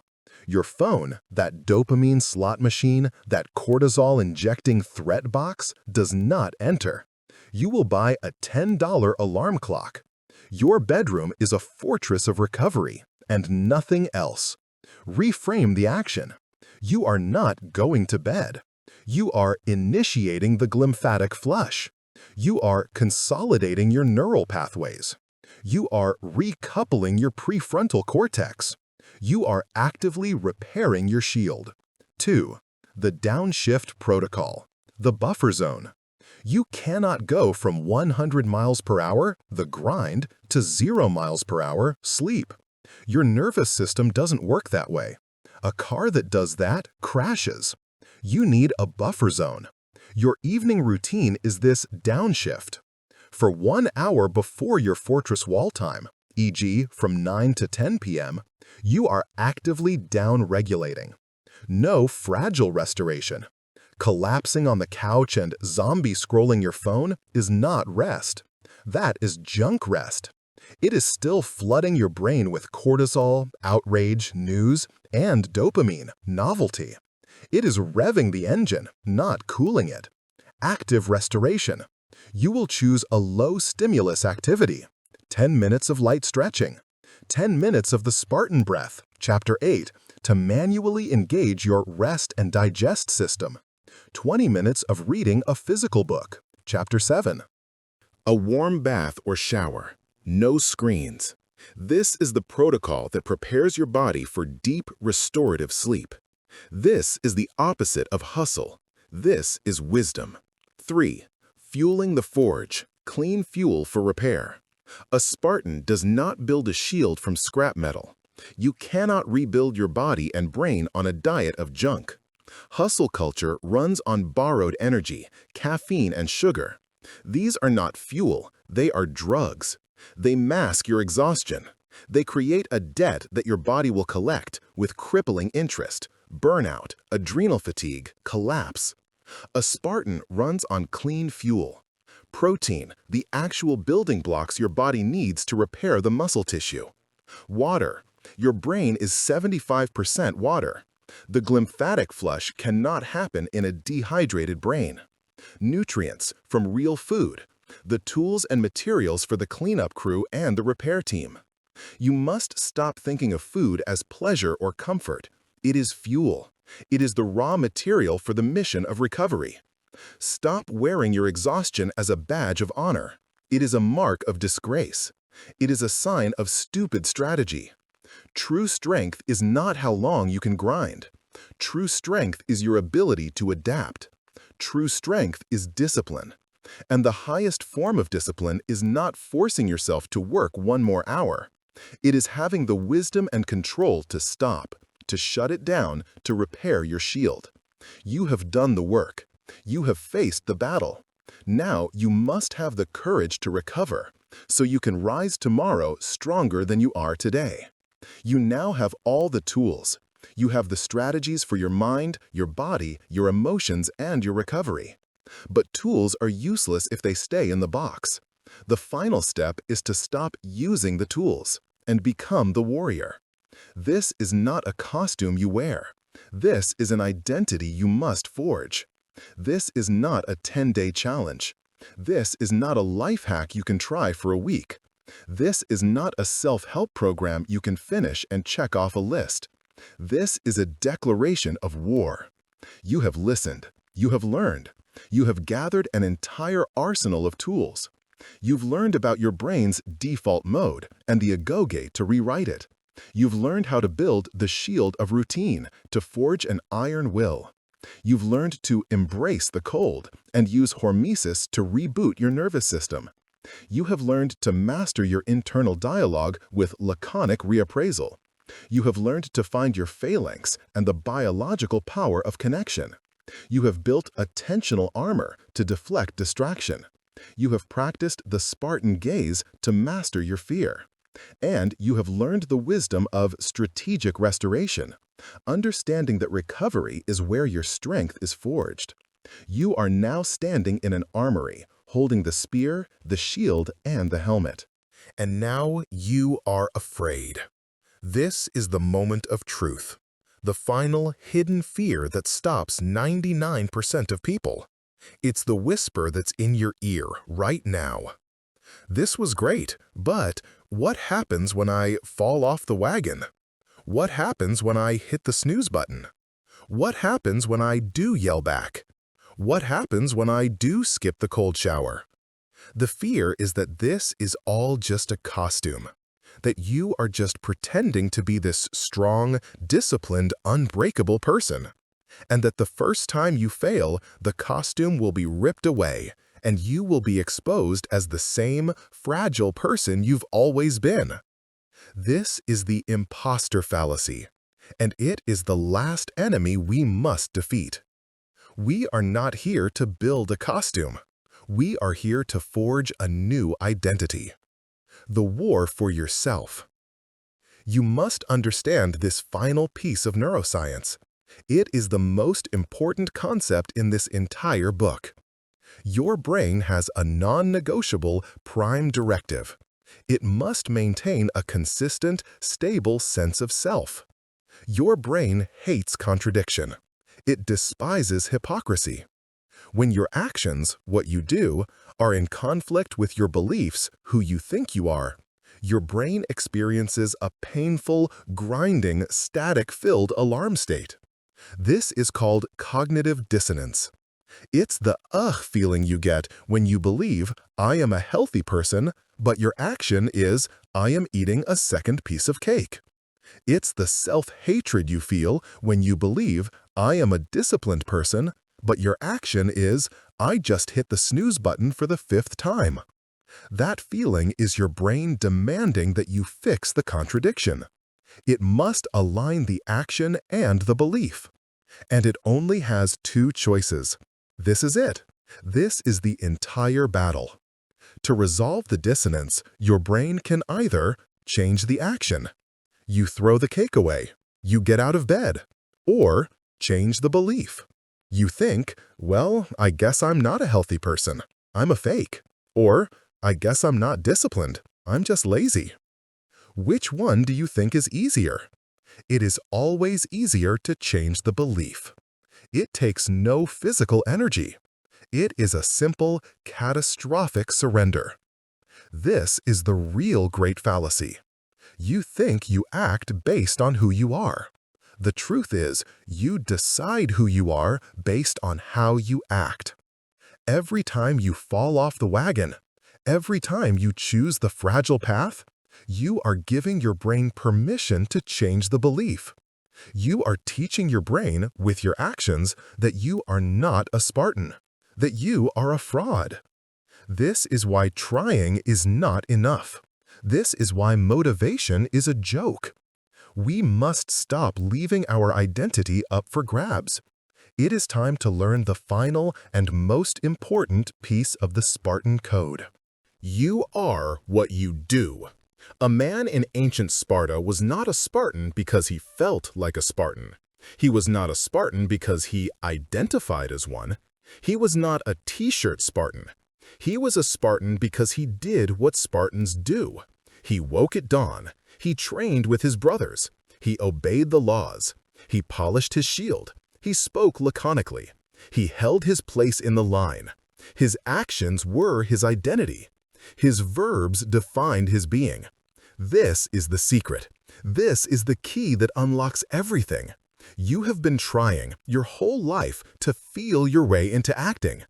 Your phone, that dopamine slot machine, that cortisol-injecting threat box, does not enter. You will buy a $10 alarm clock. Your bedroom is a fortress of recovery, and nothing else. Reframe the action. You are not going to bed. You are initiating the glymphatic flush. You are consolidating your neural pathways. You are recoupling your prefrontal cortex. You are actively repairing your shield. 2. The downshift protocol, the buffer zone. You cannot go from 100 miles per hour, the grind, to 0 miles per hour, sleep. Your nervous system doesn't work that way. A car that does that crashes. You need a buffer zone. Your evening routine is this downshift. For 1 hour before your fortress wall time, e.g. from 9 to 10 p.m., you are actively down-regulating. No fragile restoration. Collapsing on the couch and zombie scrolling your phone is not rest. That is junk rest. It is still flooding your brain with cortisol, outrage, news, and dopamine, novelty. It is revving the engine, not cooling it. Active restoration. You will choose a low-stimulus activity. 10 minutes of light stretching. 10 minutes of the Spartan breath, Chapter 8, to manually engage your rest and digest system. 20 minutes of reading a physical book, Chapter 7. A warm bath or shower. No screens. This is the protocol that prepares your body for deep, restorative sleep. This is the opposite of hustle. This is wisdom. 3. Fueling the forge. Clean fuel for repair. A Spartan does not build a shield from scrap metal. You cannot rebuild your body and brain on a diet of junk. Hustle culture runs on borrowed energy, caffeine, and sugar. These are not fuel, they are drugs. They mask your exhaustion. They create a debt that your body will collect with crippling interest, burnout, adrenal fatigue, collapse. A Spartan runs on clean fuel. Protein, the actual building blocks your body needs to repair the muscle tissue. Water, your brain is 75% water. The glymphatic flush cannot happen in a dehydrated brain. Nutrients, from real food, the tools and materials for the cleanup crew and the repair team. You must stop thinking of food as pleasure or comfort. It is fuel. It is the raw material for the mission of recovery. Stop wearing your exhaustion as a badge of honor. It is a mark of disgrace. It is a sign of stupid strategy. True strength is not how long you can grind. True strength is your ability to adapt. True strength is discipline. And the highest form of discipline is not forcing yourself to work one more hour. It is having the wisdom and control to stop, to shut it down, to repair your shield. You have done the work. You have faced the battle. Now you must have the courage to recover, so you can rise tomorrow stronger than you are today. You now have all the tools. You have the strategies for your mind, your body, your emotions, and your recovery. But tools are useless if they stay in the box. The final step is to stop using the tools and become the warrior. This is not a costume you wear. This is an identity you must forge. This is not a 10-day challenge. This is not a life hack you can try for a week. This is not a self-help program you can finish and check off a list. This is a declaration of war. You have listened. You have learned. You have gathered an entire arsenal of tools. You've learned about your brain's default mode and the agoge to rewrite it. You've learned how to build the shield of routine to forge an iron will. You've learned to embrace the cold and use hormesis to reboot your nervous system. You have learned to master your internal dialogue with laconic reappraisal. You have learned to find your phalanx and the biological power of connection. You have built attentional armor to deflect distraction. You have practiced the Spartan gaze to master your fear. And you have learned the wisdom of strategic restoration, understanding that recovery is where your strength is forged. You are now standing in an armory, holding the spear, the shield, and the helmet. And now you are afraid. This is the moment of truth, the final hidden fear that stops 99% of people. It's the whisper that's in your ear right now. This was great, but what happens when I fall off the wagon? What happens when I hit the snooze button? What happens when I do yell back? What happens when I do skip the cold shower? The fear is that this is all just a costume, that you are just pretending to be this strong, disciplined, unbreakable person, and that the first time you fail, the costume will be ripped away, and you will be exposed as the same fragile person you've always been. This is the imposter fallacy, and it is the last enemy we must defeat. We are not here to build a costume. We are here to forge a new identity. The war for yourself. You must understand this final piece of neuroscience. It is the most important concept in this entire book. Your brain has a non-negotiable prime directive. It must maintain a consistent, stable sense of self. Your brain hates contradiction. It despises hypocrisy. When your actions, what you do, are in conflict with your beliefs, who you think you are, your brain experiences a painful, grinding, static-filled alarm state. This is called cognitive dissonance. It's the feeling you get when you believe, I am a healthy person, but your action is, I am eating a second piece of cake. It's the self-hatred you feel when you believe, I am a disciplined person, but your action is, I just hit the snooze button for the 5th time. That feeling is your brain demanding that you fix the contradiction. It must align the action and the belief. And it only has 2 choices. This is it. This is the entire battle. To resolve the dissonance, your brain can either change the action. You throw the cake away. You get out of bed. Or change the belief. You think, well, I guess I'm not a healthy person. I'm a fake. Or, I guess I'm not disciplined. I'm just lazy. Which one do you think is easier? It is always easier to change the belief. It takes no physical energy. It is a simple, catastrophic surrender. This is the real great fallacy. You think you act based on who you are. The truth is, you decide who you are based on how you act. Every time you fall off the wagon, every time you choose the fragile path, you are giving your brain permission to change the belief. You are teaching your brain, with your actions, that you are not a Spartan, that you are a fraud. This is why trying is not enough. This is why motivation is a joke. We must stop leaving our identity up for grabs. It is time to learn the final and most important piece of the Spartan code. You are what you do. A man in ancient Sparta was not a Spartan because he felt like a Spartan. He was not a Spartan because he identified as one. He was not a t-shirt Spartan. He was a Spartan because he did what Spartans do. He woke at dawn. He trained with his brothers. He obeyed the laws. He polished his shield. He spoke laconically. He held his place in the line. His actions were his identity. His verbs defined his being. This is the secret. This is the key that unlocks everything. You have been trying your whole life to feel your way into acting.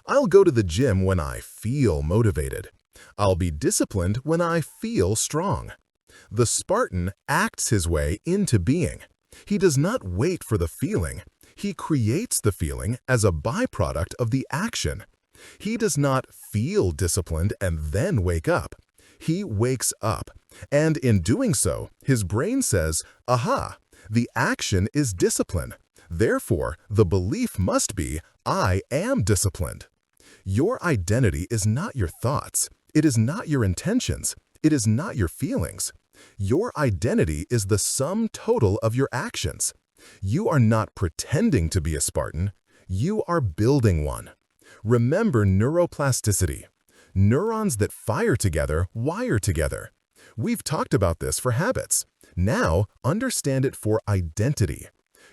I'll go to the gym when I feel motivated. I'll be disciplined when I feel strong. The Spartan acts his way into being. He does not wait for the feeling. He creates the feeling as a byproduct of the action. He does not feel disciplined and then wake up. He wakes up, and in doing so, his brain says, aha, the action is discipline. Therefore, the belief must be, I am disciplined. Your identity is not your thoughts. It is not your intentions. It is not your feelings. Your identity is the sum total of your actions. You are not pretending to be a Spartan. You are building one. Remember neuroplasticity. Neurons that fire together wire together. We've talked about this for habits. Now, understand it for identity.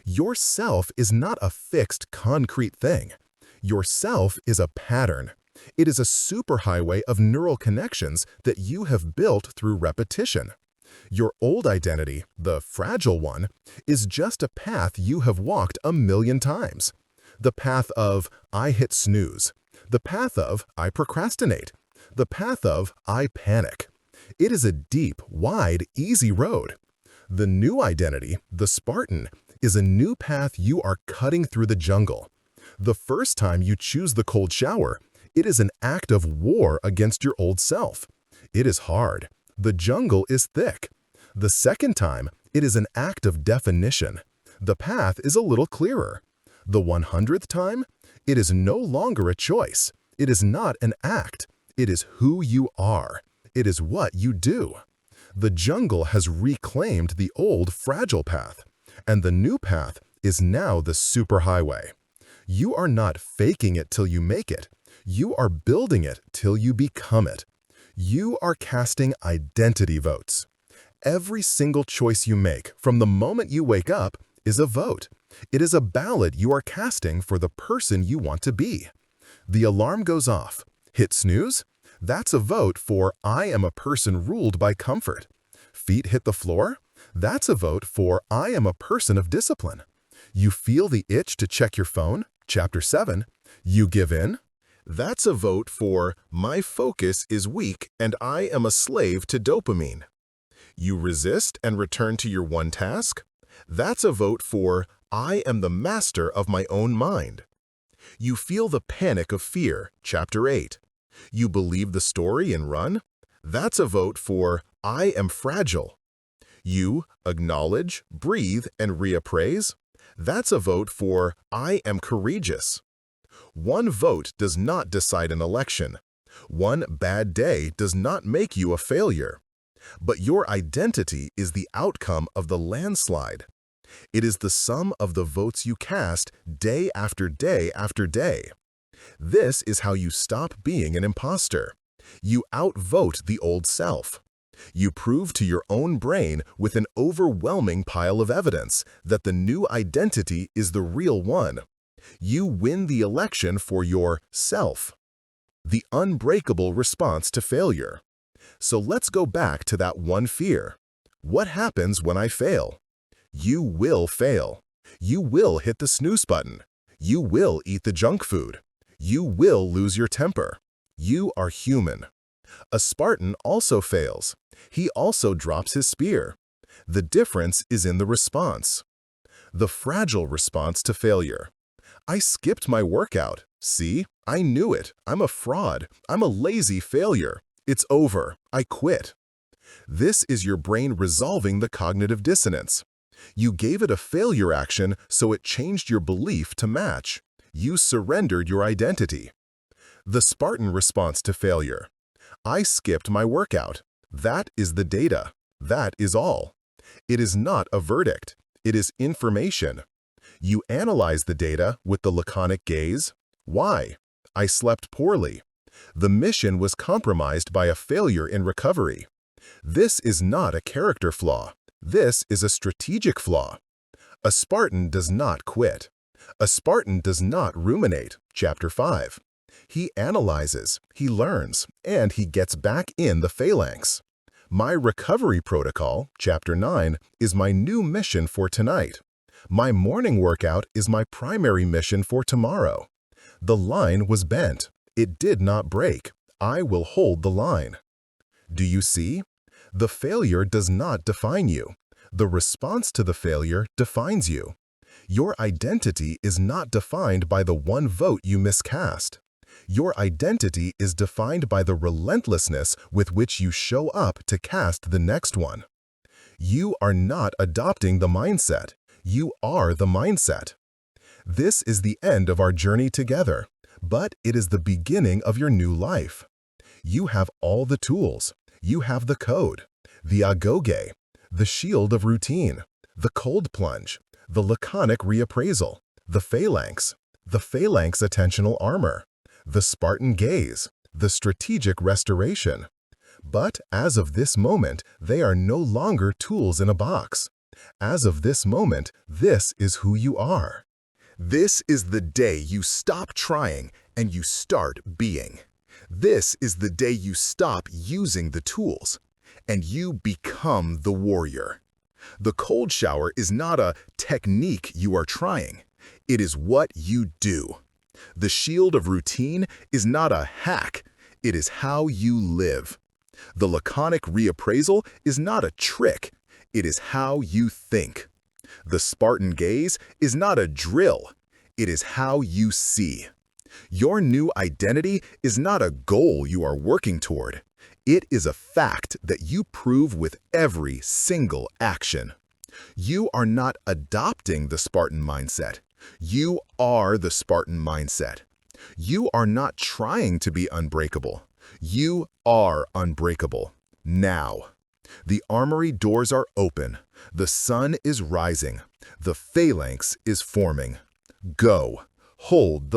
Your self is not a fixed, concrete thing. Your self is a pattern. It is a superhighway of neural connections that you have built through repetition. Your old identity, the fragile one, is just a path you have walked 1,000,000 times. The path of, I hit snooze. The path of, I procrastinate. The path of, I panic. It is a deep, wide, easy road. The new identity, the Spartan, is a new path you are cutting through the jungle. The first time you choose the cold shower, it is an act of war against your old self. It is hard. The jungle is thick. The second time, it is an act of definition. The path is a little clearer. The 100th time, it is no longer a choice. It is not an act. It is who you are. It is what you do. The jungle has reclaimed the old fragile path, and the new path is now the superhighway. You are not faking it till you make it. You are building it till you become it. You are casting identity votes. Every single choice you make from the moment you wake up is a vote. It is a ballot you are casting for the person you want to be. The alarm goes off. Hit snooze? That's a vote for I am a person ruled by comfort. Feet hit the floor? That's a vote for I am a person of discipline. You feel the itch to check your phone? Chapter 7. You give in? That's a vote for my focus is weak and I am a slave to dopamine. You resist and return to your one task? That's a vote for I am the master of my own mind. You feel the panic of fear, Chapter 8. You believe the story and run? That's a vote for I am fragile. You acknowledge, breathe, and reappraise? That's a vote for I am courageous. One vote does not decide an election. One bad day does not make you a failure. But your identity is the outcome of the landslide. It is the sum of the votes you cast day after day after day. This is how you stop being an imposter. You outvote the old self. You prove to your own brain with an overwhelming pile of evidence that the new identity is the real one. You win the election for your self. The unbreakable response to failure. So let's go back to that one fear. What happens when I fail? You will fail. You will hit the snooze button. You will eat the junk food. You will lose your temper. You are human. A Spartan also fails. He also drops his spear. The difference is in the response. The fragile response to failure. I skipped my workout. See, I knew it. I'm a fraud. I'm a lazy failure. It's over. I quit. This is your brain resolving the cognitive dissonance. You gave it a failure action, so it changed your belief to match. You surrendered your identity. The Spartan response to failure. I skipped my workout. That is the data. That is all. It is not a verdict. It is information. You analyze the data with the laconic gaze. Why? I slept poorly. The mission was compromised by a failure in recovery. This is not a character flaw. This is a strategic flaw. A Spartan does not quit. A Spartan does not ruminate. Chapter 5. He analyzes, he learns, and he gets back in the phalanx. My recovery protocol, Chapter 9, is my new mission for tonight. My morning workout is my primary mission for tomorrow. The line was bent. It did not break. I will hold the line. Do you see? The failure does not define you. The response to the failure defines you. Your identity is not defined by the one vote you miscast. Your identity is defined by the relentlessness with which you show up to cast the next one. You are not adopting the mindset. You are the mindset. This is the end of our journey together, but it is the beginning of your new life. You have all the tools. You have the code, the agoge, the shield of routine, the cold plunge, the laconic reappraisal, the phalanx attentional armor, the Spartan gaze, the strategic restoration. But as of this moment, they are no longer tools in a box. As of this moment, this is who you are. This is the day you stop trying and you start being. This is the day you stop using the tools and you become the warrior. The cold shower is not a technique you are trying. It is what you do. The shield of routine is not a hack. It is how you live. The laconic reappraisal is not a trick. It is how you think. The Spartan gaze is not a drill. It is how you see. Your new identity is not a goal you are working toward. It is a fact that you prove with every single action. You are not adopting the Spartan mindset. You are the Spartan mindset. You are not trying to be unbreakable. You are unbreakable. Now. The armory doors are open. The sun is rising. The phalanx is forming. Go. Hold the